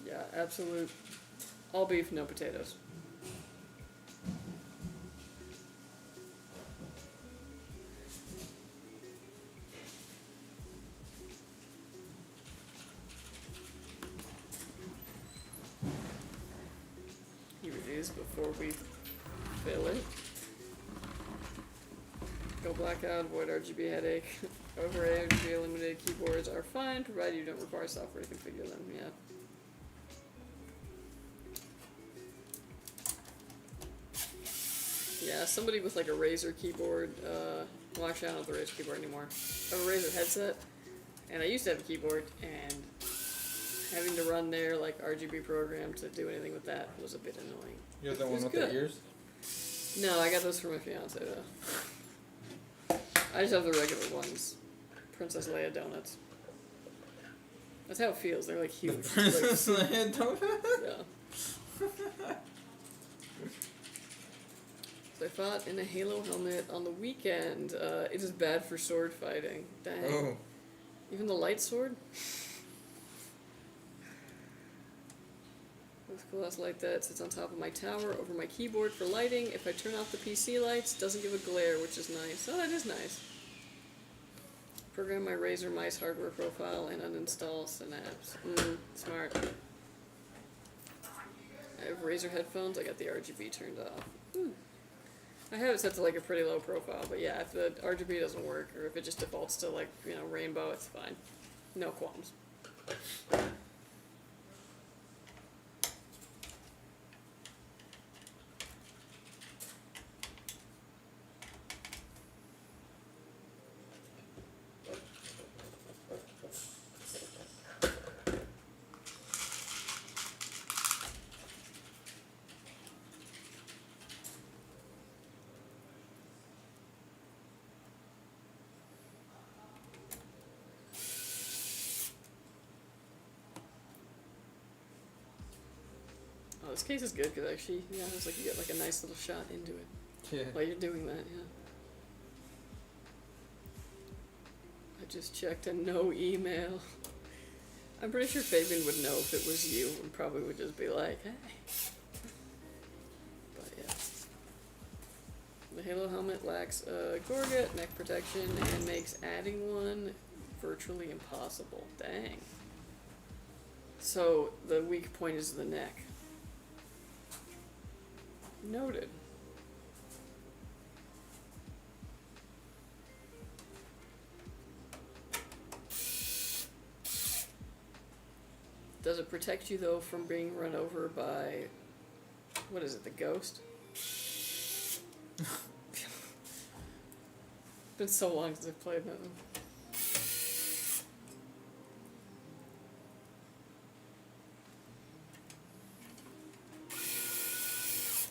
Yeah, absolute. All beef, no potatoes. Here it is before we fill it. Go blackout, avoid RGB headache. Overlay RGB eliminated keyboards are fine, provided you don't require software to configure them. Yeah. Yeah, somebody with like a Razer keyboard, well actually I don't have the Razer keyboard anymore. I have a Razer headset, and I used to have a keyboard, and having to run their like RGB program to do anything with that was a bit annoying. You're the It one was with good. the ears? No, I got those for my fiance though. I just have the regular ones. Princess Leia donuts. That's how it feels, they're like huge. The Princess like, Leia donut? yeah. So I fought in a Halo helmet on the weekend. It is bad for sword fighting. Dang. Oh. Even the light sword? This glass light that sits on top of my tower over my keyboard for lighting. If I turn off the PC lights, it doesn't give a glare, which is nice. Oh, that is nice. Program my Razer mice hardware profile and uninstall Synapse. Smart. I have Razer headphones. I got the RGB turned off. I have it set to like a pretty low profile, but yeah, if the RGB doesn't work, or if it just defaults to like, you know, rainbow, it's fine. No qualms. this case is good because actually, yeah, it's like you get like a nice little shot into it Yeah. while you're doing that, yeah. I just checked and no email. I'm pretty sure Fabian would know if it was you and probably would just be like, hey. But yeah. The Halo helmet lacks Gorget neck protection and makes adding one virtually impossible. Dang. So the weak point is the neck. Noted. Does it protect you though from being run over by, what is it, the ghost? Been so long since I've played that one.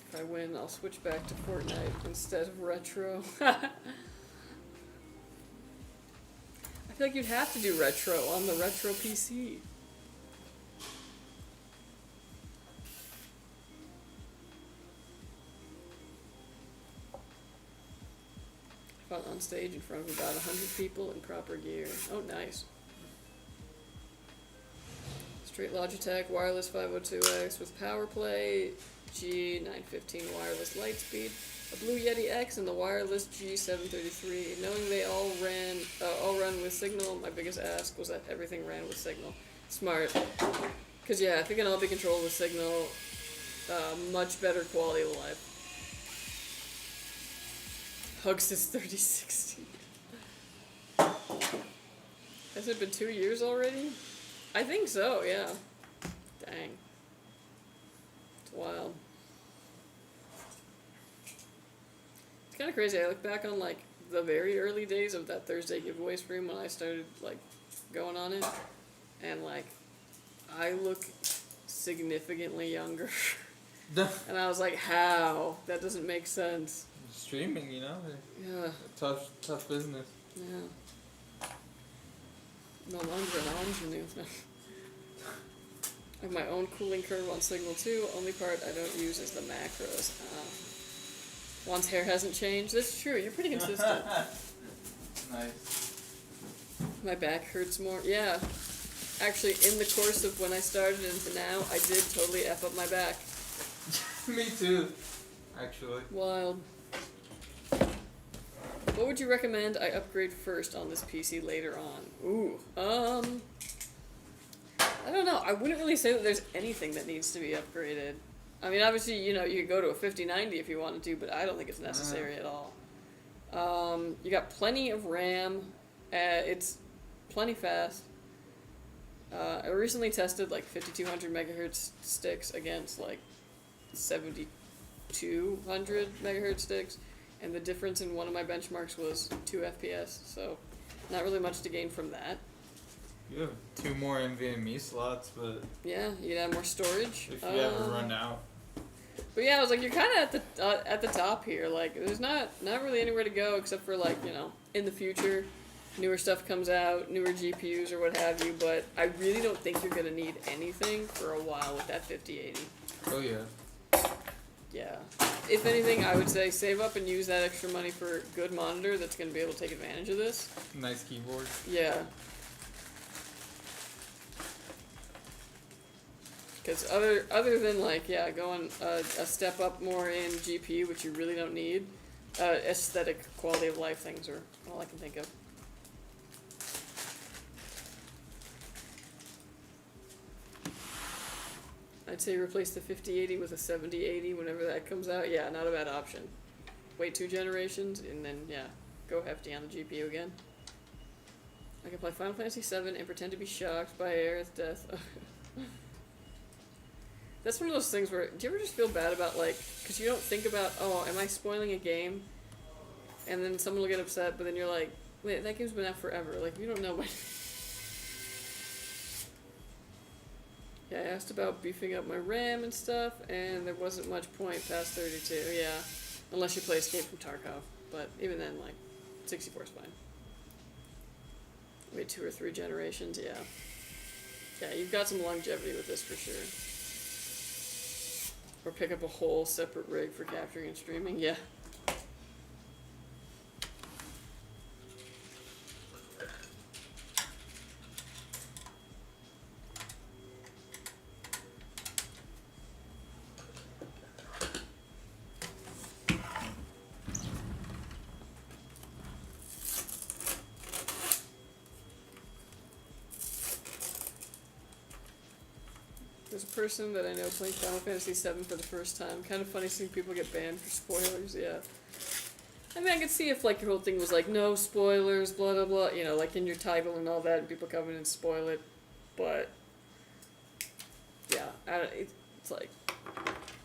If I win, I'll switch back to Fortnite instead of retro. I feel like you'd have to do retro on the retro PC. Fought on stage in front of about 100 people in proper gear. Oh, nice. Straight Logitech wireless 502X with power play, G915 wireless lightspeed, a Blue Yeti X, and the wireless G733. Knowing they all run with Signal, my biggest ask was that everything ran with Signal. Smart. Cause yeah, if it can all be controlled with Signal, much better quality of life. Hugs is 3060. Has it been 2 years already? I think so, yeah. Dang. It's wild. It's kind of crazy. I look back on, like, the very early days of that Thursday giveaway stream when I started, like, going on it. And, like, I look significantly younger. And I was like, how? That doesn't make sense. Streaming, you know? Yeah. Tough business. Yeah. No longer an ingenue. I have my own cooling curve on Signal too. Only part I don't use is the macros. Juan's hair hasn't changed. That's true. You're pretty consistent. Nice. My back hurts more. Yeah. Actually, in the course of when I started into now, I did totally F up my back. Me too, actually. Wild. What would you recommend I upgrade first on this PC later on? Ooh, I don't know. I wouldn't really say that there's anything that needs to be upgraded. I mean, obviously, you know, you could go to a 5090 if you wanted to, but I don't think it's necessary at all. You got plenty of RAM. It's plenty fast. I recently tested like 5200 megahertz sticks against like 7200 megahertz sticks, and the difference in one of my benchmarks was 2 FPS, so not really much to gain from that. You have 2 more NVMe slots, but Yeah, you'd have more storage. if you ever run out. But yeah, I was like, you're kind of at the top here. Like, there's not really anywhere to go except for, like, you know, in the future, newer stuff comes out, newer GPUs or what have you. But I really don't think you're gonna need anything for a while with that 5080. Oh yeah. Yeah. If anything, I would say save up and use that extra money for a good monitor that's gonna be able to take advantage of this. Nice keyboard. Yeah. Because other than, like, yeah, going a step up more in GPU, which you really don't need, aesthetic quality of life things are all I can think of. I'd say replace the 5080 with a 7080 whenever that comes out. Yeah, not a bad option. Wait 2 generations, and then, yeah, go hefty on the GPU again. I can play Final Fantasy VII and pretend to be shocked by Aerith's death. That's one of those things where, do you ever just feel bad about, like, because you don't think about, oh, am I spoiling a game? And then someone will get upset, but then you're like, wait, that game's been out forever. Like, you don't know what. Yeah, I asked about beefing up my RAM and stuff, and there wasn't much point past 32, yeah. Unless you play Escape from Tarkov. But even then, like, 64's fine. Wait 2 or 3 generations, yeah. Yeah, you've got some longevity with this for sure. Or pick up a whole separate rig for capturing and streaming, yeah. There's a person that I know playing Final Fantasy VII for the first time. Kind of funny seeing people get banned for spoilers, yeah. I mean, I could see if, like, your whole thing was like, no spoilers, blah, blah, blah, you know, like in your title and all that, and people come in and spoil it. But, yeah, it's like,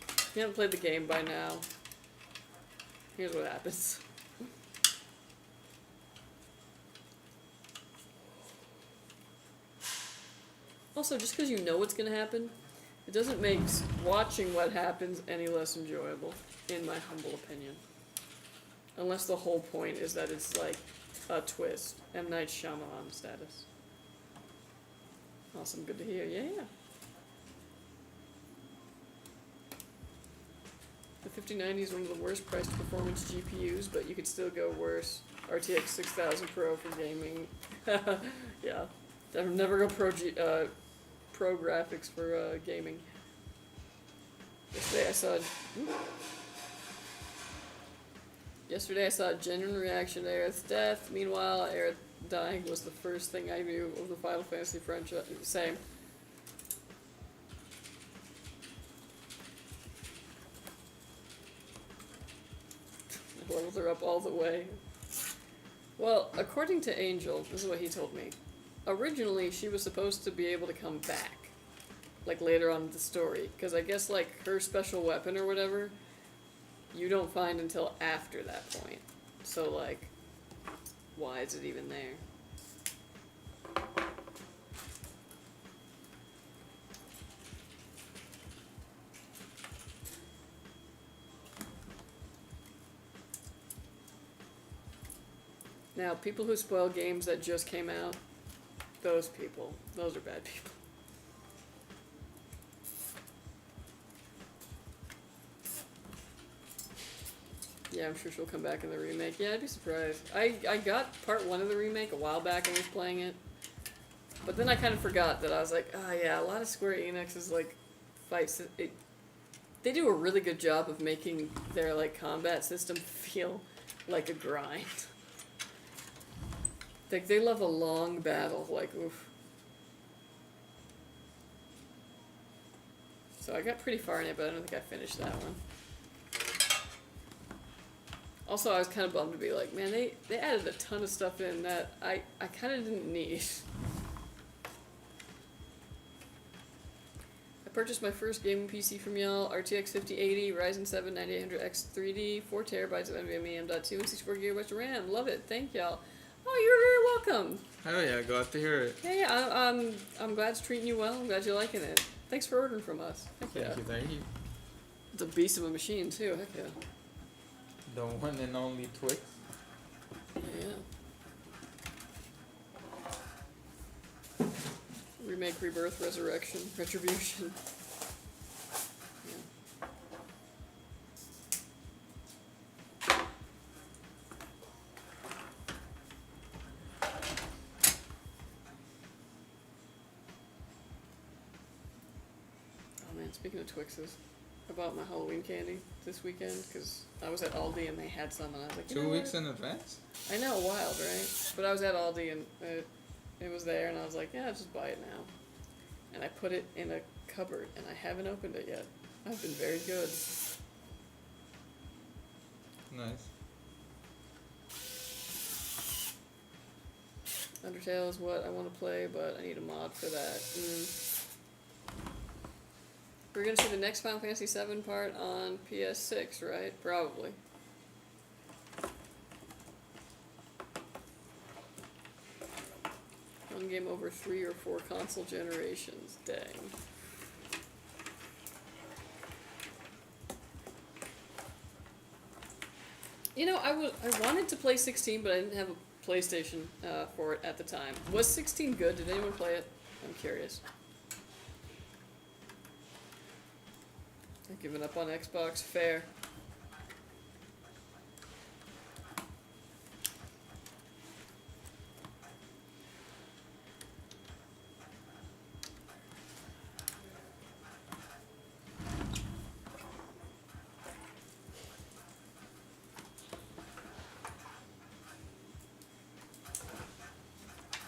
if you haven't played the game by now, here's what happens. Also, just because you know what's going to happen, it doesn't make watching what happens any less enjoyable, in my humble opinion. Unless the whole point is that it's like a twist. M. Night Shyamalan status. Awesome, good to hear. Yeah. The 5090 is one of the worst priced performance GPUs, but you could still go worse. RTX 6000 Pro for gaming. Yeah. Never go pro graphics for gaming. Yesterday I saw a genuine reaction to Aerith's death. Meanwhile, Aerith dying was the first thing I knew of the Final Fantasy franchise. Same. I leveled her up all the way. Well, according to Angel, this is what he told me. Originally, she was supposed to be able to come back, like later on in the story, because I guess like her special weapon or whatever, you don't find until after that point. So like, why is it even there? Now, people who spoil games that just came out, those are bad people. Yeah, I'm sure she'll come back in the remake. Yeah, I'd be surprised. I got part 1 of the remake a while back and was playing it. But then I kind of forgot that I was like, oh yeah, a lot of Square Enix's like fights, they do a really good job of making their like combat system feel like a grind. Like, they love a long battle, like, oof. So I got pretty far in it, but I don't think I finished that one. Also, I was kind of bummed to be like, man, they added a ton of stuff in that I kind of didn't need. I purchased my first gaming PC from y'all, RTX 5080, Ryzen 7 9800X 3D, 4 terabytes of NVMe M.2, and 64 gigabytes of RAM. Love it. Thank y'all. Oh, you're very welcome. Oh yeah, glad to hear it. Yeah, I'm glad it's treating you well. I'm glad you're liking it. Thanks for ordering from us. Heck yeah. Thank you. It's a beast of a machine too. Heck yeah. The one and only Tryx. Yeah. Remake, Rebirth, Resurrection, Retribution. Speaking of Twixes, I bought my Halloween candy this weekend because I was at Aldi and they had some, and I was like, 2 weeks in advance? I know, wild, right? But I was at Aldi and it was there, and I was like, yeah, I'll just buy it now. And I put it in a cupboard, and I haven't opened it yet. I've been very good. Nice. Undertale is what I want to play, but I need a mod for that. We're gonna see the next Final Fantasy VII part on PS6, right? Probably. One game over 3 or 4 console generations. Dang. You know, I wanted to play 16, but I didn't have a PlayStation for it at the time. Was 16 good? Did anyone play it? I'm curious. I've given up on Xbox. Fair.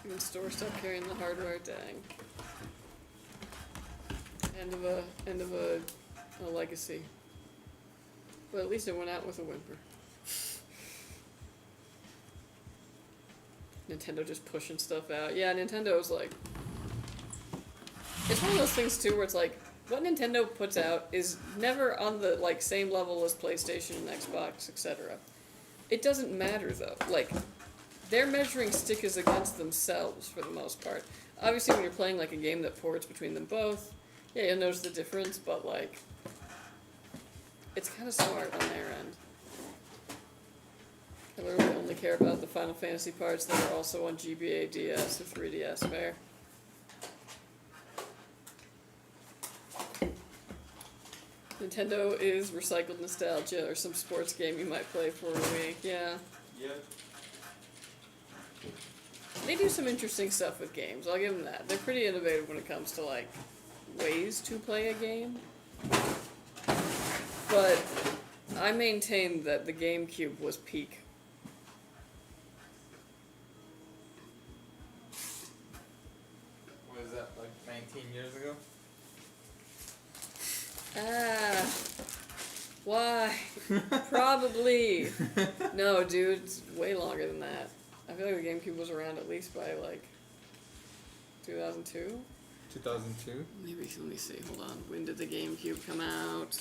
Even store stopped carrying the hardware. Dang. End of a legacy. But at least it went out with a whimper. Nintendo just pushing stuff out. Yeah, Nintendo's like... It's one of those things too where it's like, what Nintendo puts out is never on the like same level as PlayStation and Xbox, etc. It doesn't matter though. Like, their measuring stick is against themselves for the most part. Obviously when you're playing like a game that ports between them both, yeah, you'll notice the difference, but like, it's kind of smart on their end. I literally only care about the Final Fantasy parts that are also on GBA, DS, or 3DS, fair. Nintendo is recycled nostalgia, or some sports game you might play for a week, yeah. Yep. They do some interesting stuff with games, I'll give them that. They're pretty innovative when it comes to, like, ways to play a game. But I maintain that the GameCube was peak. What is that, like 19 years ago? Ah, why? Probably. No, dude, it's way longer than that. I feel like the GameCube was around at least by, like, 2002? 2002? Maybe, let me see, hold on. When did the GameCube come out?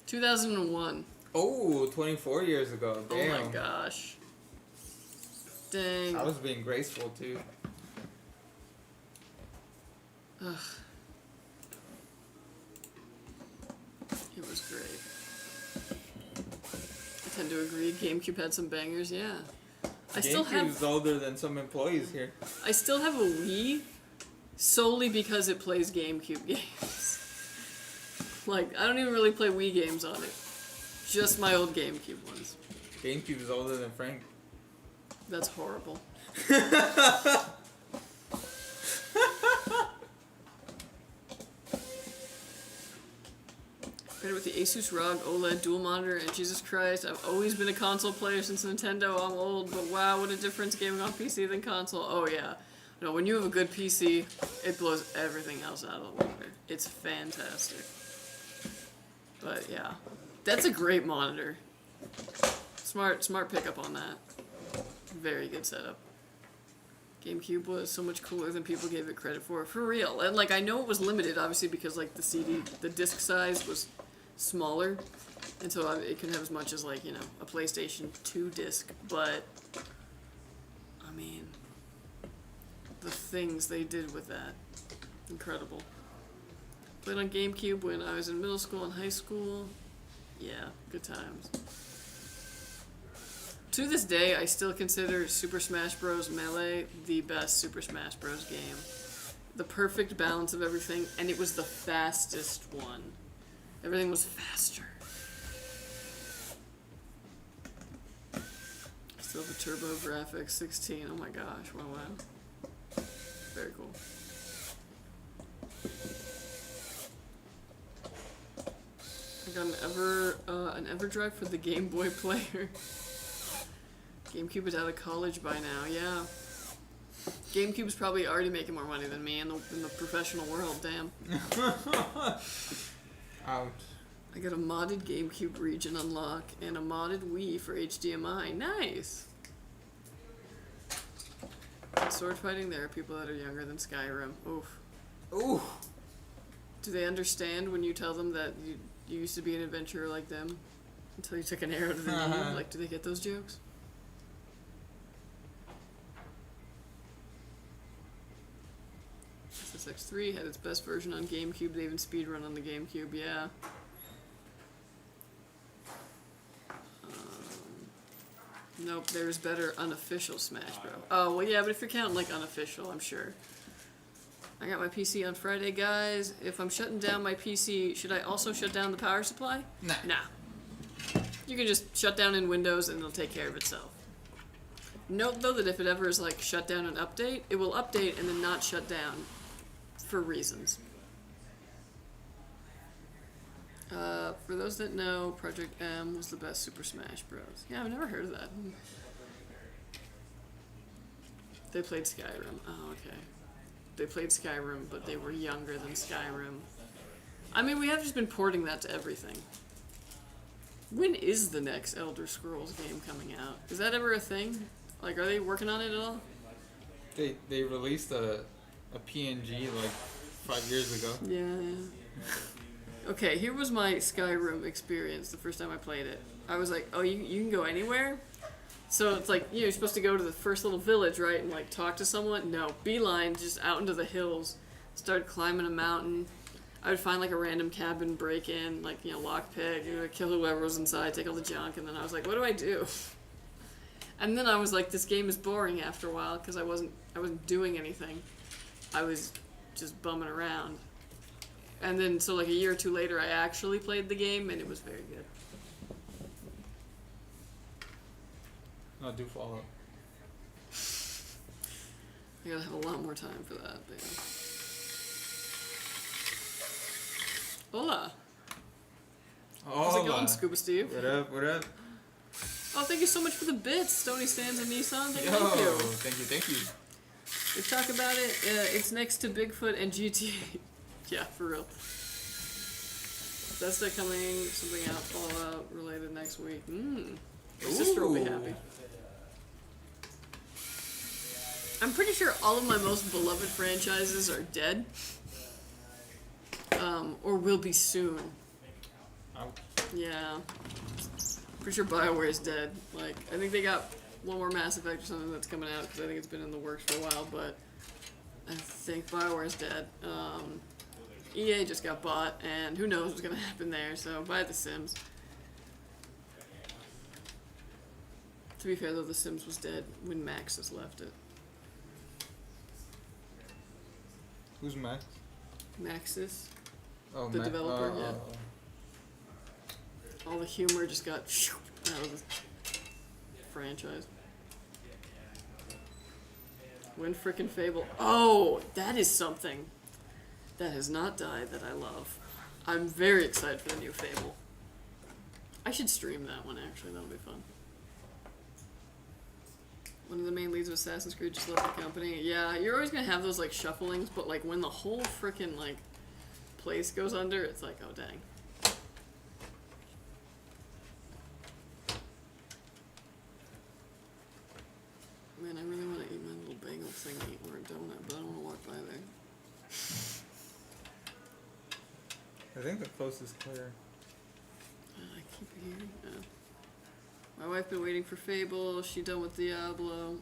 2001. Oh, 24 years ago. Damn. Oh my gosh. Dang. I was being graceful too. Ugh. It was great. I tend to agree. GameCube had some bangers, yeah. GameCube's older than some employees here. I still have a Wii solely because it plays GameCube games. Like, I don't even really play Wii games on it. Just my old GameCube ones. GameCube's older than Frank. That's horrible. Paired with the ASUS ROG OLED dual monitor, and Jesus Christ, I've always been a console player since Nintendo. I'm old, but wow, what a difference gaming on PC than console. Oh yeah. No, when you have a good PC, it blows everything else out of the water. It's fantastic. But yeah, that's a great monitor. Smart pickup on that. Very good setup. GameCube was so much cooler than people gave it credit for real. And like, I know it was limited, obviously, because like the disc size was smaller, and so it can have as much as like, you know, a PlayStation 2 disc. But I mean, the things they did with that, incredible. Played on GameCube when I was in middle school and high school. Yeah, good times. To this day, I still consider Super Smash Bros. Melee the best Super Smash Bros. Game. The perfect balance of everything, and it was the fastest one. Everything was faster. Still the turbo graphics, 16. Oh my gosh, wow. Very cool. I got an EverDrive for the Game Boy Player. GameCube is out of college by now, yeah. GameCube's probably already making more money than me in the professional world, damn. Ouch. I got a modded GameCube region unlock and a modded Wii for HDMI. Nice! In sword fighting, there are people that are younger than Skyrim. Oof. Ooh. Do they understand when you tell them that you used to be an adventurer like them? Until you took an arrow to the knee? Like, do they get those jokes? SSX3 had its best version on GameCube. They even speedrun on the GameCube, yeah. Nope, there's better unofficial Smash Bros. Oh, well, yeah, but if you're counting, like, unofficial, I'm sure. I got my PC on Friday, guys. If I'm shutting down my PC, should I also shut down the power supply? Nah. Nah. You can just shut down in Windows and it'll take care of itself. Note though that if it ever is like shut down and update, it will update and then not shut down for reasons. For those that know, Project M was the best Super Smash Bros. Yeah, I've never heard of that. They played Skyrim. Oh, okay. They played Skyrim, but they were younger than Skyrim. I mean, we have just been porting that to everything. When is the next Elder Scrolls game coming out? Is that ever a thing? Like, are they working on it at all? They released a PNG like 5 years ago. Yeah. Okay, here was my Skyrim experience the first time I played it. I was like, oh, you can go anywhere? So it's like, you're supposed to go to the first little village, right, and like talk to someone? No, beeline just out into the hills, start climbing a mountain. I would find like a random cabin, break in, like, lockpick, kill whoever was inside, take all the junk, and then I was like, what do I do? And then I was like, this game is boring after a while because I wasn't doing anything. I was just bumming around. And then, so like a year or two later, I actually played the game, and it was very good. I do follow. I gotta have a lot more time for that, but yeah. Hola! How's it going, Scuba Steve? What up, what up? Oh, thank you so much for the bits, Stony Sands and Nissan. Thank you. Thank you. We talk about it. It's next to Bigfoot and GTA. Yeah, for real. That's like coming, something out, Fallout related next week. My sister will be happy. I'm pretty sure all of my most beloved franchises are dead. Or will be soon. Ouch. Yeah. Pretty sure BioWare is dead. Like, I think they got one more Mass Effect or something that's coming out, because I think it's been in the works for a while, but I think BioWare is dead. EA just got bought, and who knows what's gonna happen there, so buy The Sims. To be fair though, The Sims was dead when Maxis left it. Who's Max? Maxis, Oh, the developer, yeah. Oh. All the humor just got out of the franchise. When frickin' Fable. Oh, that is something that has not died that I love. I'm very excited for the new Fable. I should stream that one, actually. That'll be fun. One of the main leads of Assassin's Creed just left the company. Yeah, you're always gonna have those, like, shufflings, but, like, when the whole frickin', like, place goes under, it's like, oh, dang. Man, I really want to eat my little bagel thingy or a donut, but I don't want to walk by there. I think the coast is clear. I keep hearing. My wife been waiting for Fable. She done with Diablo.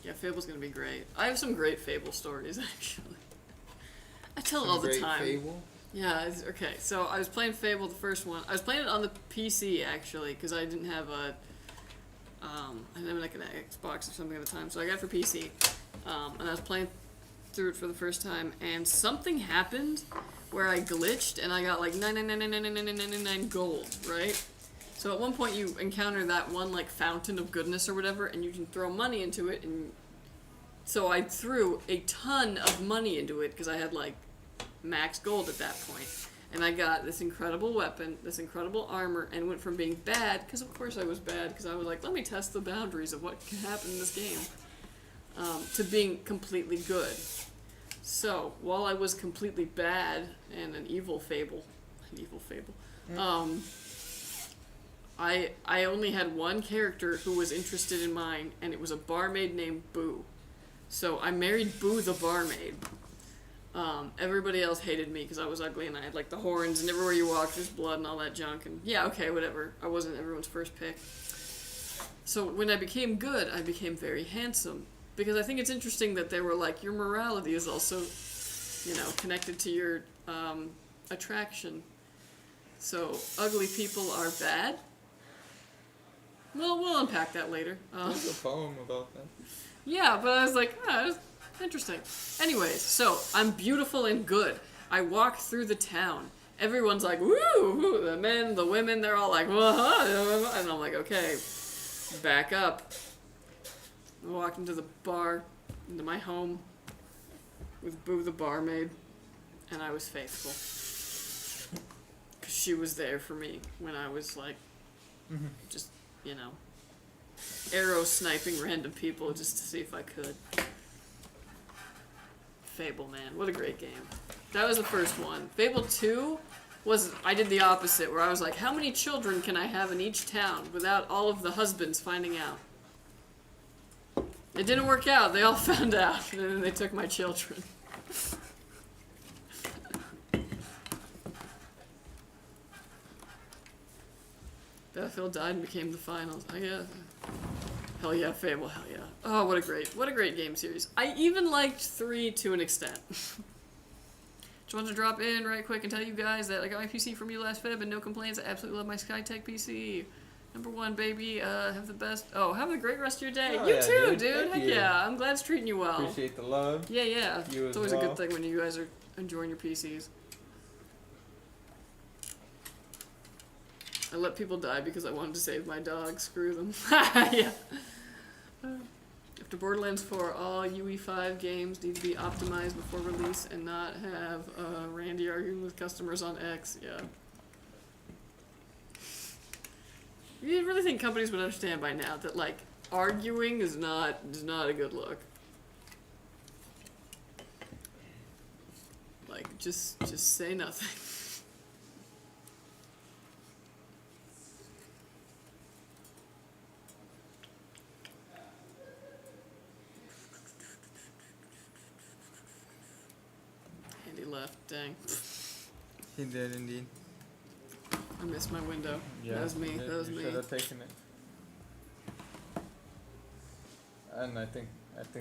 Yeah, Fable's gonna be great. I have some great Fable stories actually. I tell it all the time. Fable? Yeah. Okay. So I was playing Fable, the first one. I was playing it on the PC actually because I didn't have a. I didn't have like an Xbox or something at the time, so I got it for PC. And I was playing through it for the first time, and something happened where I glitched and I got like 9999999 gold, right? So at one point you encounter that one like fountain of goodness or whatever, and you can throw money into it, and so I threw a ton of money into it because I had like max gold at that point. And I got this incredible weapon, this incredible armor, and went from being bad, because of course I was bad, because I was like, let me test the boundaries of what can happen in this game, to being completely good. So, while I was completely bad and an evil Fable, I only had one character who was interested in mine, and it was a barmaid named Boo. So I married Boo the barmaid. Everybody else hated me because I was ugly and I had like the horns and everywhere you walk there's blood and all that junk, and yeah, okay, whatever. I wasn't everyone's first pick. So when I became good, I became very handsome, because I think it's interesting that they were like, your morality is also, connected to your attraction. So ugly people are bad? Well, we'll unpack that later. There's a poem about that. Yeah, but I was like, interesting. Anyways, so I'm beautiful and good. I walk through the town. Everyone's like, woo, woo, the men, the women, they're all like, whoa, and I'm like, okay, back up. I walked into the bar, into my home, with Boo the barmaid, and I was faithful. Because she was there for me when I was like, just, you know, arrow sniping random people just to see if I could. Fable, man, what a great game. That was the first one. Fable 2 was, I did the opposite, where I was like, how many children can I have in each town without all of the husbands finding out? It didn't work out. They all found out, and then they took my children. Battlefield died and became the finals. I guess. Hell yeah, Fable, hell yeah. Oh, what a great game series. I even liked 3 to an extent. Just wanted to drop in right quick and tell you guys that I got my PC from you last Feb and no complaints. I absolutely love my Skytech PC. Number 1, baby. Have the best. Oh, have a great rest of your day. Oh, you yeah, too, dude. dude. Thank Heck you. yeah. I'm glad it's treating you well. Appreciate the love. Yeah, yeah. You It's as always a well. good thing when you guys are enjoying your PCs. I let people die because I wanted to save my dog. Screw them. Yeah. After Borderlands 4, all UE5 games need to be optimized before release and not have Randy arguing with customers on X. Yeah. You really think companies would understand by now that, like, arguing is not a good look. Like, just say nothing. Andy left, dang. He did indeed. I missed my window. Yeah, That was me. That was you me. should have taken it. And I think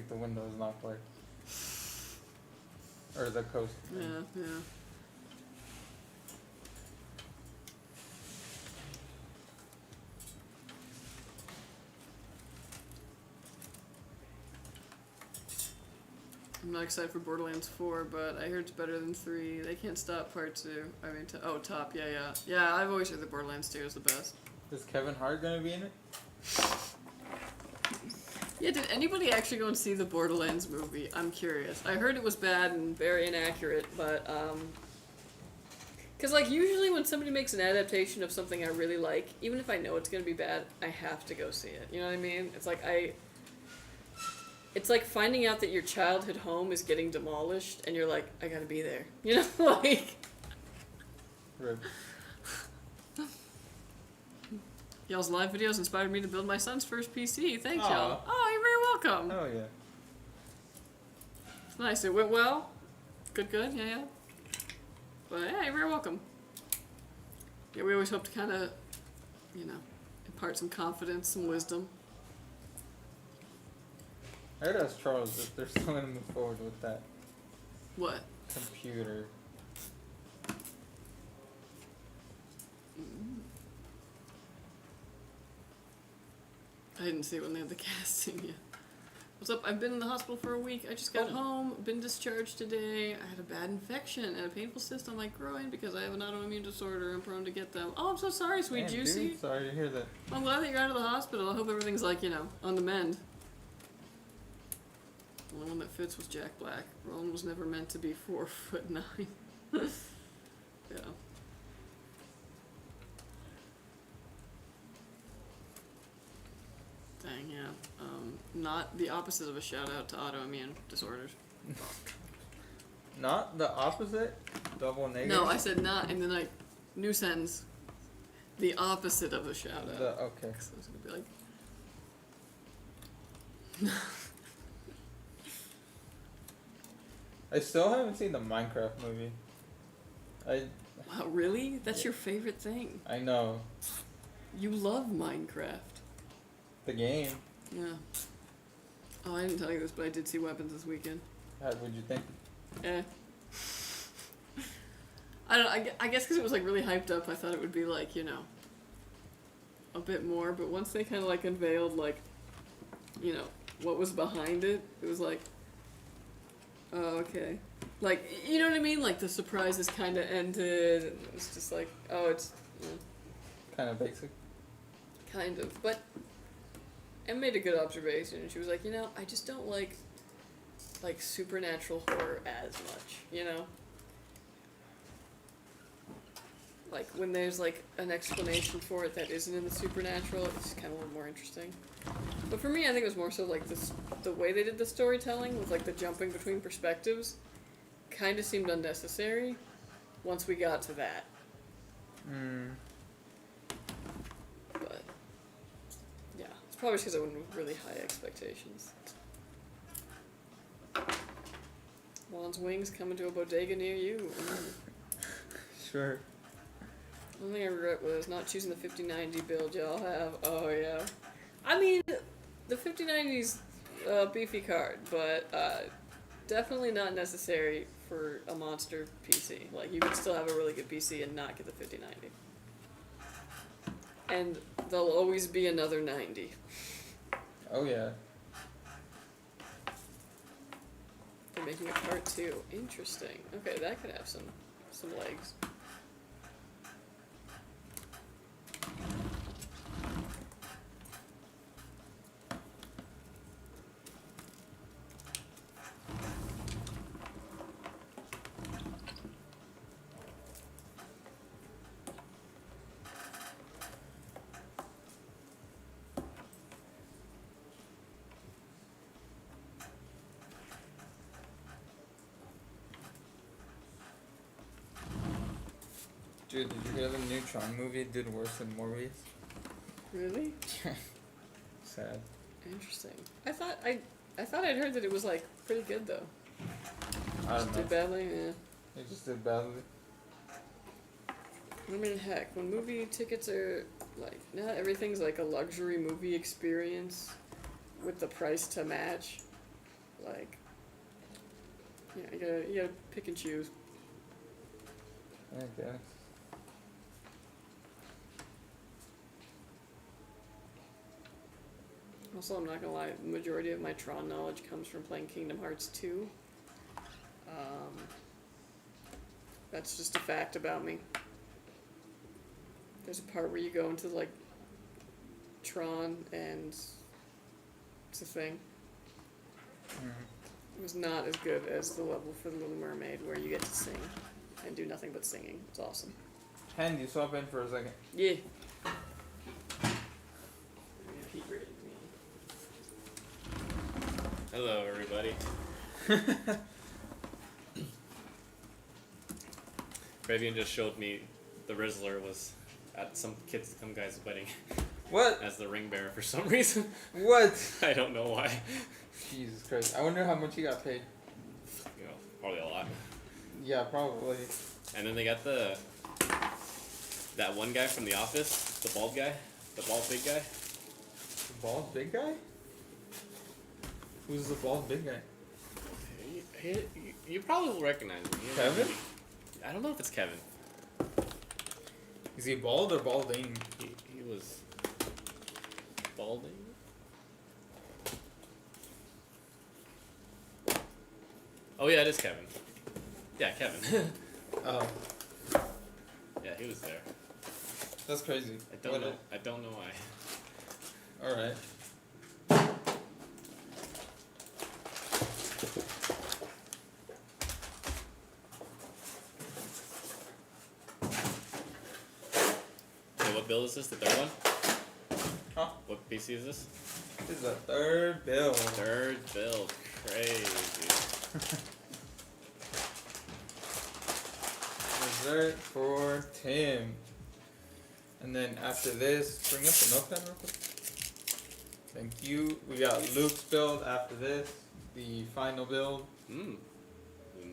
the window is not clear. Or the coast. Yeah, yeah. I'm not excited for Borderlands 4, but I heard it's better than 3. They can't stop part 2. I mean, oh, top, yeah, yeah. Yeah, I've always heard that Borderlands 2 is the best. Is Kevin Hart gonna be in it? Yeah, did anybody actually go and see the Borderlands movie? I'm curious. I heard it was bad and very inaccurate, but, because, like, usually when somebody makes an adaptation of something I really like, even if I know it's gonna be bad, I have to go see it. You know what I mean? It's like finding out that your childhood home is getting demolished, and you're like, I gotta be there. You know, like... Rip. Y'all's live videos inspired me to build my son's first PC. Thanks, Aw. y'all. Oh, you're very welcome. Oh yeah. It's nice. It went well. Good, yeah, yeah. But, yeah, you're very welcome. Yeah, we always hope to kind of, you know, impart some confidence, some wisdom. I heard ask Charles if they're still gonna move forward with that What? computer. I didn't see it when they had the casting yet. What's up? I've been in the hospital for a week. I just got home, been discharged today. I had a bad infection and a painful cyst on my groin because I have an autoimmune disorder. I'm prone to get them. Oh, I'm so sorry, sweet Damn, Juicy. dude, sorry to hear that. Well, I'm glad that you're out of the hospital. I hope everything's, like, you know, on the mend. The only one that fits was Jack Black. Roland was never meant to be 4'9". Yeah. Dang, yeah. Not the opposite of a shout out to autoimmune disorders. Not the opposite? Double negative? No, I said not, and then like, new sentence. The opposite of a shout out. Okay. 'Cause I was gonna be like. I still haven't seen the Minecraft movie. Wow, really? That's your favorite thing. I know. You love Minecraft. The game. Yeah. Oh, I didn't tell you this, but I did see Weapons this weekend. What'd you think? Eh. I don't know, I guess because it was like really hyped up, I thought it would be like, you know, a bit more, but once they kind of like unveiled like, you know, what was behind it, it was like, Oh, okay. Like, you know what I mean? Like, the surprise is kind of ended. And it's just like, oh, it's Kind of basic. kind of. But Em made a good observation. And she was like, you know, I just don't like supernatural horror as much, you know? Like, when there's, like, an explanation for it that isn't in the supernatural, it's kind of a little more interesting. But for me, I think it was more so, like, the way they did the storytelling with, like, the jumping between perspectives kind of seemed unnecessary once we got to that. But, yeah. It's probably because I went with really high expectations. Juan's Wings coming to a bodega near you. Sure. One thing I regret was not choosing the 5090 build y'all have. Oh, yeah. I mean, the 5090's a beefy card, but definitely not necessary for a monster PC. Like, you could still have a really good PC and not get the 5090. And there'll always be another 90. Oh yeah. They're making a part 2. Interesting. Okay, that could have some legs. Dude, did you hear the new Tron movie did worse than Morbius? Really? Sad. Interesting. I thought I'd heard that it was, like, pretty good, though. I don't Just know. did badly, yeah. It just did badly. I mean, heck, when movie tickets are, like, now everything's like a luxury movie experience with the price to match. Like, yeah, you gotta pick and choose. I guess. Also, I'm not gonna lie, the majority of my Tron knowledge comes from playing Kingdom Hearts 2. That's just a fact about me. There's a part where you go into, like, Tron and it's a thing. It was not as good as the level for The Little Mermaid where you get to sing and do nothing but singing. It's awesome. Hen, you swap in for a second. Yeah. He rated me. Hello, everybody. Fabian just showed me the Rizzler was at some guy's wedding What? as the ring bearer for some reason. What? I don't know why. Jesus Christ. I wonder how much he got paid. You know, probably a lot. Yeah, probably. And then they got that one guy from The Office, the bald guy, the bald big guy. The bald big guy? Who's the bald big guy? You probably will recognize him. Kevin? I don't know if it's Kevin. Is he bald or balding? He was balding. Oh yeah, it is Kevin. Yeah, Kevin. Oh, Yeah, he was there. that's crazy. I don't know why. Alright. Okay, what build is this? The third one? Huh? What PC is this? This is the third build. Third build. Crazy. Dessert for Tim. And then after this, bring up the notepad real quick. Thank you. We got Luke's build after this. The final build. And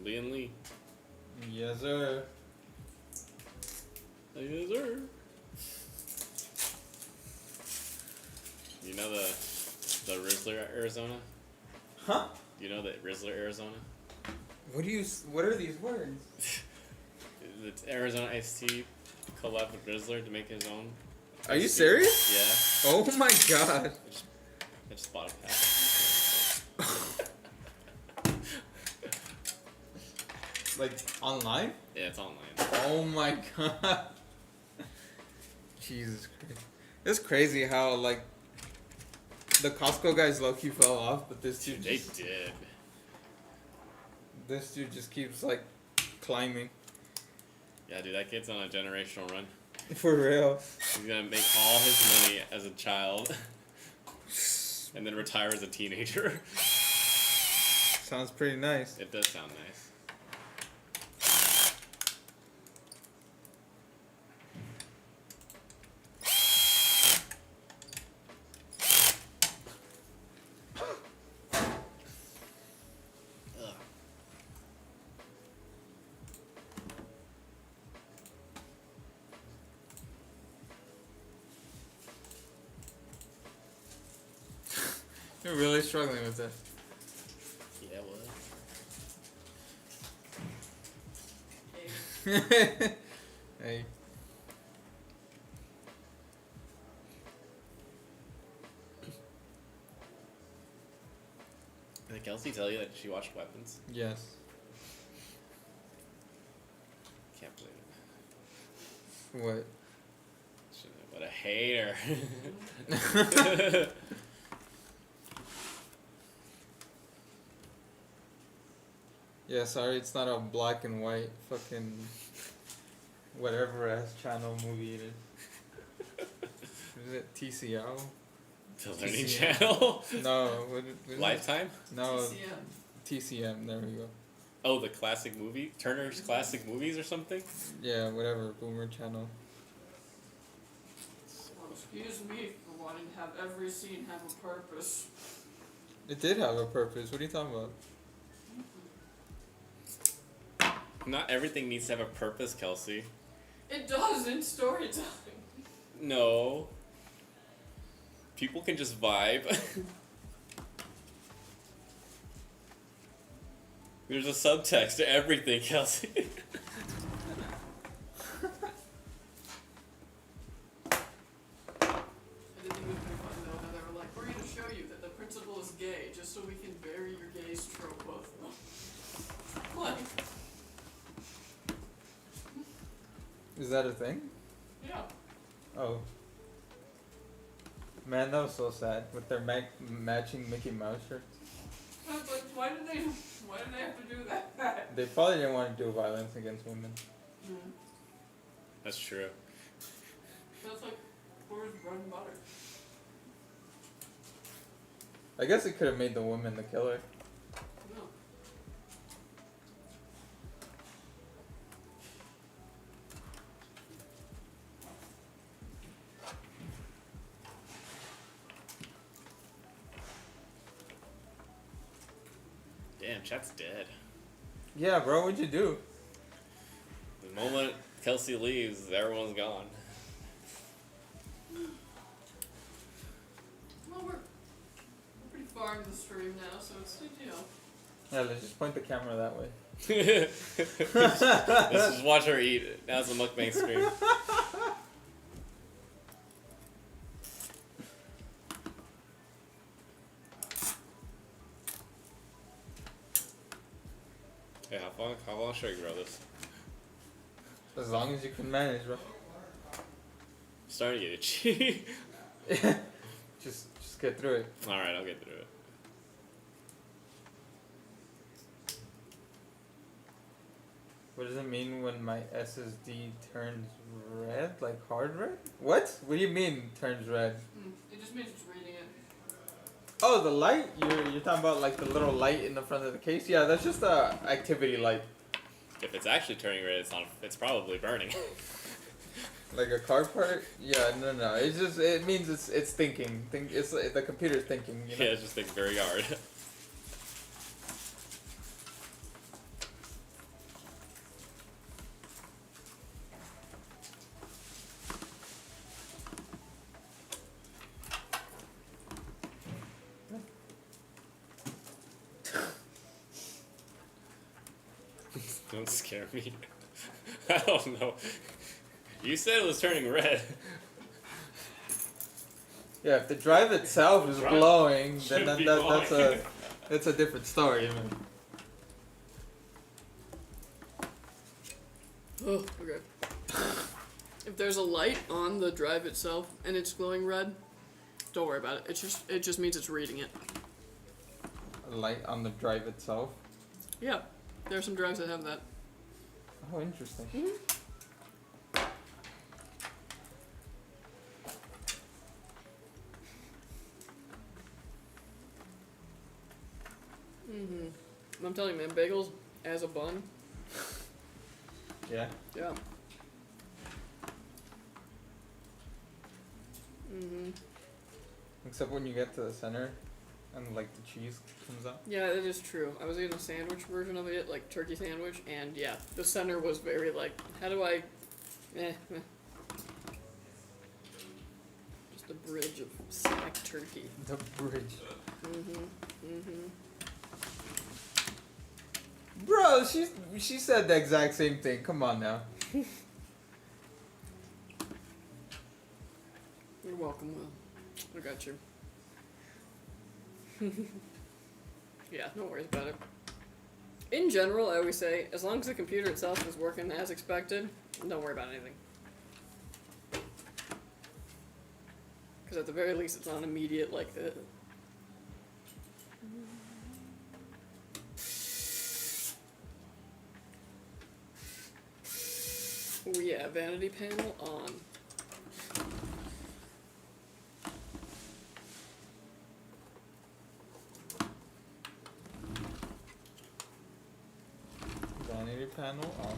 Lee and Lee. Yes, sir. Yes, sir. You know the Rizzler Arizona? Huh? You know the Rizzler Arizona? What are these words? It's Arizona Iced Tea collab with Rizzler to make his own. Are you iced tea. serious? Yeah. Oh my god. I just bought a pack. Like online? Yeah, it's online. Oh my god. Jesus Christ. It's crazy how like the Costco guys low-key fell off, but this dude They just, did. this dude just keeps like climbing. Yeah, dude, that kid's on a generational run. For real. He's gonna make all his money as a child, and then retire as a teenager. Sounds pretty nice. It does sound nice. Ugh. You're really struggling with this. Yeah, well. Hey. Did Kelsey tell you that she watched Weapons? Yes. Can't believe it. What? What a hater. Yeah, sorry, it's not a black and white fucking whatever ass channel movie it is. Is it TCL? The Learning TCM. Channel? No, what is Lifetime? it? No, TCM. TCM. There we go. Oh, the classic movie? Turner's Classic Movies or something? Yeah, whatever. Boomer channel. Well, excuse me for wanting to have every scene have a purpose. It did have a purpose. What are you talking about? Not everything needs to have a purpose, Kelsey. It does in storytelling. No. People can just vibe. There's a subtext to everything, Kelsey. I did think it would be fun though, how they were like, we're gonna show you that the principal is gay, just so we can bury your gays trope both of them. Like, Is that a thing? yeah. Oh. Man, that was so sad with their matching Mickey Mouse shirts. I was like, why did they have to do that? They probably didn't want to do violence against women. That's true. That's like, where's bread and butter? I guess it could have made the woman the killer. No. Damn, chat's dead. Yeah, bro, what'd you do? The moment Kelsey leaves, everyone's gone. Well, we're pretty far into the stream now, so it's, you know. Yeah, let's just point the camera that way. Let's just watch her eat. Now it's a mukbang screen. Hey, how long should I grow this? As long as you can manage, bro. I'm starting to get itchy. just get through it. Alright, I'll get through it. What does it mean when my SSD turns red? Like hard red? What? What do you mean turns red? It just means it's reading it. Oh, the light? You're talking about like the little light in the front of the case? Yeah, that's just a activity light. If it's actually turning red, it's probably burning. Like a car part? Yeah, no. It's just, it means it's thinking. It's the computer's thinking, you know? Yeah, it just thinks very hard. Don't scare me. I don't know. You said it was turning red. Yeah, if the drive itself is Drive glowing, then should be that's glowing. that's a different story, man. Oh, okay. If there's a light on the drive itself and it's glowing red, don't worry about it. It just means it's reading it. A light on the drive itself. Yeah, there are some drives that have that. Oh, interesting. I'm telling you, man, bagels as a bun. Yeah. Yeah. Except when you get to the center, and like the cheese comes out. Yeah, that is true. I was eating a sandwich version of it, like turkey sandwich, and yeah, the center was very like, how do I, just a bridge of snack turkey. The bridge. Bro, she said the exact same thing. Come on now. You're welcome, Will. I got you. Yeah, no worries about it. In general, I always say, as long as the computer itself is working as expected, don't worry about anything. Because at the very least, it's not immediate, like, oh yeah, vanity panel on. Vanity panel on.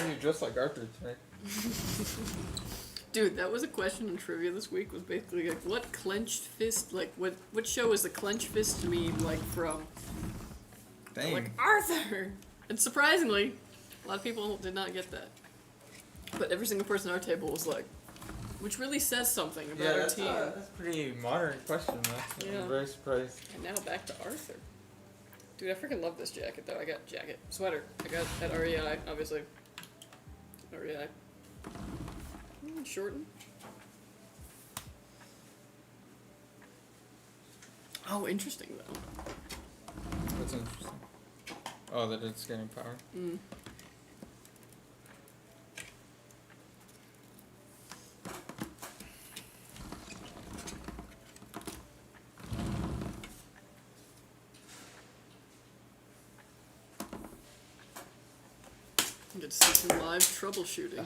You're just like Arthur today. Dude, that was a question in trivia this week. Was basically like, what clenched fist? Like, what show is the clenched fist meme like from? Dang. Like Arthur. And surprisingly, a lot of people did not get that. But every single person at our table was like, which really says something about our team. That's a pretty modern question, man. Yeah. I'm very surprised. And now back to Arthur. Dude, I freaking love this jacket though. I got jacket, sweater. I got at REI, obviously. REI. Shorten. Oh, interesting though. That's interesting. Oh, that it's getting power. I get to see some live troubleshooting.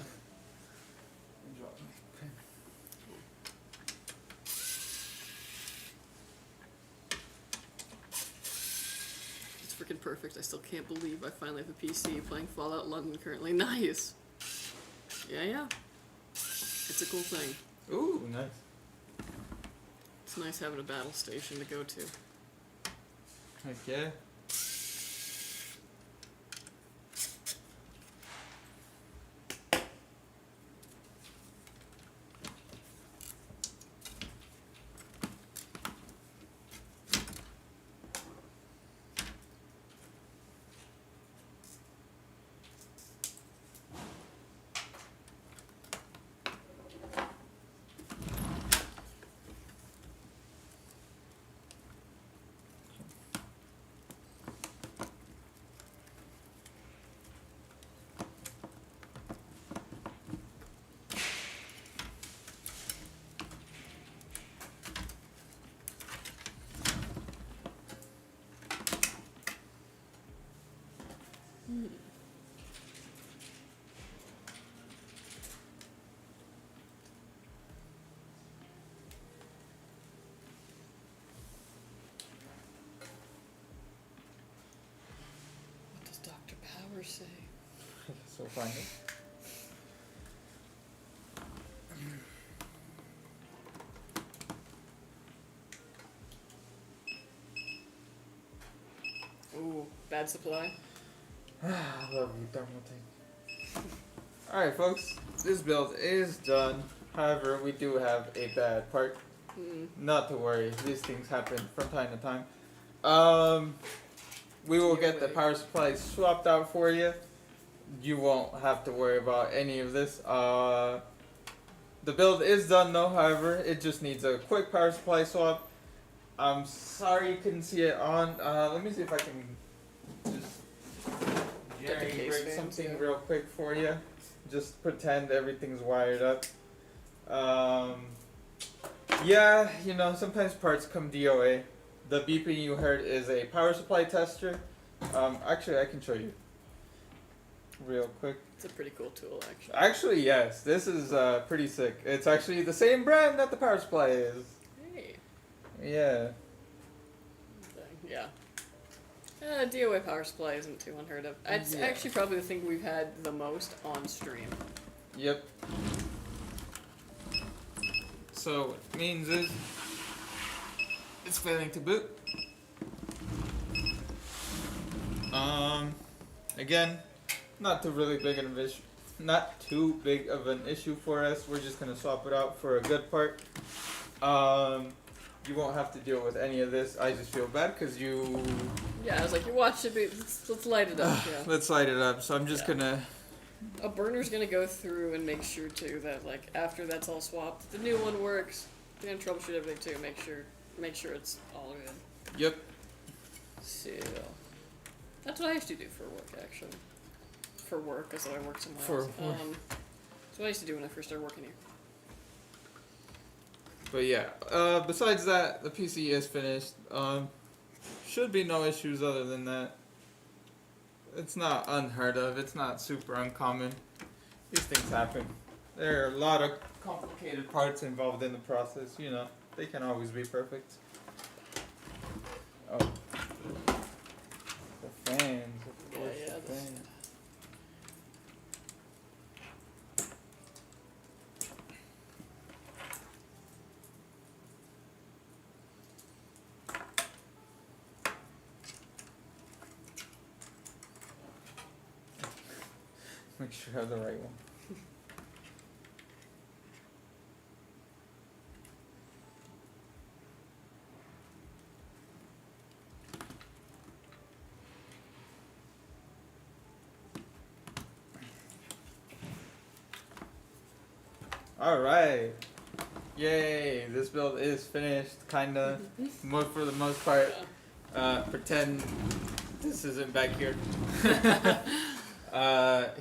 It's freaking perfect. I still can't believe I finally have a PC playing Fallout London currently. Nice. Yeah. It's a cool thing. Ooh, nice. It's nice having a battle station to go to. Heck yeah. What does Dr. Power say? So find it. Ooh, bad supply. I love you, THERMALTAKE. Alright, folks. This build is done. However, we do have a bad part. Not to worry. These things happen from time to time. we will get the DOA. power supply swapped out for you. You won't have to worry about any of this. The build is done though, however, it just needs a quick power supply swap. I'm sorry you couldn't see it on. Let me see if I can just Get the case break fans, something yeah. real quick for you. Just pretend everything's wired up. Yeah, you know, sometimes parts come DOA. The beeping you heard is a power supply tester. Actually, I can show you real quick. It's a pretty cool tool, actually. Actually, yes, this is pretty sick. It's actually the same brand that the power supply is. Hey. Yeah. Yeah. DOA power supply isn't too unheard of. It's Yeah. actually probably the thing we've had the most on stream. Yep. So what it means is it's failing to boot. Again, not too big of an issue for us. We're just gonna swap it out for a good part. You won't have to deal with any of this. I just feel bad because you. Yeah, I was like, your watch should be. Let's light it up. Yeah. Let's light it up. So I'm just gonna. A burner's gonna go through and make sure too that like after that's all swapped, the new one works. You're gonna troubleshoot everything too. Make sure it's all good. Yep. So that's what I used to do for work actually. For work, as though I work somewhere For else. work. That's what I used to do when I first started working here. But yeah, besides that, the PC is finished. Should be no issues other than that. It's not unheard of. It's not super uncommon. These things happen. There are a lot of complicated parts involved in the process. You know, they can always be perfect. Oh, the fans. Of course, Yeah, the fans. Make sure I have the right one. Alright. Yay, this build is finished, kinda. For the most part. Pretend this isn't back here.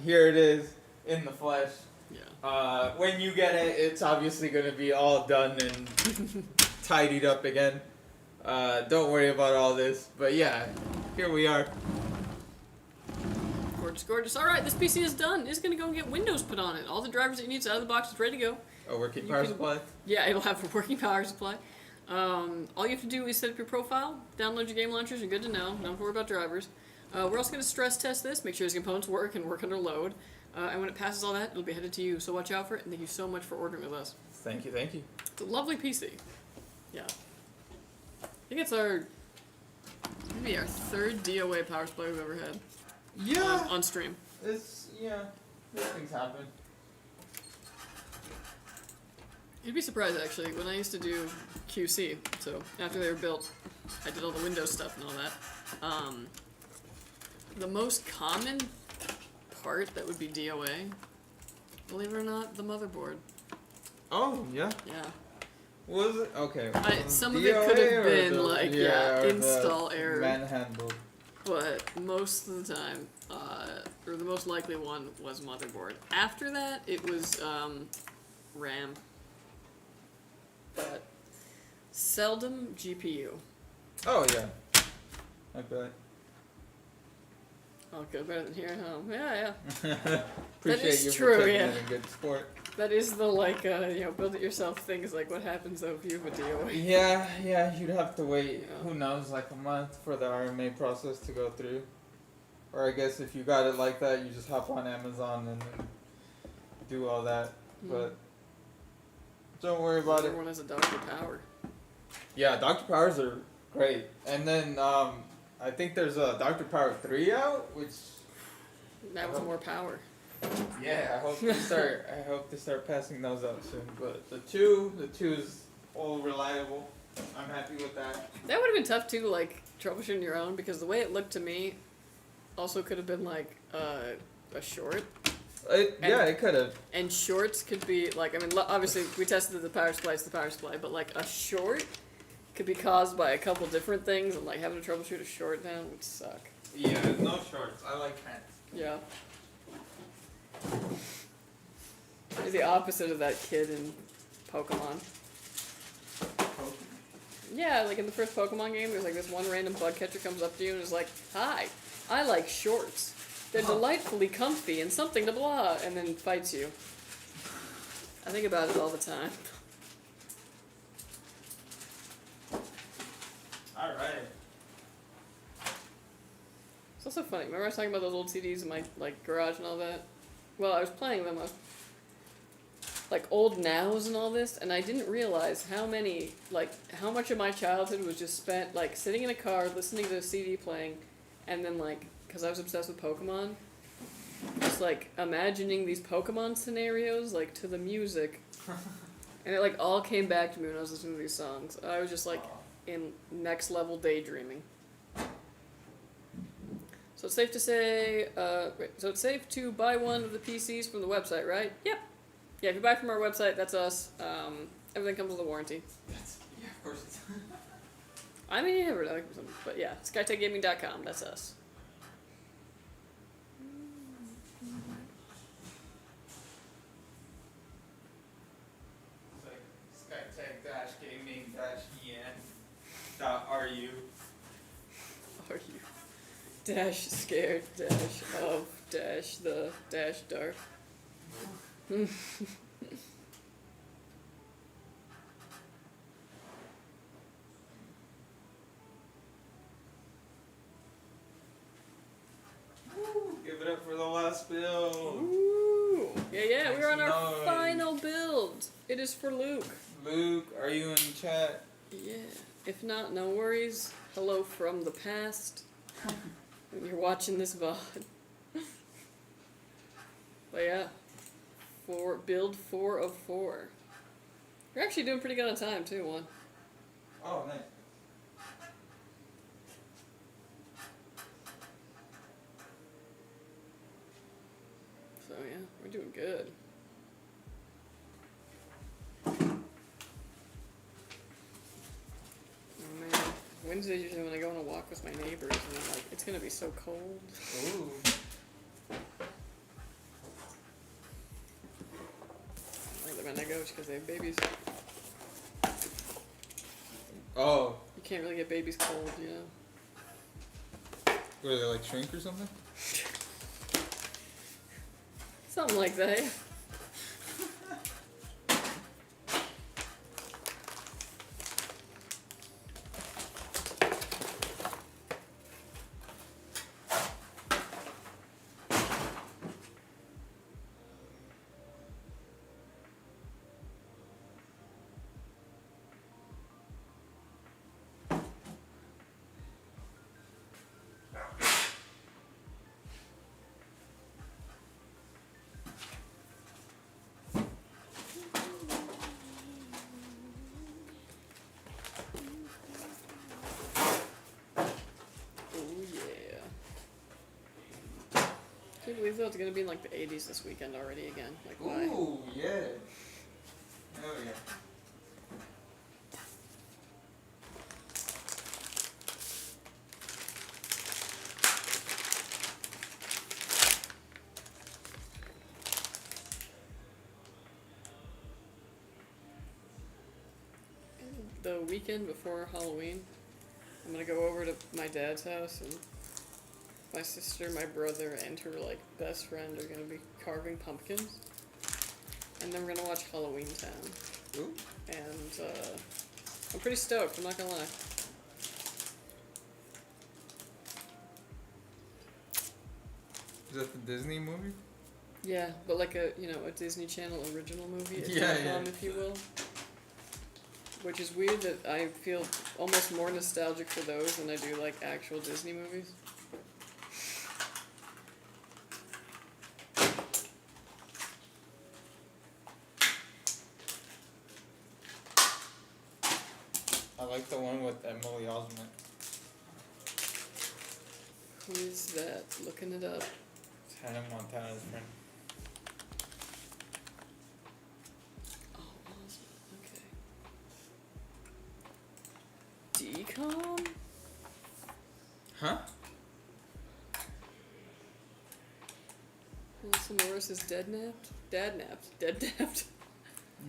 Here it is in the flesh. Yeah. When you get it, it's obviously gonna be all done and tidied up again. Don't worry about all this, but yeah, here we are. Gorgeous, gorgeous. Alright, this PC is done. It's gonna go and get Windows put on it. All the drivers that it needs out of the box is ready to go. A working You power can- supply. Yeah, it'll have a working power supply. All you have to do is set up your profile, download your game launchers, you're good to know. Don't worry about drivers. We're also going to stress test this, make sure its components work and work under load. And when it passes all that, it'll be headed to you. So watch out for it, and thank you so much for ordering with us. Thank you, thank you. It's a lovely PC. Yeah. I think it's maybe our third DOA power supply we've ever had Yeah, on stream. these things happen. You'd be surprised actually, when I used to do QC, so after they were built, I did all the Windows stuff and all that. The most common part that would be DOA, believe it or not, the motherboard. Oh, yeah. Yeah. Was it? Okay. Some of it could have DOA or been the- like, or the install error. manhandled. But most of the time, or the most likely one was motherboard. After that, it was RAM. But seldom GPU. Oh, yeah. I bet. Oh, good, better than here at home. Yeah, yeah. Appreciate is you true, for taking yeah. it in good sport. That is the, like, build it yourself thing is like what happens though if you have a DOA. Yeah, you'd have to wait, Yeah. who knows, like a month for the RMA process to go through. Or I guess if you got it like that, you just hop on Amazon and then do all that. But don't worry about it. Everyone has a Dr. Power. Yeah, Dr. Powers are great. And then I think there's a Dr. Power 3 out, which That was more power. yeah, I hope to start passing those out soon. But the two is all reliable I'm happy with that. That would have been tough too, like troubleshooting your own, because the way it looked to me also could have been like a short. It could have. And shorts could be like, I mean, obviously we tested the power supply, it's the power supply, but like a short could be caused by a couple different things, and like having to troubleshoot a short down would suck. Yeah, no shorts. I like pants. Yeah. You're the opposite of that kid in Pokemon. Yeah, like in the first Pokemon game, there's like this one random bug catcher comes up to you and is like, "Hi, I like shorts. They're delightfully comfy and something to blah," and then fights you. I think about it all the time. Alright. It's also funny. Remember I was talking about those old CDs in my like garage and all that? Well, I was playing them. I was like old nows and all this, and I didn't realize how much of my childhood was just spent like sitting in a car listening to a CD playing, and then like, because I was obsessed with Pokemon, just like imagining these Pokemon scenarios like to the music, and it like all came back to me when I was listening to these songs. I was just like in next level daydreaming. So it's safe to say, so it's safe to buy one of the PCs from the website, right? Yep. Yeah, if you buy from our website, that's us. Everything comes with a warranty. Yeah, of course it's. I mean, you never know. But yeah, skytechgaming.com, that's us. It's like Skytech-gaming-en.ru. Are you dash scared dash of dash the dash dark? Give it up for the last build. Ooh. Yeah, we're on our Nice. final build. It is for Luke. Luke, are you in chat? Yeah. If not, no worries. Hello from the past. When you're watching this VOD. But yeah. Build 4 of 4. You're actually doing pretty good on time too, Juan. Oh, nice. So yeah, we're doing good. Oh man, Wednesday's usually when I go on a walk with my neighbors, and I'm like, it's gonna be so cold. Ooh. Like when I go, because they have babies. Oh. You can't really get babies cold, you know. What, are they like shrink or something? Something like that. I can't believe though it's gonna be in like the 80s this weekend already again. Like why? Ooh, yeah. Oh yeah. The weekend before Halloween, I'm gonna go over to my dad's house, and my sister, my brother, and her like best friend are gonna be carving pumpkins, and then we're gonna watch Halloween Town. Ooh. And I'm pretty stoked. I'm not gonna lie. Is that the Disney movie? Yeah, but like a Disney Channel original movie, Yeah. if you will. Which is weird that I feel almost more nostalgic for those than I do like actual Disney movies. I like wasn't it? Who is that? Looking it up. It's Hannah Montana's friend. Oh, awesome. Okay. Decom? Huh? Melissa Morris is Dadnapped.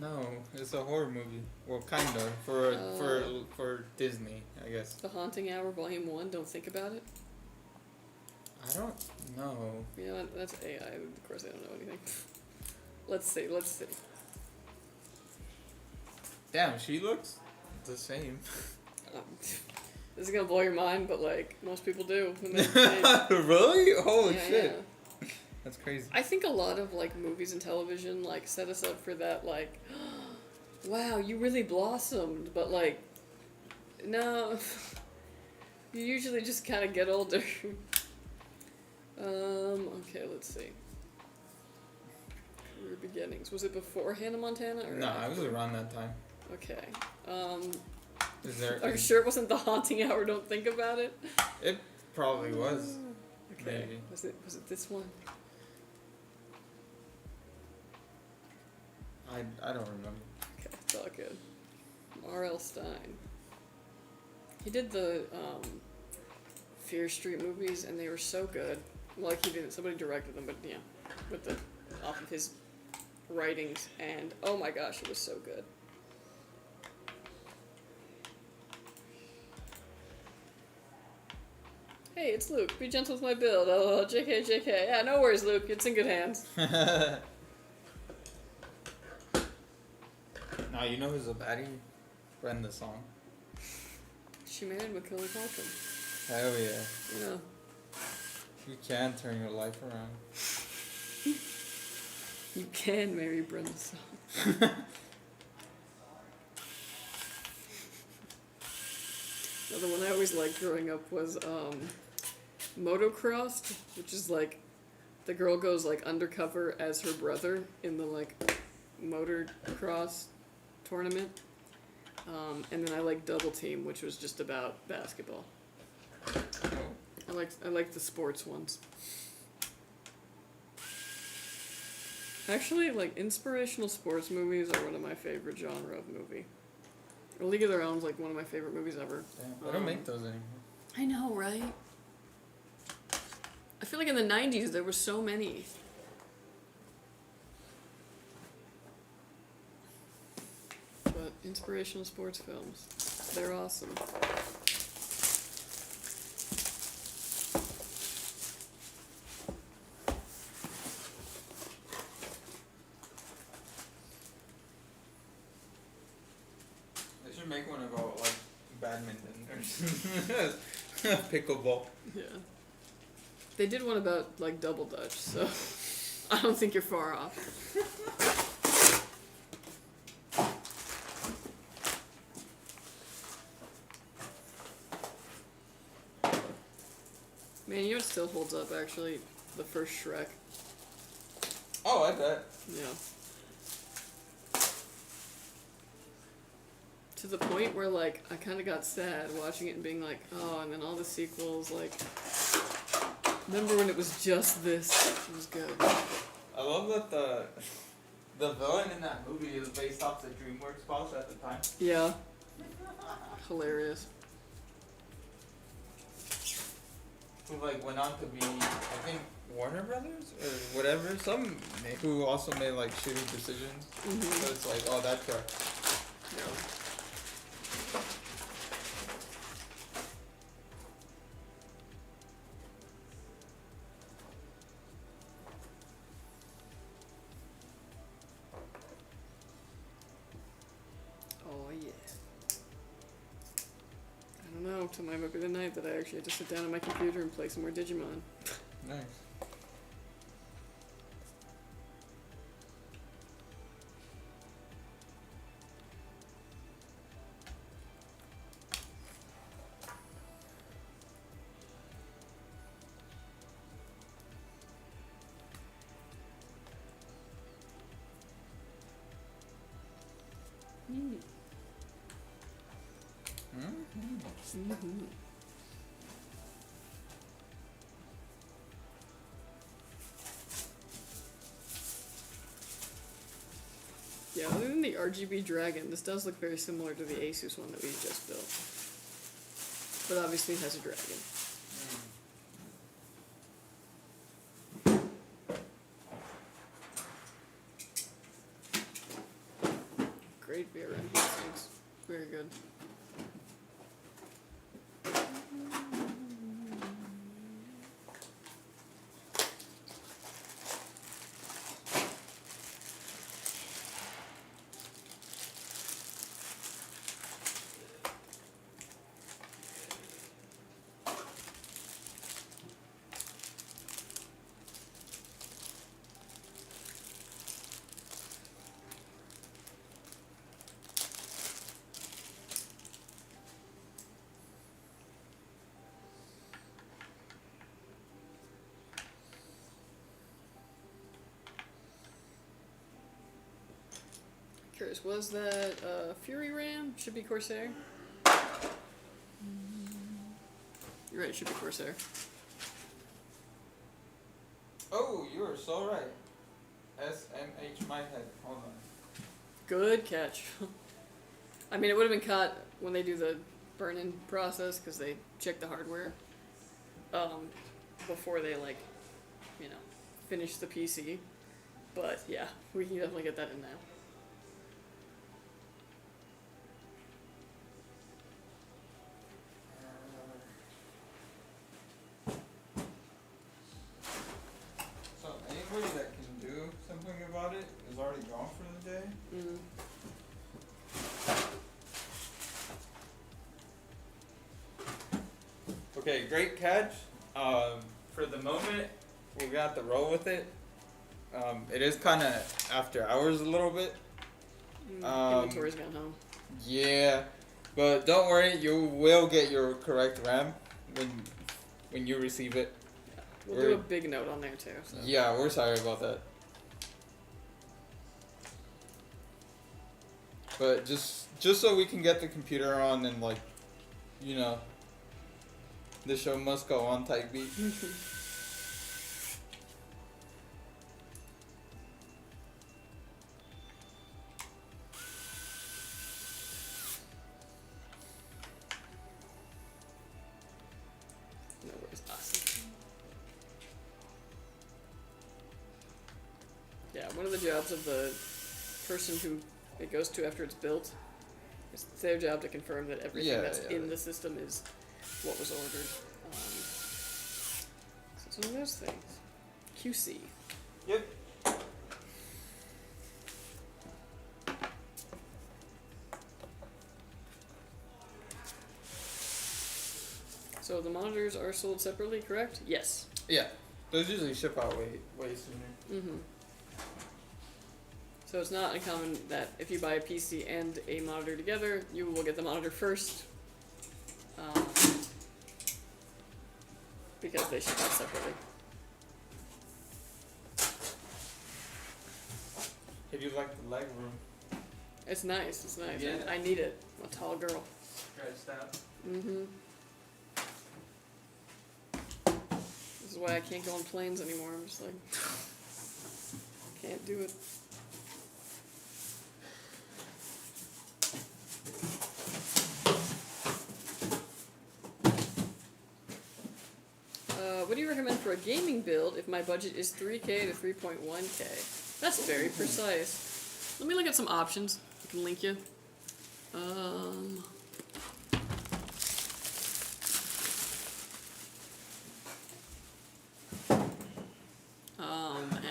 No, it's a horror movie. Well, kinda for Disney, I guess. The Haunting Hour Volume 1, Don't Think About It. I don't know. You know, that's AI. Of course, I don't know anything. Let's see. Damn, she looks the same. This is gonna blow your mind, but like most people do. When they Really? Holy yeah, shit. yeah. That's crazy. I think a lot of like movies and television like set us up for that like, wow, you really blossomed, but like, no, you usually just kind of get older. Okay, let's see. Career beginnings. Was it before Hannah Montana or No, I after? was around that time. Okay. Is there? Are you sure it wasn't The Haunting Hour? Don't Think About It. It probably was. Okay. Maybe. Was it this one? I don't remember. Okay, it's all good. R.L. Stein. He did the Fear Street movies, and they were so good. Like he didn't, somebody directed them, but yeah, with the off of his writings, and oh my gosh, it was so good. Hey, it's Luke. Be gentle with my build. Oh, JK. Yeah, no worries, Luke. It's in good hands. Now you know who's a baddie? Brenda Song. She married Macaulay Culkin. Hell yeah. Yeah. You can turn your life around. You can marry Brenda Song. Another one I always liked growing up was Motocrossed, which is like the girl goes like undercover as her brother in the like motocross tournament. And then I like Double Team, which was just about basketball. I like the sports ones. Actually, like inspirational sports movies are one of my favorite genre of movie. A League of Their Own is like one of my favorite movies ever. Damn, I don't make those anymore. I know, right? I feel like in the 90s there were so many. But inspirational sports films, they're awesome. They should make one about like badminton or pickleball. Yeah. They did one about like double dutch, so I don't think you're far off. Man, you know what still holds up actually? The first Shrek. Oh, I bet. Yeah. To the point where like I kinda got sad watching it and being like, oh, and then all the sequels, like remember when it was just this? It was good. I love that the villain in that movie is based off the DreamWorks boss at the time. Yeah. Hilarious. Who like went on to be, I think, Warner Brothers or whatever. Some who also made like shitty decisions. Mm-hmm. So it's like, oh, that truck. Yeah. Oh yeah. I don't know, tonight might be the night that I actually had to sit down on my computer and play some more Digimon. Nice. Mm. Mm-hmm. Mm-hmm. Yeah, other than the RGB Dragon, this does look very similar to the ASUS one that we just built. But obviously it has a dragon. Great VRM heatsink. Very good. Curious, was that Fury RAM? Should be Corsair. You're right, it should be Corsair. Oh, you are so right. SMH my head. Hold on. Good catch. I mean, it would have been caught when they do the burn-in process because they check the hardware before they finish the PC. But yeah, we can definitely get that in now. So anybody that can do something about it is already gone for the day. Mm-hmm. Okay, great catch. For the moment, we got to roll with it. It is kind of after hours a little bit. Inventory's gone home. Yeah, but don't worry, you will get your correct RAM when you receive it. Yeah. We'll do a big note on there too. So. Yeah, we're sorry about that. But just so we can get the computer on and the show must go on type beat. No worries, awesome. Yeah, one of the jobs of the person who it goes to after it's built, it's their job to confirm that everything that's in the system is what was ordered. So it's one of those things. QC. Yep. So the monitors are sold separately, correct? Yes. Yeah, those usually ship out way sooner. Mm-hmm. So it's not uncommon that if you buy a PC and a monitor together, you will get the monitor first. Because they ship out separately. How do you like the leg room? It's nice, it's nice. Yeah. I need it. I'm a tall girl. Stretched out. Mm-hmm. This is why I can't go on planes anymore. I'm just like, can't do it. What do you recommend for a gaming build if my budget is 3K to 3.1K? That's very precise. Let me look at some options. I can link you.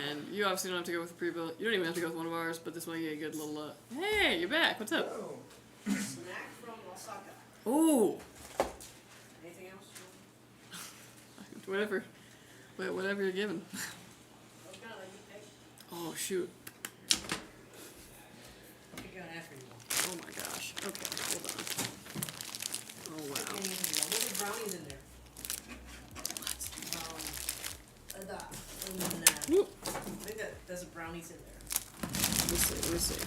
And you obviously don't have to go with a pre-built. You don't even have to go with one of ours, but this might be a good little, hey, you're back. What's up? Oh. Snack from Osaka. Ooh. Anything else? Whatever. Whatever you're given. What kind of you take? Oh, shoot. Pick out after you. Oh my gosh. Okay, hold on. Oh, wow. There's brownies in there. Whoop. I think there's brownies in there. Let me see.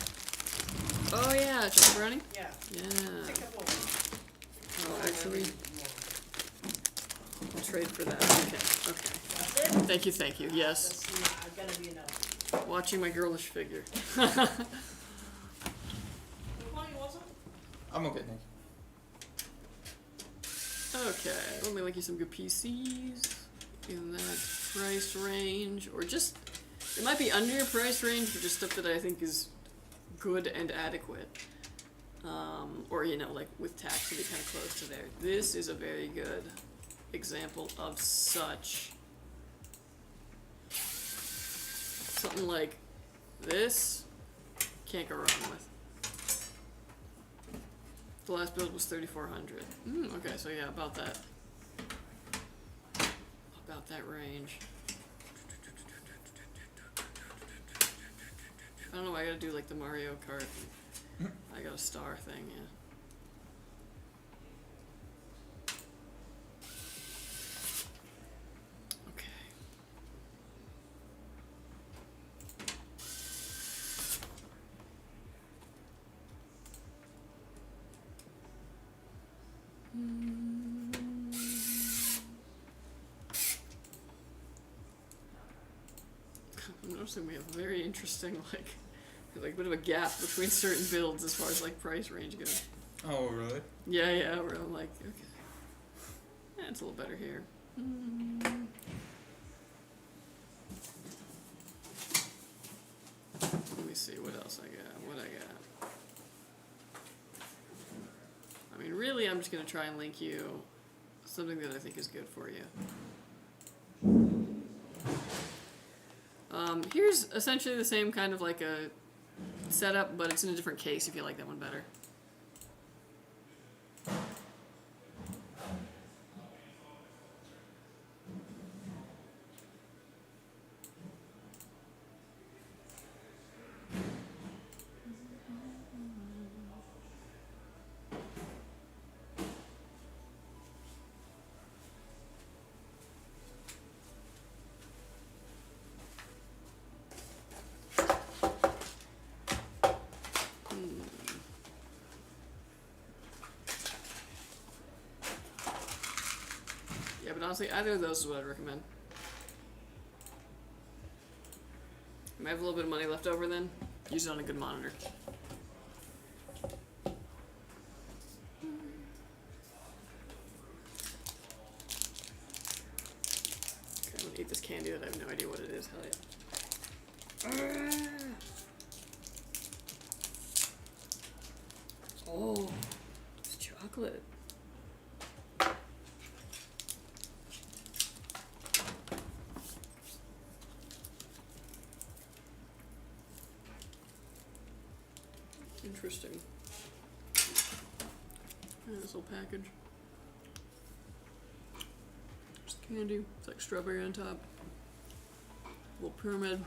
Oh, yeah, chocolate brownie? Yeah. Yeah. Take a couple. Oh, actually, I'll trade for that. Okay. That's it? Thank you. Yes. Let's see, I've gotta be enough. Watching my girlish figure. Come on, you want some? I'm okay, thank you. Okay, let me link you some good PCs in that price range, or just, it might be under your price range, but just stuff that I think is good and adequate. Or, you know, like with tax, to be kind of close to there. This is a very good example of such. Something like this, can't go wrong with. The last build was 3,400. Okay, so yeah, about that. About that range. I don't know why I gotta do like the Mario Kart. I got a star thing, yeah. Okay. I'm noticing we have a very interesting, like a bit of a gap between certain builds as far as like price range goes. Oh, really? Yeah, where I'm like, okay. Yeah, it's a little better here. Let me see what else I got. I mean, really, I'm just gonna try and link you something that I think is good for you. Here's essentially the same kind of like a setup, but it's in a different case if you like that one better. Yeah, but honestly, either of those is what I'd recommend. You might have a little bit of money left over then. Use it on a good monitor. Okay, I'm gonna eat this candy that I have no idea what it is. Hell yeah. Oh, it's chocolate. Interesting. Yeah, this little package. Just candy. It's like strawberry on top. Little pyramid.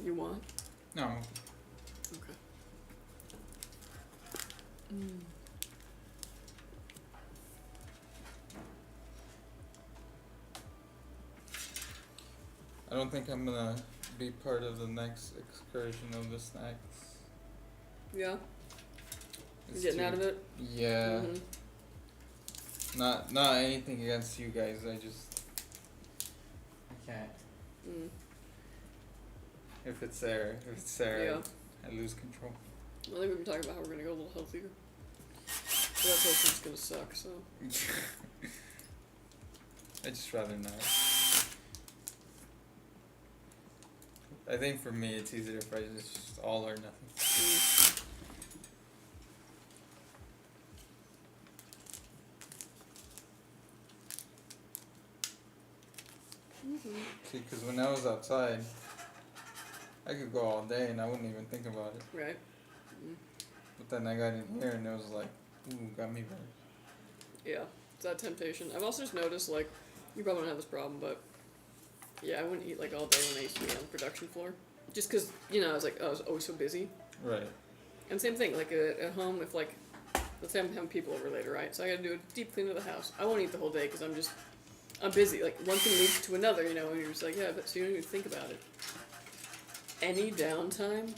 You want? No. Okay. I don't think I'm gonna be part of the next excursion of the snacks. Yeah. It's You're getting out of it? Yeah. Not anything against you guys. I can't. If it's there, Yeah. I lose control. I think we've been talking about how we're gonna go a little healthier. But that's also just gonna suck, so. I just rather not. I think for me it's easier if I just all or nothing. See, because when I was outside, I could go all day and I wouldn't even think about it. Right. But then I got in here and it was like, ooh, got me better. Yeah, it's that temptation. I've also just noticed, like, you probably don't have this problem, but yeah, I wouldn't eat like all day when I used to be on the production floor. Just because, you know, I was like, oh, I was always so busy. Right. And same thing, like at home, if like, let's say I'm having people over later, right? So I gotta do a deep clean of the house. I won't eat the whole day because I'm busy. Like, one thing leads to another, you know, and you're just like, yeah, but so you don't even think about it. Any downtime,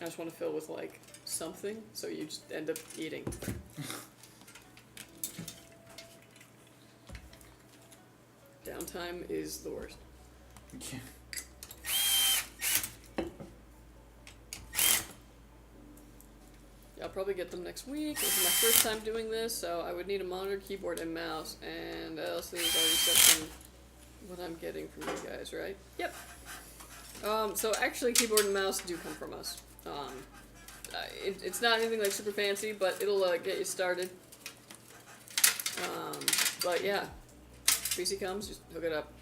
I just want to fill with, like, something, so you just end up eating. Downtime is the worst. Yeah. Yeah, I'll probably get them next week. This is my first time doing this, so I would need a monitor, keyboard, and mouse, and Elsie has already said what I'm getting from you guys, right? Yep. So actually, keyboard and mouse do come from us. It's not anything like super fancy, but it'll get you started. But yeah, PC comes, just hook it up.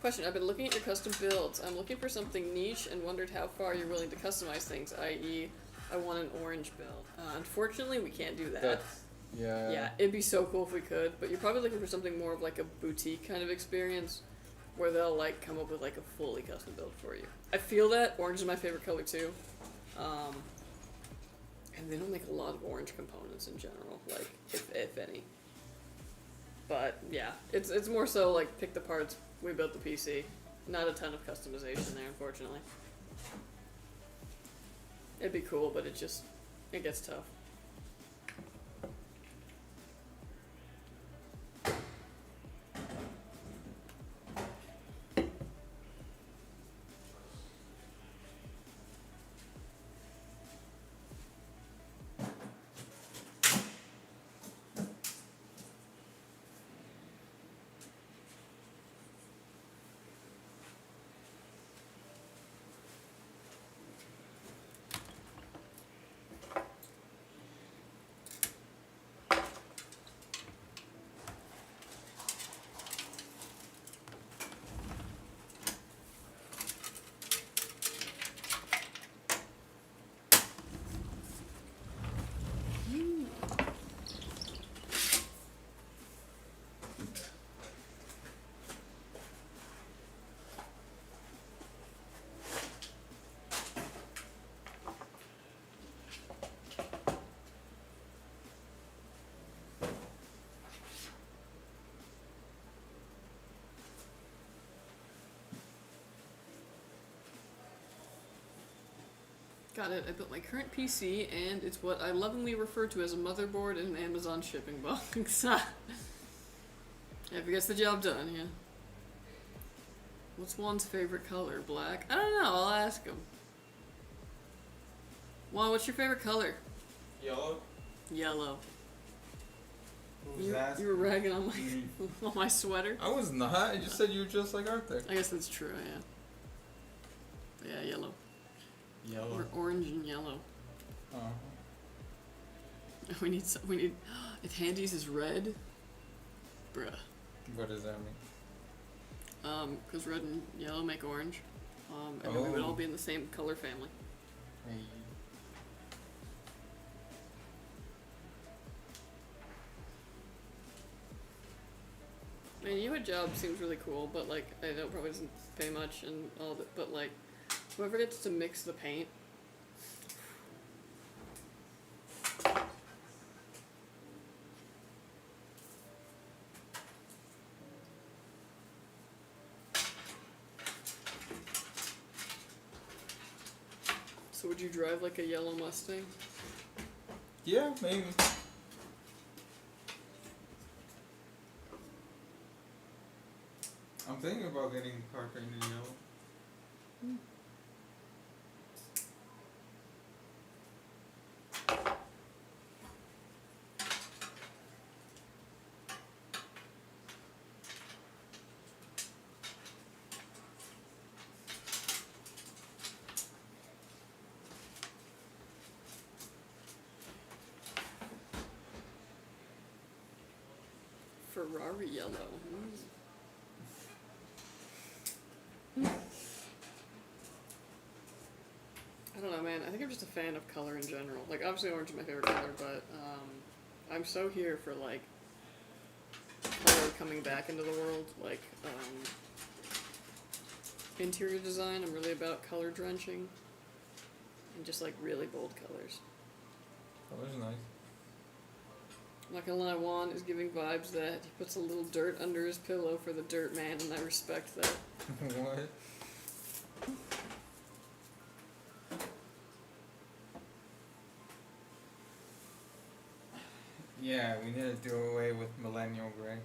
Question, I've been looking at your custom builds. I'm looking for something niche and wondered how far you're willing to customize things, i.e. I want an orange build. Unfortunately, we can't do that. Yeah. Yeah, it'd be so cool if we could, but you're probably looking for something more of like a boutique kind of experience where they'll like come up with like a fully custom build for you. I feel that. Orange is my favorite color too. And they don't make a lot of orange components in general, like if any. But yeah, it's more so like pick the parts, we built the PC. Not a ton of customization there, unfortunately. It'd be cool, but it gets tough. Got it. I built my current PC, and it's what I lovingly refer to as a motherboard in an Amazon shipping box. Yeah, if it gets the job done, yeah. What's Juan's favorite color? Black? I don't know. I'll ask him. Juan, what's your favorite color? Yellow? Yellow. Who's that? You were ragging on my on my sweater. I was not. I just said you were just like Arthur. I guess that's true. Yeah. Yeah, yellow. Yellow. Or orange and yellow. We need. If Handy's is red. Bruh. What does that mean? Because red and yellow make orange. And then we would all be in the same color family. Hey. Man, your job seems really cool, but like, I know it probably doesn't pay much and all that, but like, whoever gets to mix the paint. So would you drive like a yellow Mustang? Yeah, maybe. I'm thinking about getting a car painted yellow. Ferrari yellow. I don't know, man. I think I'm just a fan of color in general. Like, obviously orange is my favorite color, but I'm so here for, like, color coming back into the world. Like, interior design, I'm really about color drenching. And just, like, really bold colors. Color's nice. I'm not gonna lie, Juan is giving vibes that he puts a little dirt under his pillow for the dirt man, and I respect that. What? Yeah, we need to do away with millennial gray.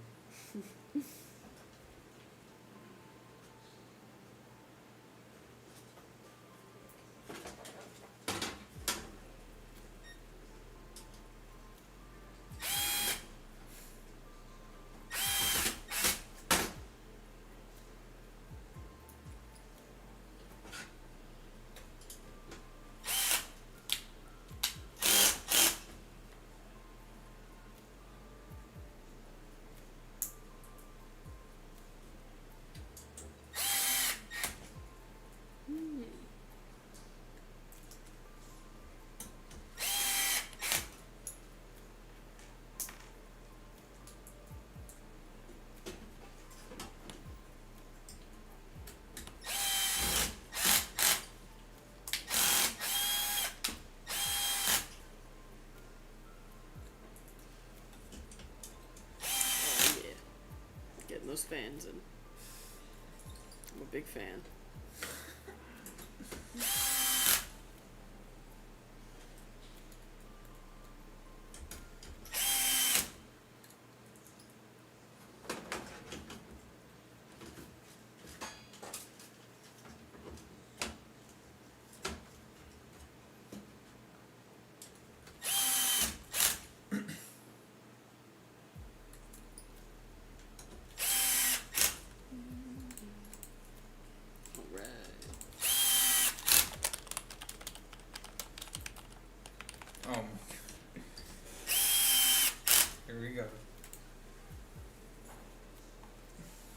Those fans, and I'm a big fan. Here we go.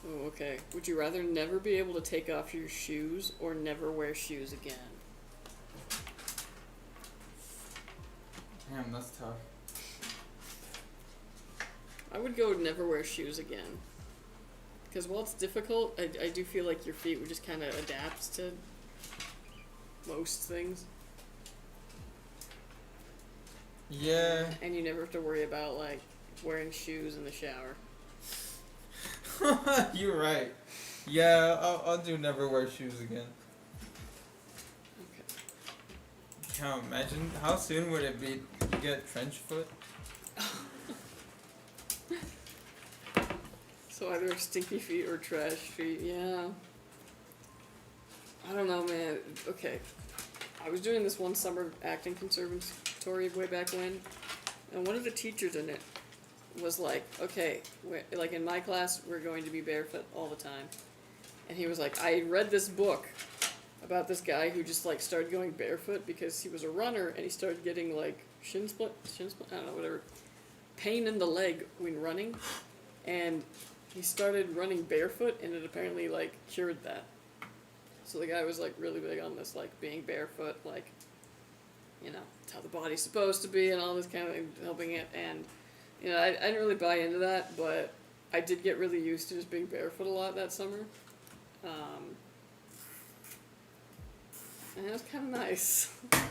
Oh, okay. Would you rather never be able to take off your shoes or never wear shoes again? Damn, that's tough. I would go never wear shoes again. Because while it's difficult, I do feel like your feet would just kind of adapt to most things. Yeah. And you never have to worry about, like, wearing shoes in the shower. You're right. Yeah, I'll do never wear shoes again. Okay. Can't imagine how soon would it be to get trench foot? So either stinky feet or trash feet, yeah. I don't know, man. Okay. I was doing this one summer acting conservatory way back when, and one of the teachers in it was like, okay, like in my class, we're going to be barefoot all the time. And he was like, I read this book about this guy who just like started going barefoot because he was a runner and he started getting like shin split, I don't know, whatever, pain in the leg when running. And he started running barefoot and it apparently like cured that. So the guy was like really big on this, like being barefoot, like, you know, it's how the body's supposed to be and all this kind of thing, helping it. And, you know, I didn't really buy into that, but I did get really used to just being barefoot a lot that summer. And it was kind of nice. I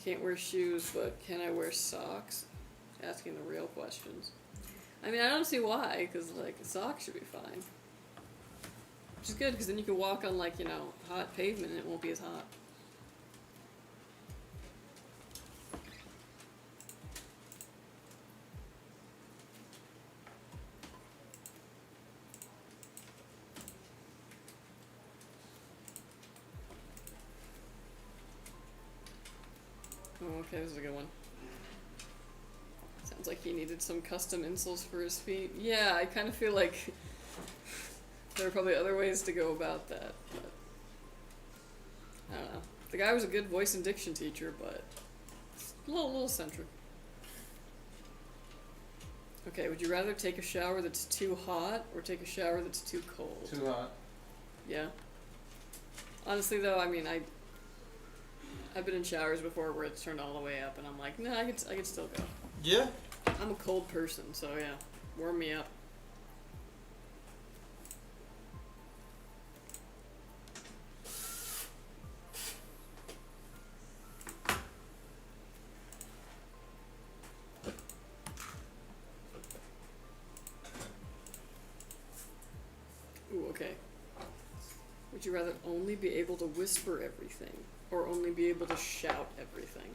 can't wear shoes, but can I wear socks? Asking the real questions. I mean, I don't see why, because, like, socks should be fine. Which is good, because then you can walk on, like, you know, hot pavement and it won't be as hot. Oh, okay, this is a good one. Sounds like he needed some custom insoles for his feet. Yeah, I kind of feel like there are probably other ways to go about that, but I don't know. The guy was a good voice and diction teacher, but it's a little eccentric. Okay, would you rather take a shower that's too hot or take a shower that's too cold? Too hot. Yeah. Honestly, though, I mean, I've been in showers before where it's turned all the way up, and I'm like, nah, I could still go. Yeah. I'm a cold person, so yeah, warm me up. okay. Would you rather only be able to whisper everything or only be able to shout everything?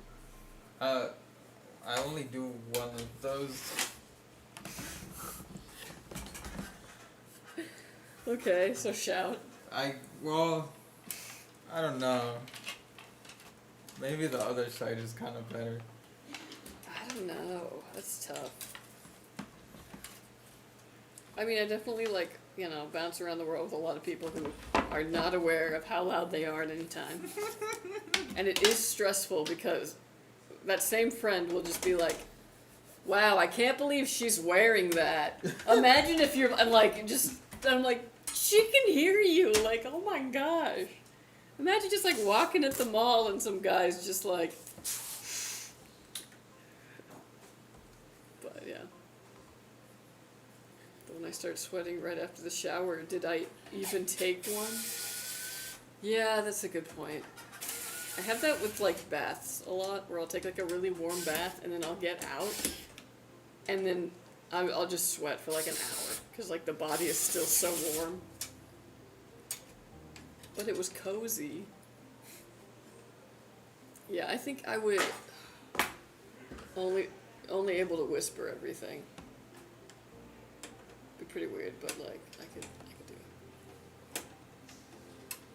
I only do one of those. Okay, so shout. Well, I don't know. Maybe the other side is kind of better. I don't know. That's tough. I mean, I definitely bounce around the world with a lot of people who are not aware of how loud they are at any time. And it is stressful because that same friend will just be like, wow, I can't believe she's wearing that. Imagine if you're, I'm like, she can hear you. Like, oh my gosh. Imagine just like walking at the mall and some guy's just like, but yeah. But when I start sweating right after the shower, did I even take one? Yeah, that's a good point. I have that with like baths a lot, where I'll take like a really warm bath and then I'll get out, and then I'll just sweat for like an hour because like the body is still so warm. But it was cozy. Yeah, I think I would only able to whisper everything. Be pretty weird, but like I could do it.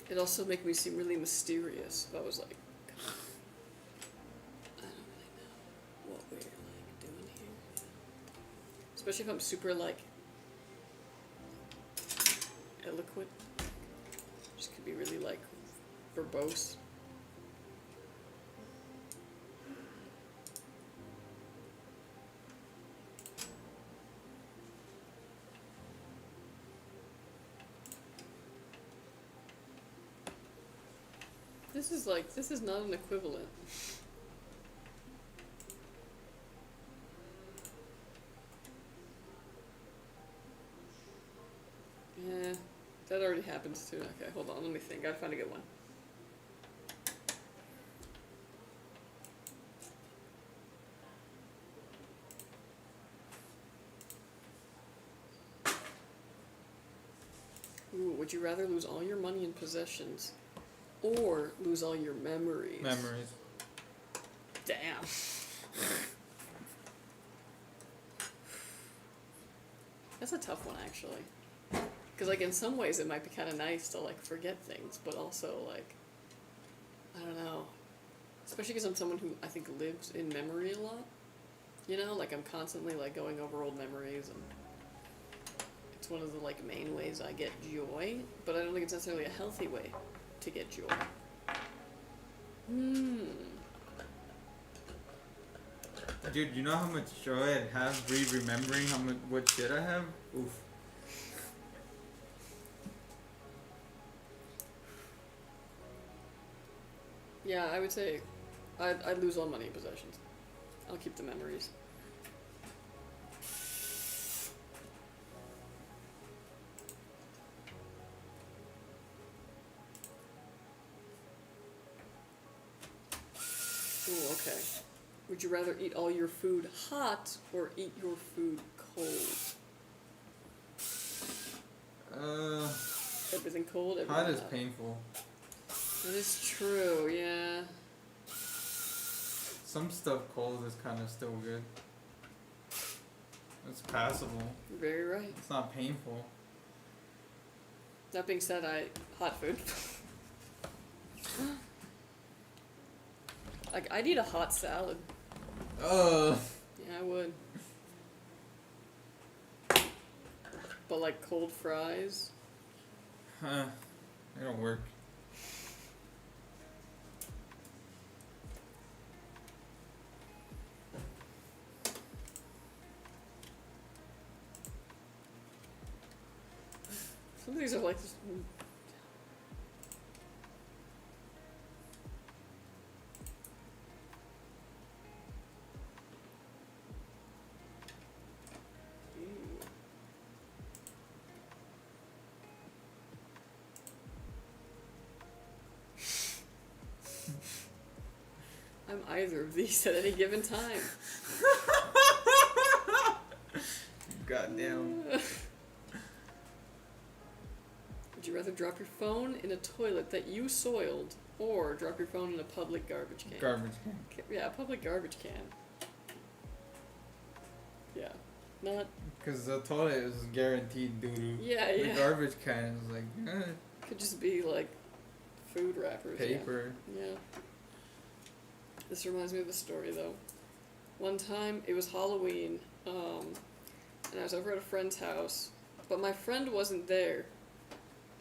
It'd also make me seem really mysterious if I was like, I don't really know what we're like doing here. Especially if I'm super like eloquent. Just could be really like verbose. This is not an equivalent. Yeah, that already happens too. Okay, hold on, let me think. Gotta find a good one. Ooh, would you rather lose all your money and possessions or lose all your memories? Memories. Damn. That's a tough one, actually. Because, like, in some ways it might be kind of nice to, like, forget things, but also, like, I don't know. Especially because I'm someone who, I think, lives in memory a lot. You know? Like, I'm constantly, like, going over old memories, and it's one of the, like, main ways I get joy, but I don't think it's necessarily a healthy way to get joy. Dude, you know how much joy I'd have remembering what shit I have? Oof. Yeah, I would say I'd lose all money and possessions. I'll keep the memories. Ooh, okay. Would you rather eat all your food hot or eat your food cold? Everything cold, everything Hot is painful. That is true, yeah. Some stuff cold is kind of still good. It's passable. You're very right. It's not painful. That being said, hot food. Like, I'd eat a hot salad. Yeah, I would. But like cold fries? Huh. They don't work. Some of these are like this. I'm either of these at any given time. Goddamn. Would you rather drop your phone in a toilet that you soiled, or drop your phone in a public garbage can? Garbage can. Yeah, public garbage can. Yeah. Not. Because the toilet is guaranteed doo-doo. Yeah, The yeah. garbage can is like, Could just be like food wrappers. paper. Yeah. This reminds me of a story though. One time it was Halloween, and I was over at a friend's house, but my friend wasn't there.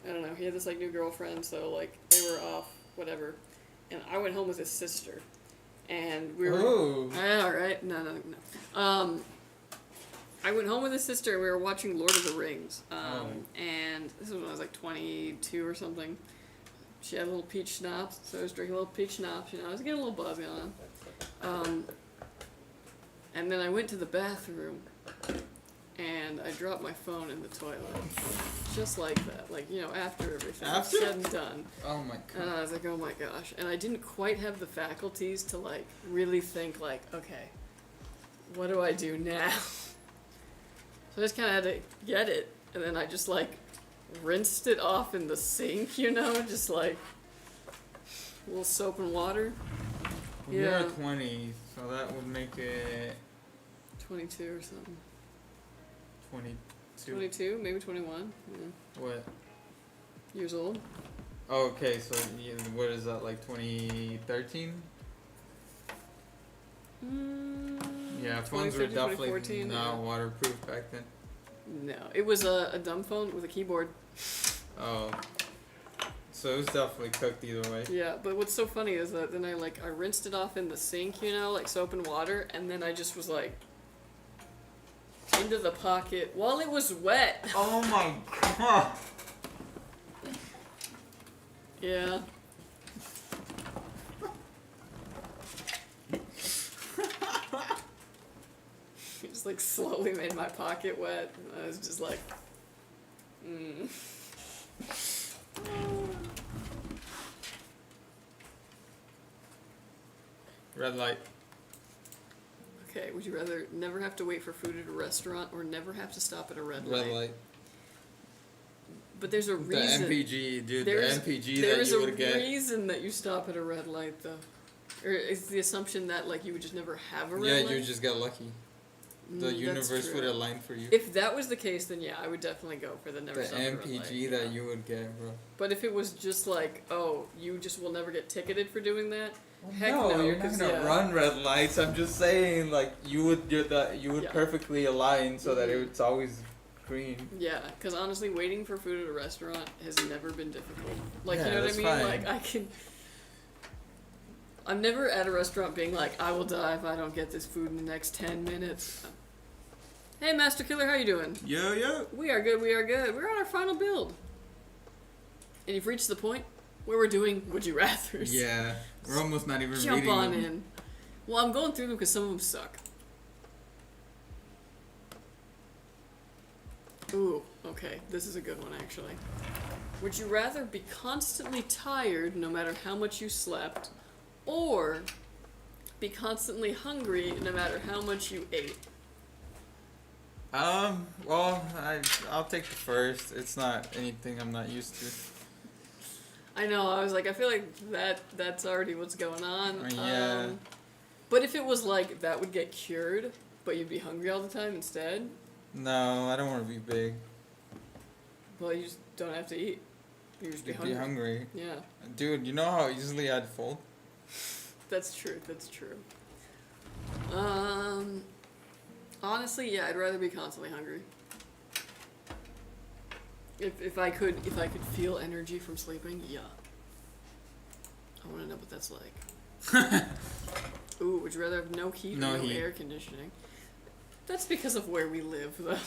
I don't know. He had this like new girlfriend, so like they were off, whatever. And I went home with his sister, and we were. Ooh. All right. No. I went home with his sister and we were watching Lord of the Rings. And this was when I was like 22 or something. She had a little peach schnapps, so I was drinking a little peach schnapps, you know, I was getting a little buzz going on. And then I went to the bathroom and I dropped my phone in the toilet. Just like that. Like, you know, after everything was After? said and done. Oh my And god. I was like, oh my gosh. And I didn't quite have the faculties to like really think like, okay, what do I do now? So I just kind of had to get it, and then I just like rinsed it off in the sink, you know, just like a little soap and water. Well, Yeah. you're 20, so that would make it 22 or something. 22. 22, maybe 21. Yeah. What? Years old. Oh, okay, so what is that, like 2013? Yeah, phones were 2013, definitely 2014, not yeah. waterproof back then. No, it was a dumb phone with a keyboard. Oh. So it was definitely cooked either way. Yeah, but what's so funny is that then I rinsed it off in the sink, you know, like soap and water, and then I just was like into the pocket while it was wet. Oh my god. Yeah. It just like slowly made my pocket wet, and I was just like, Red light. Okay, would you rather never have to wait for food at a restaurant or never have to stop at a red light? Red light. But there's a The reason. MPG, dude. There's- the MPG There that is you a would get. reason that you stop at a red light, though. Or is the assumption that like you would just never have a red Yeah, light? you just got lucky. The That's universe true. would align for you. If that was the case, then yeah, I would definitely go for the never The stop at a red light. MPG that you would get, bro. But if it was just like, oh, you just will never get ticketed for doing that, heck no, no, you're not 'cause, gonna yeah. run red lights. I'm just saying, like you would Yeah. perfectly align so that Mhm. it's always green. Yeah, because honestly, waiting for food at a restaurant has never been difficult. Like, Yeah, you know what I that's mean? fine. Like, I'm never at a restaurant being like, I will die if I don't get this food in the next 10 minutes. Hey, Master Killer, how you doing? Yo. We are good, we are good. We're on our final build. And you've reached the point where we're doing Would You Rathers. Yeah, we're almost not even Jump reading on them. in. Well, I'm going through them because some of them suck. Ooh, okay. This is a good one, actually. Would you rather be constantly tired no matter how much you slept, or be constantly hungry no matter how much you ate? Well, I'll take the first. It's not anything I'm not used to. I know, I was like, I feel like that's already what's going on. Yeah. But if it was like, that would get cured, but you'd be hungry all the time instead, No, I don't want to be big. well, you just don't have to eat. You just be You'd hungry. be hungry. Yeah, Dude, you know how easily I'd fold? that's true, that's true. Honestly, yeah, I'd rather be constantly hungry. If I could feel energy from sleeping, yeah. I want to know what that's like. Ooh, would you rather have no heat No or no heat. air conditioning? That's because of where we live, though.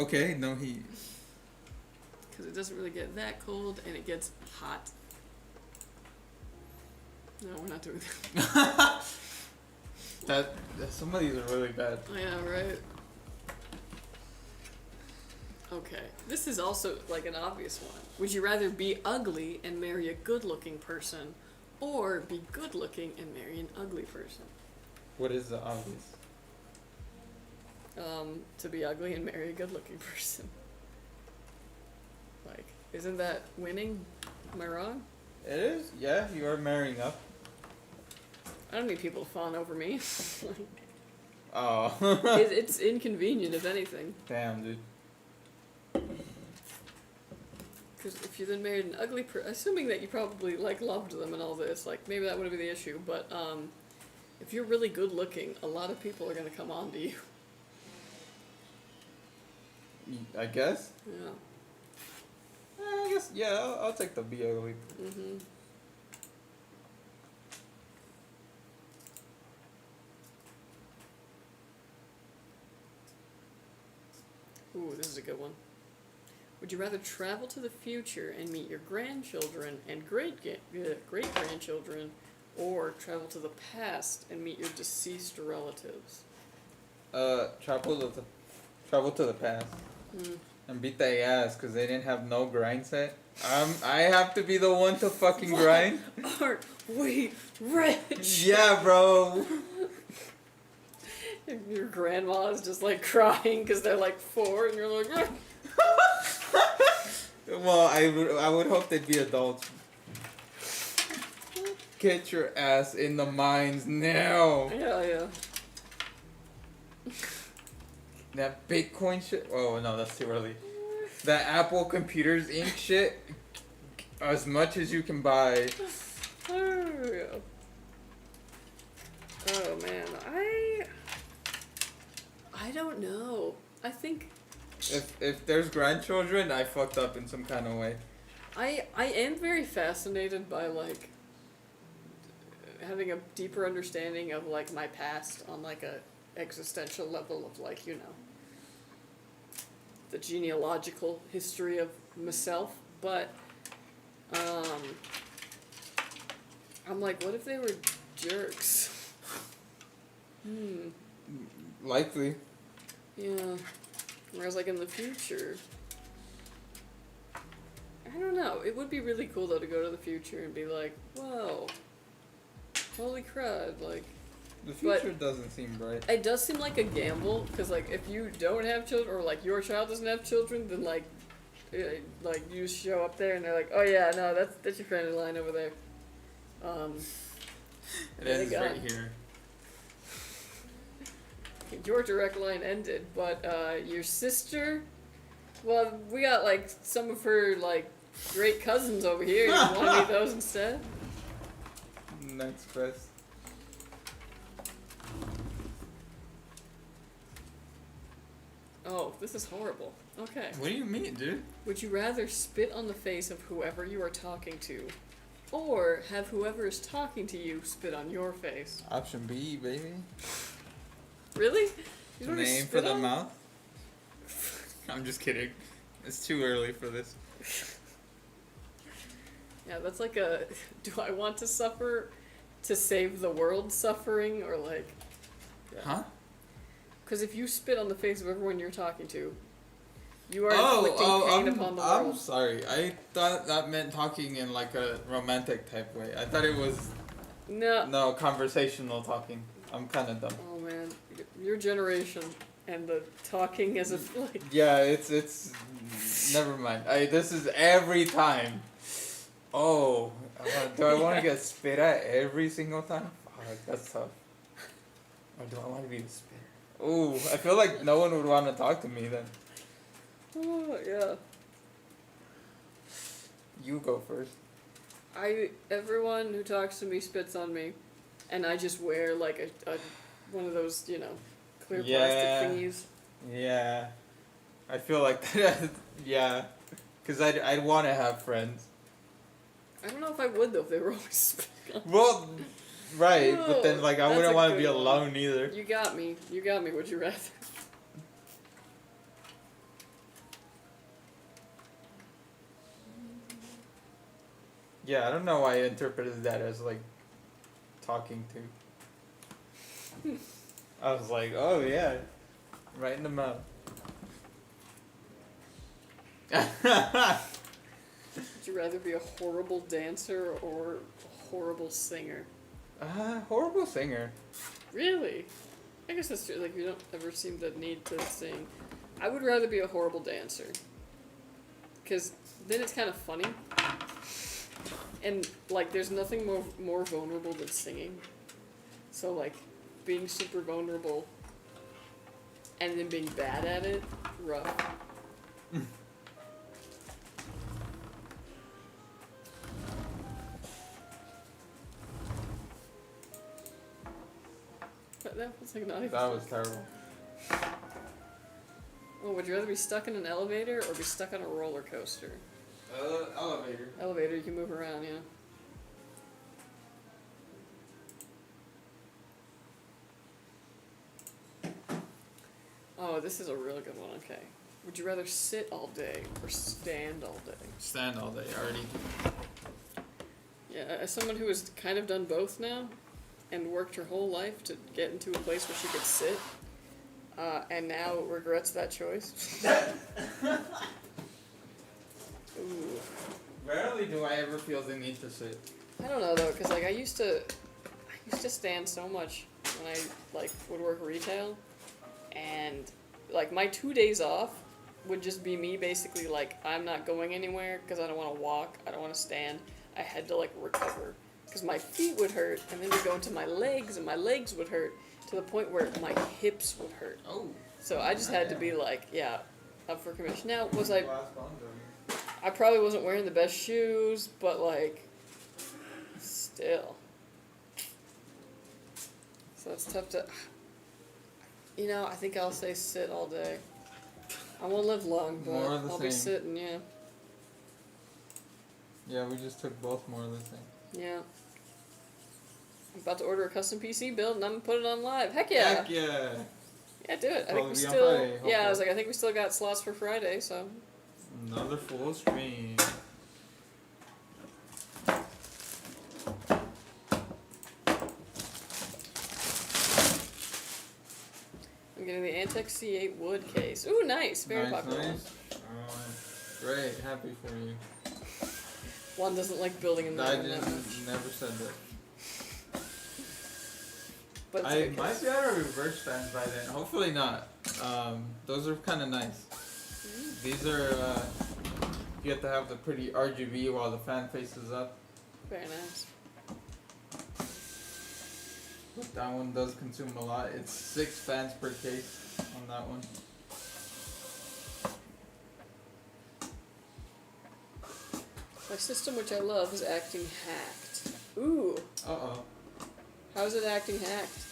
Okay, no heat. Because it doesn't really get that cold, and it gets hot. No, we're not doing that. That some of these are really bad. Yeah, right. Okay, this is also like an obvious one. Would you rather be ugly and marry a good-looking person, or be good-looking and marry an ugly person? What is the obvious? To be ugly and marry a good-looking person. Like, Isn't that winning? Am I wrong? It is? Yeah, you are marrying up. I don't need people to fawn over me. Oh. It's inconvenient, if anything. Damn, dude. Because if you then married an ugly assuming that you probably, like, loved them and all this, like, maybe that wouldn't be the issue, but, if you're really good looking, a lot of people are gonna come on to you. I guess? Yeah. I guess, yeah, I'll take the be ugly. Mm-hmm. Ooh, this is a good one. Would you rather travel to the future and meet your grandchildren and great-grandchildren, or travel to the past and meet your deceased relatives? Travel to the past. Hmm. And beat their ass because they didn't have no grind set. I have to be the one to fucking grind. Aren't we rich? Yeah, bro. Your grandma is just like crying because they're like 4 and you're like, "Ugh." Well, I would hope they'd be adults. Get your ass in the mines now. Yeah. That Bitcoin shit. Oh no, that's too early. That Apple Computers Inc. shit. As much as you can buy. Oh, yeah. Oh man, I don't know. I think If there's grandchildren, I fucked up in some kind of way. I am very fascinated by like having a deeper understanding of like my past on like a existential level of like, you know, the genealogical history of myself, but I'm like, what if they were jerks? Likely. Yeah. Whereas like in the future, I don't know. It would be really cool though to go to the future and be like, whoa, holy crud, like. The future doesn't seem bright. It does seem like a gamble, because like if you don't have children, or like your child doesn't have children, then like you show up there and they're like, oh yeah, no, that's your friend in line over there. It ends right here. Your direct line ended, but your sister, well, we got like some of her like great cousins over here. You want to meet those instead? Next best. Oh, this is horrible. Okay. What do you mean, dude? Would you rather spit on the face of whoever you are talking to, or have whoever is talking to you spit on your face? Option B, baby. Really? You don't Name spit for the on? mouth? I'm just kidding. It's too early for this. Yeah, that's like a, do I want to suffer to save the world suffering, or like... Yeah. Huh? Because if you spit on the face of everyone you're talking to, you are inflicting pain upon the world. I'm sorry. I thought that meant talking in like a romantic type way. I thought it was no conversational talking. I'm kind of dumb. Oh man, your generation and the talking as if like. Yeah, it's never mind. This is every time. Oh, do I want to get spit at every single time? Fuck, that's tough. Or do I want to be the spitter? Ooh, I feel like no one would want to talk to me then. Oh yeah. You go first. Everyone who talks to me spits on me, and I just wear like a one of those, you know, clear plastic thingies. Yeah. I feel like that. Yeah. Because I'd want to have friends. I don't know if I would though if they were always spitting on me. Well, right, but then like I That's wouldn't a want to good be one. alone either. You got me. Would you rather? Yeah, I don't know why I interpreted that as like talking to. I was like, oh yeah, right in the mouth. Would you rather be a horrible dancer or a horrible singer? Horrible singer. Really? I guess that's true. Like, you don't ever seem to need to sing. I would rather be a horrible dancer. because then it's kind of funny. And, like, there's nothing more vulnerable than singing. So, like, being super vulnerable and then being bad at it, rough. But that was like not even. That was terrible. Oh, would you rather be stuck in an elevator or be stuck on a roller coaster? Elevator. Elevator, you can move around, yeah. Oh, this is a really good one, okay. Would you rather sit all day or stand all day? Stand all day, already. Yeah, as someone who has kind of done both now, and worked her whole life to get into a place where she could sit, and now regrets that choice. Ooh. Rarely do I ever feel the need to sit. I don't know though, cause like I used to stand so much when I like would work retail, and like my 2 days off would just be me basically like I'm not going anywhere because I don't want to walk, I don't want to stand. I had to like recover because my feet would hurt, and then we go into my legs, and my legs would hurt to the point where my hips would hurt. Oh. So I just had to be like, yeah, up for commission. Now was I? Last Bon Jovi. I probably wasn't wearing the best shoes, but like, still. So it's tough to, you know, I think I'll say sit all day. I won't live long, but More of the I'll be same. sitting, yeah. Yeah, we just took both more of the same. Yeah. I'm about to order a custom PC build and I'm gonna put it on live. Heck yeah! Heck yeah. Yeah, do it. I think Probably we be on still, Friday, yeah, I hopefully. was like, I think we still got slots for Friday, so. Another full stream. I'm getting the Antec C8 wood case. Ooh, nice. Very popular. Nice. Great. Happy for you. One doesn't like building in I that much. just never said that. But it's I okay. might be out of reverse fans by then. Hopefully not. Those are kind of nice. These are, you have to have the pretty RGB while the fan faces up. Very nice. But that one does consume a lot. It's 6 fans per case on that one. My system, which I love, is acting hacked. Ooh, Uh-oh. how's it acting hacked?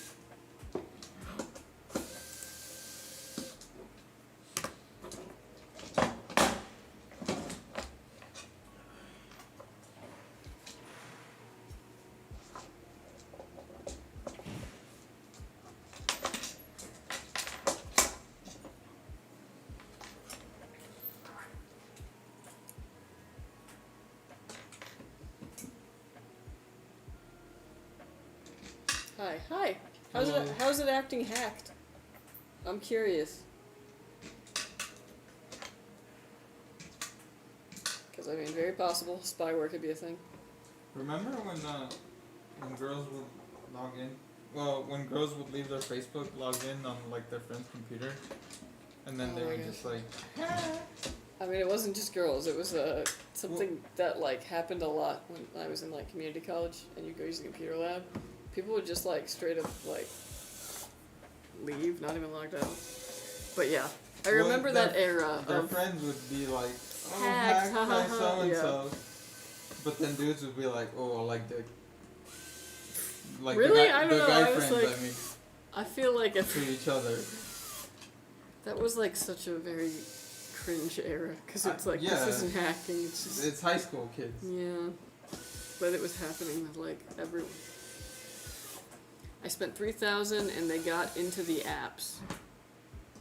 Hi. Hello. How's it acting hacked? I'm curious. Because I mean, very possible spyware could be a thing. Remember when girls would log in? Well, when girls would leave their Facebook, log in on like their friend's computer, and then they Oh, would yeah. just like, I mean, it wasn't just girls. It was something that like happened a lot when I was in like community college, and you go use the computer lab. People would just like straight up like leave, not even logged out. But yeah, I Well, remember that era their of friends would be like, oh, Hacked, hacked by so and so, yeah. but then dudes would be like, oh, I like dick. Like Really? the guy, I don't the know, guy I was friends, like- I mean, I feel like to if each other. that was like such a very cringe era because it's like yeah. this isn't hacking. It's just It's high school kids. yeah, but it was happening with like everyone. I spent $3,000 and they got into the apps.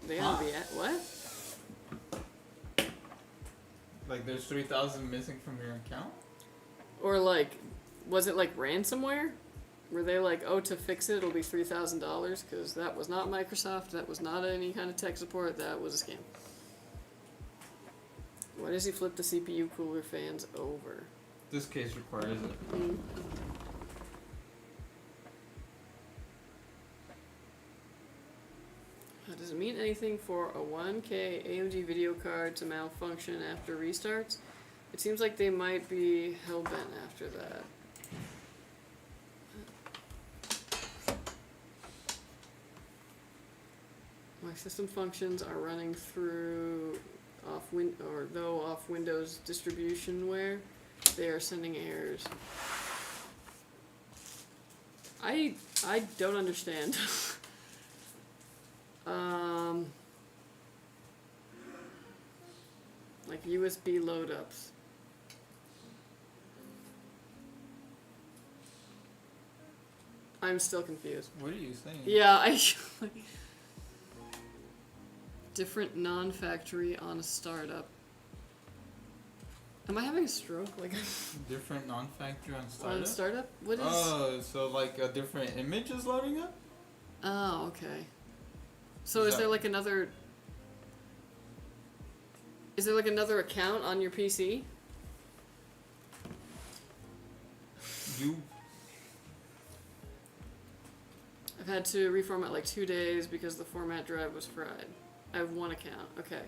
They got into the app. What? Like there's 3,000 missing from your account. Or like, was it like ransomware? Were they like, oh, to fix it, it'll be $3,000? Because that was not Microsoft. That was not any kind of tech support. That was a scam. Why does he flip the CPU cooler fans over? This case requires it. Mm. How does it it mean anything for a 1K AMD video card to malfunction after restarts? It seems like they might be hellbent after that. My system functions are running through off Windows distributionware, they are sending errors. I don't understand. Like USB load ups. I'm still confused. What are you saying? Yeah, different non-factory on a startup. Am I having a stroke? Like Different non-factory on startup? on startup? What is? Oh, so like a different image is loading up? Oh, okay. So Is is that- there like another? Is there like another account on your PC? You I've had to reformat like 2 days because the format drive was fried. I have one account. Okay.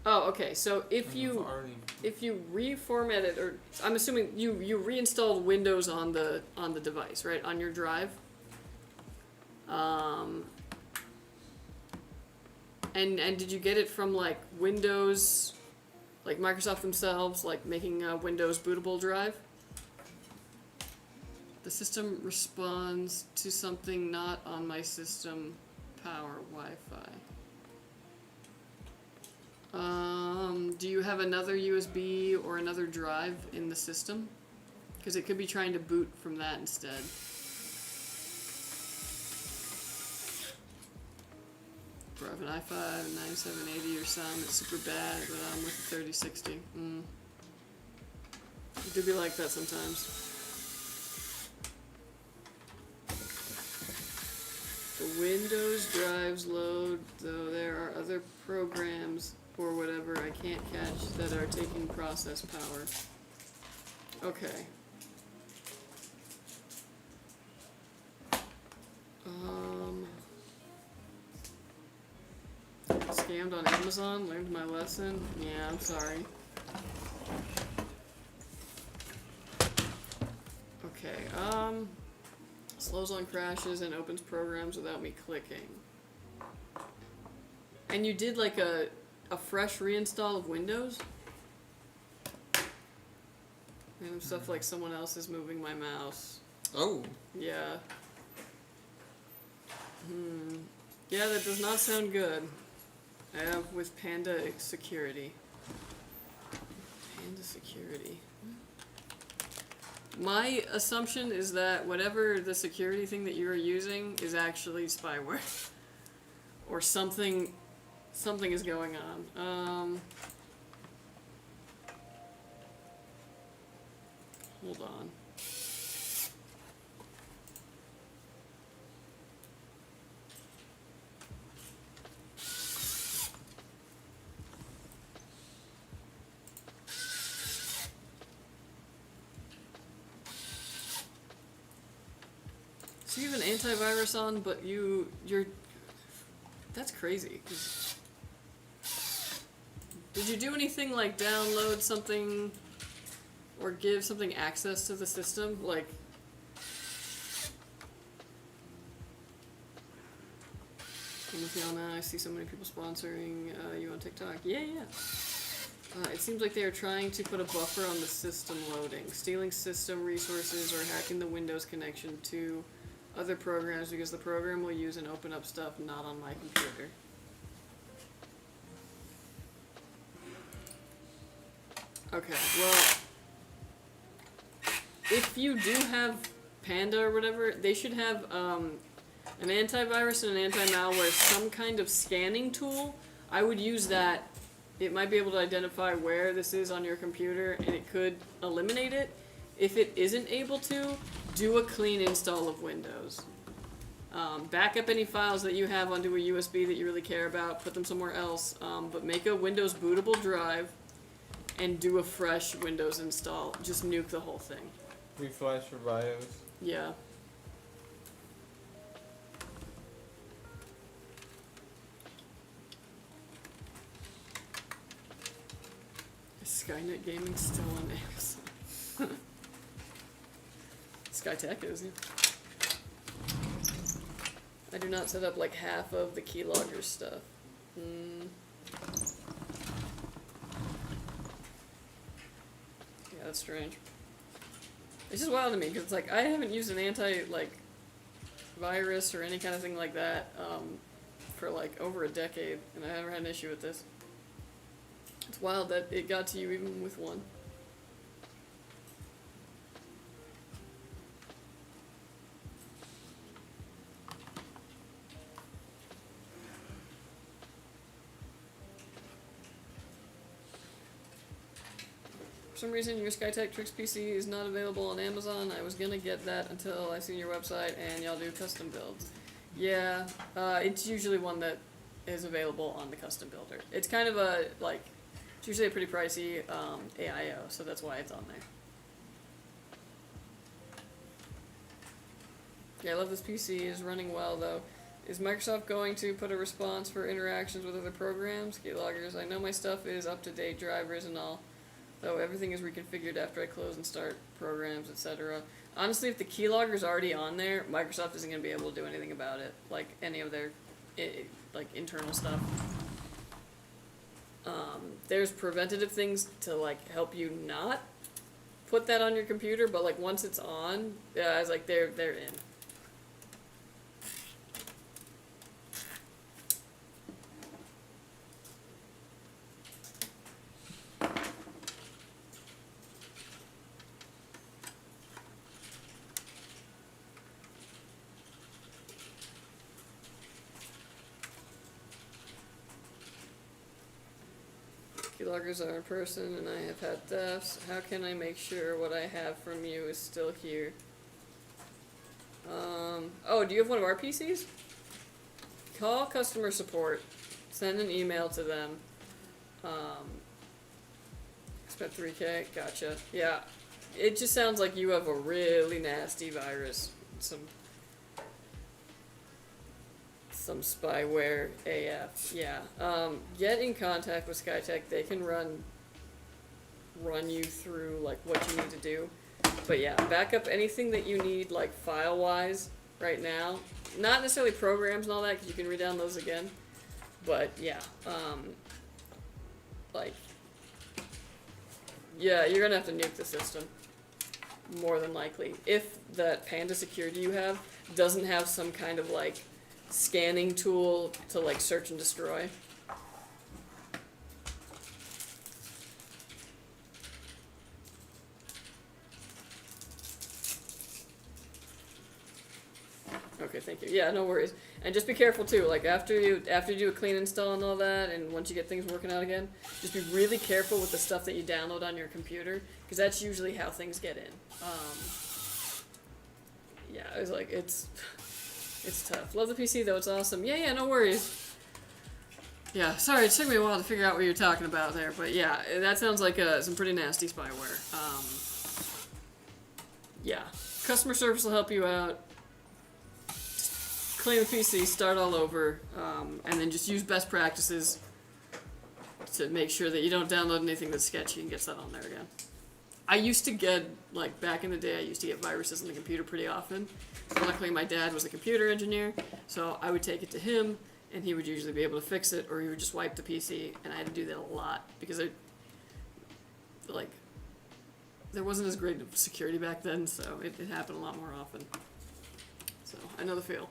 Oh, okay. So if you reformat it, or I'm assuming you reinstalled Windows on the device, right, on your drive. And did you get it from like Windows, like Microsoft themselves, like making a Windows bootable drive? The system responds to something not on my system power Wi-Fi. Do you have another USB or another drive in the system? Because it could be trying to boot from that instead. I have an i5, 9780 or some. It's super bad, but I'm with the 3060. It do be like that sometimes. The Windows drives load, though there are other programs or whatever I can't catch that are taking process power. Okay. Scammed on Amazon, learned my lesson. Yeah, I'm sorry. Okay, slows on crashes and opens programs without me clicking. And you did like a fresh reinstall of Windows? And stuff like someone else is moving my mouse. Oh. Yeah. Yeah, that does not sound good. I have with Panda Security. Panda Security. My assumption is that whatever the security thing that you are using is actually spyware. Or something is going on. Hold on. So you have an antivirus on, but you're... That's crazy. 'Cause did you do anything like download something or give something access to the system? Like... I'm with you on that. I see so many people sponsoring you on TikTok. Yeah. It seems like they are trying to put a buffer on the system loading, stealing system resources or hacking the Windows connection to other programs because the program will use and open up stuff not on my computer. Okay, well, if you do have Panda or whatever, they should have an antivirus and an anti-malware, some kind of scanning tool. I would use that. It might be able to identify where this is on your computer, and it could eliminate it. If it isn't able to, do a clean install of Windows. Back up any files that you have onto a USB that you really care about, put them somewhere else, but make a Windows bootable drive and do a fresh Windows install. Just nuke the whole thing. Reflash your BIOS. Yeah. Skynet Gaming's still on Amazon. Skytech is, yeah. I do not set up like half of the keylogger stuff. Yeah, that's strange. It's just wild to me because it's like I haven't used an virus or any kind of thing like that for like over a decade, and I never had an issue with this. It's wild that it got to you even with one. For some reason, your Skytech Tryx PC is not available on Amazon. I was gonna get that until I seen your website and y'all do custom builds. Yeah, it's usually one that is available on the custom builder. It's kind of a, like, it's usually a pretty pricey AIO, so that's why it's on there. Yeah, I love this PC. It's running well, though. Is Microsoft going to put a response for interactions with other programs? Keyloggers, I know my stuff is up-to-date drivers and all, though everything is reconfigured after I close and start programs, etc. Honestly, if the keylogger's already on there, Microsoft isn't going to be able to do anything about it, like any of their like internal stuff. There's preventative things to like help you not put that on your computer, but like once it's on, yeah, it's like they're in. Loggers are in person and I have had thefts. How can I make sure what I have from you is still here? Oh, do you have one of our PCs? Call customer support. Send an email to them. Spent 3K. Gotcha. Yeah. It just sounds like you have a really nasty virus. Some spyware AF, yeah. Get in contact with Skytech. They can run you through like what you need to do. But yeah, back up anything that you need like file-wise right now. Not necessarily programs and all that, because you can re-download those again. But yeah, like, yeah, you're gonna have to nuke the system. More than likely. If that Panda security you have doesn't have some kind of like scanning tool to like search and destroy. Okay, thank you. Yeah, no worries. And just be careful too. Like after you do a clean install and all that, and once you get things working out again, just be really careful with the stuff that you download on your computer, because that's usually how things get in. Yeah, it's like it's tough. Love the PC though, it's awesome. Yeah, no worries. Yeah, sorry, it took me a while to figure out what you're talking about there, but yeah, that sounds like some pretty nasty spyware. Yeah, customer service will help you out. Just clean the PC, start all over, and then just use best practices to make sure that you don't download anything that's sketchy and gets that on there again. I used to get, like, back in the day, I used to get viruses on the computer pretty often. Luckily, my dad was a computer engineer, so I would take it to him, and he would usually be able to fix it, or he would just wipe the PC, and I had to do that a lot, because there wasn't as great of security back then, so it happened a lot more often. So, I know the feel.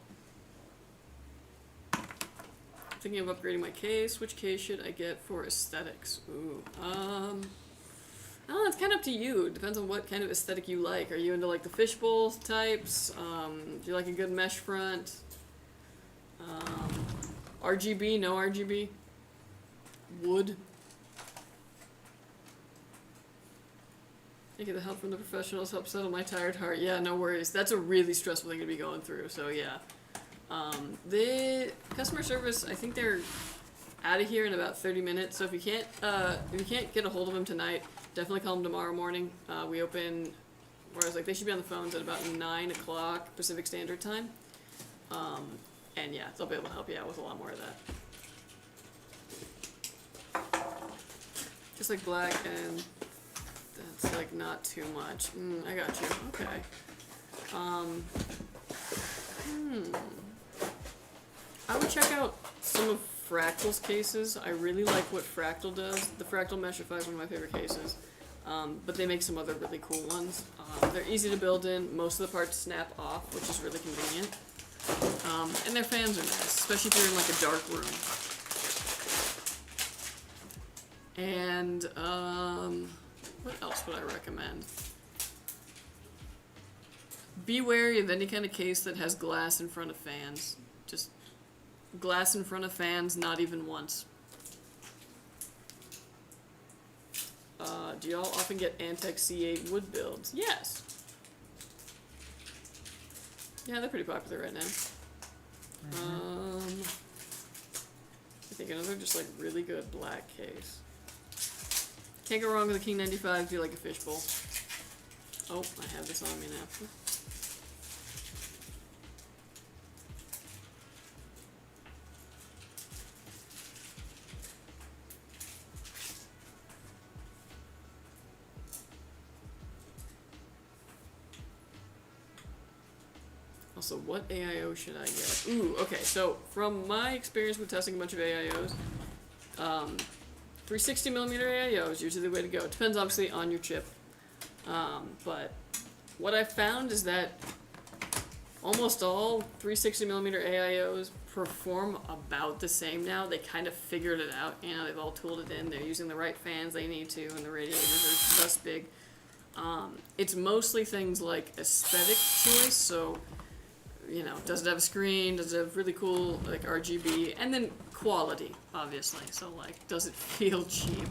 Thinking of upgrading my case. Which case should I get for aesthetics? Ooh, oh, it's kind of up to you. It depends on what kind of aesthetic you like. Are you into like the fishbowl types? Do you like a good mesh front? RGB? No RGB? Wood? Thank you. The help from the professionals help settle my tired heart. Yeah, no worries. That's a really stressful thing to be going through. So yeah, the customer service, I think they're out of here in about 30 minutes. So if you can't get a hold of them tonight, definitely call them tomorrow morning. We open, where I was like, they should be on the phones at about 9 o'clock Pacific Standard Time. And yeah, they'll be able to help you out with a lot more of that. Just like black and that's like not too much. I got you. Okay. I would check out some of Fractal's cases. I really like what Fractal does. The Fractal Meshify is one of my favorite cases. But they make some other really cool ones. They're easy to build in. Most of the parts snap off, which is really convenient. And their fans are nice, especially if you're in like a dark room. And what else would I recommend? Be wary of any kind of case that has glass in front of fans. Just glass in front of fans, not even once. Do y'all often get Antec C8 wood builds? Yes. Yeah, they're pretty popular right now. I think another just like really good black case. Can't go wrong with a King 95 if you like a fishbowl. Oh, I have this on me now. Also, what AIO should I get? Ooh, okay, so from my experience with testing a bunch of AIOs, 360mm AIO is usually the way to go. It depends obviously on your chip. But what I found is that almost all 360mm AIOs perform about the same now. They kind of figured it out, you know, they've all tooled it in, they're using the right fans they need to, and the radiators are thus big. It's mostly things like aesthetic choice, so you know, does it have a screen, does it have really cool like RGB, and then quality, obviously. So like, does it feel cheap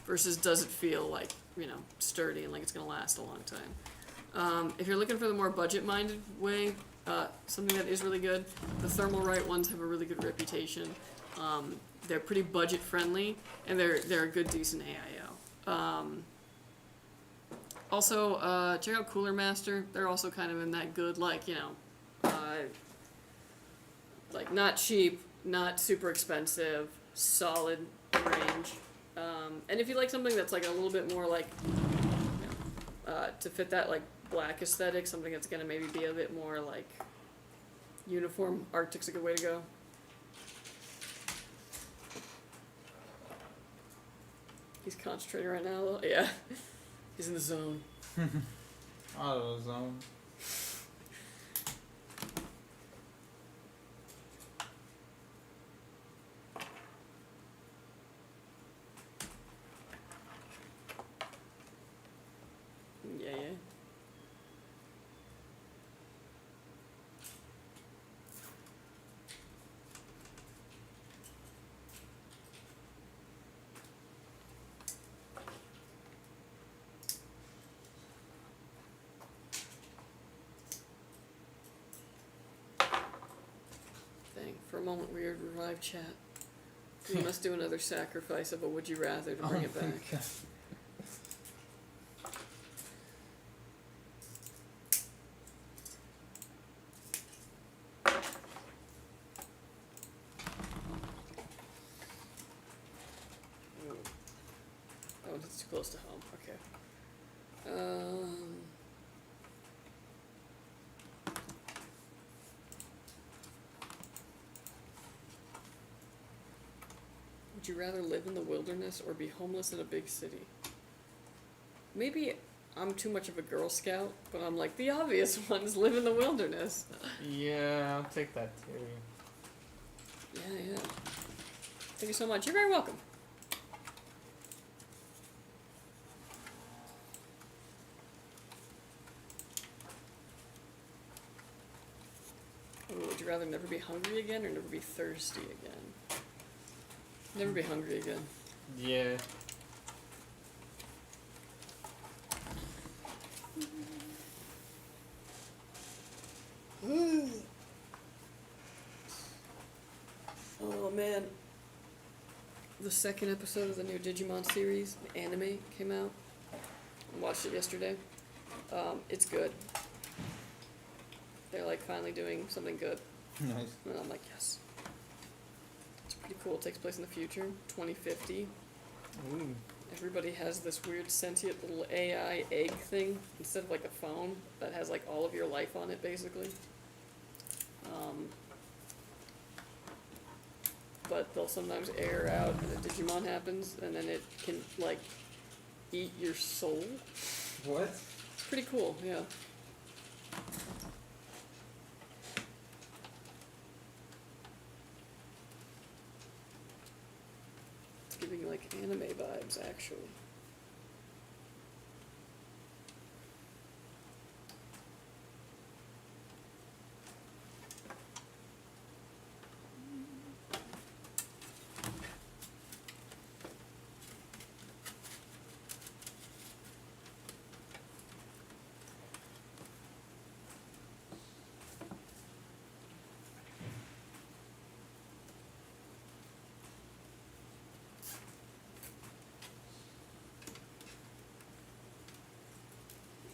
versus does it feel like, you know, sturdy and like it's gonna last a long time. If you're looking for the more budget-minded way, something that is really good, the Thermal Right ones have a really good reputation. They're pretty budget-friendly, and they're a good, decent AIO. Also, check out Cooler Master. They're also kind of in that good, like, you know, like not cheap, not super expensive, solid range. And if you like something that's like a little bit more like, you know, to fit that like black aesthetic, something that's gonna maybe be a bit more like uniform, Arctic's a good way to go. He's concentrating right now, though. Yeah. He's in the zone. Out of the zone. Yeah, yeah. Dang, for a moment we heard revive chat. We must do another sacrifice of a would you rather to bring it back. God. Oh, that's too close to home. Okay. Would you rather live in the wilderness or be homeless in a big city? Maybe I'm too much of a Girl Scout, but I'm like, the obvious ones live in the wilderness. Yeah, I'll take that too. Yeah, yeah. Thank you so much. You're very welcome. Ooh, would you rather never be hungry again or never be thirsty again? Never be hungry again. Yeah. Oh man. The second episode of the new Digimon series, the anime, came out. I watched it yesterday. It's good. They're like finally doing something good. Nice. And I'm like, yes. It's pretty cool. It takes place in the future, 2050. Ooh. everybody has this weird sentient little AI egg thing instead of like a phone that has like all of your life on it basically. But they'll sometimes air out and a Digimon happens and then it can like eat your soul. What? It's pretty cool, yeah. It's giving like anime vibes actually.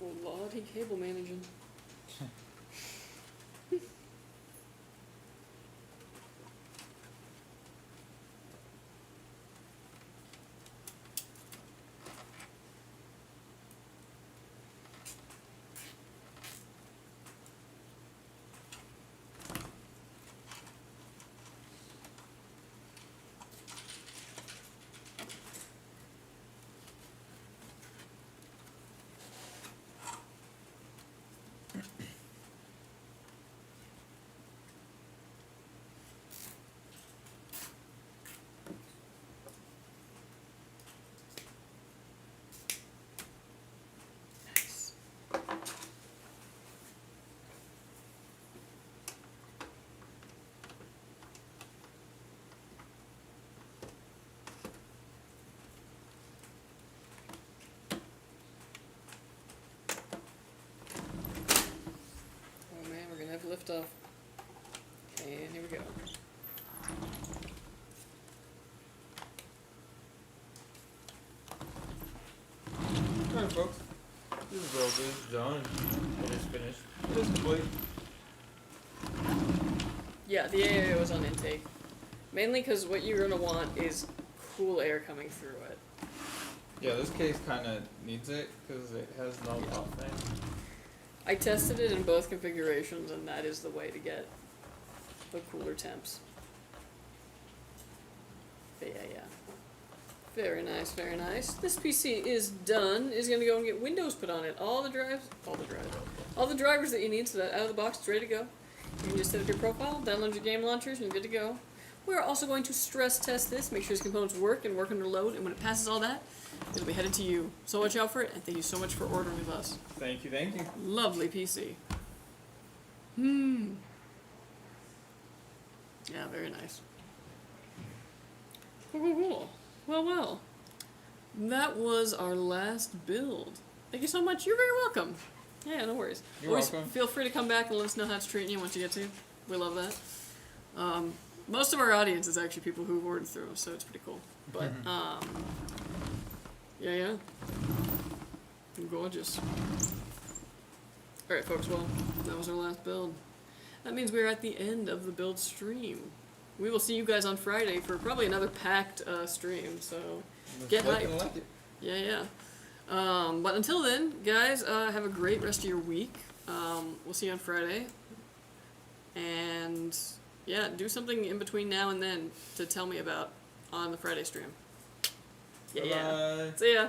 Oh, lordy, cable managing. Have liftoff. And here we go. Alright, folks. This build is done. It is finished. It is complete. Yeah, the AIO is on intake. Mainly because what you're going to want is cool air coming through it. Yeah, this case kind of needs it because it has no pop thing. I tested it in both configurations, and that is the way to get the cooler temps. But yeah. Very nice, very nice. This PC is done. Is gonna go and get Windows put on it. All the drivers that you need, so that out of the box it's ready to go. You can just set up your profile, download your game launchers, and you're good to go. We're also going to stress test this, make sure these components work and work under load, and when it passes all that, it'll be headed to you. So watch out for it, and thank you so much for ordering with us. Thank you, thank you. Lovely PC. Yeah, very nice. Cool. Well. That was our last build. Thank you so much. You're very welcome. Yeah, no worries. You're Always welcome. Feel free to come back and let us know how it's treating you once you get to. We love that. Most of our audience is actually people who've ordered through, so it's pretty cool. But, yeah. Gorgeous. Alright, folks, well, that was our last build. That means we're at the end of the build stream. We will see you guys on Friday for probably another packed stream, so get hyped. Like it. Yeah. But until then, guys, have a great rest of your week. We'll see you on Friday. And, yeah, do something in between now and then to tell me about on the Friday stream. Yeah. Bye. See ya.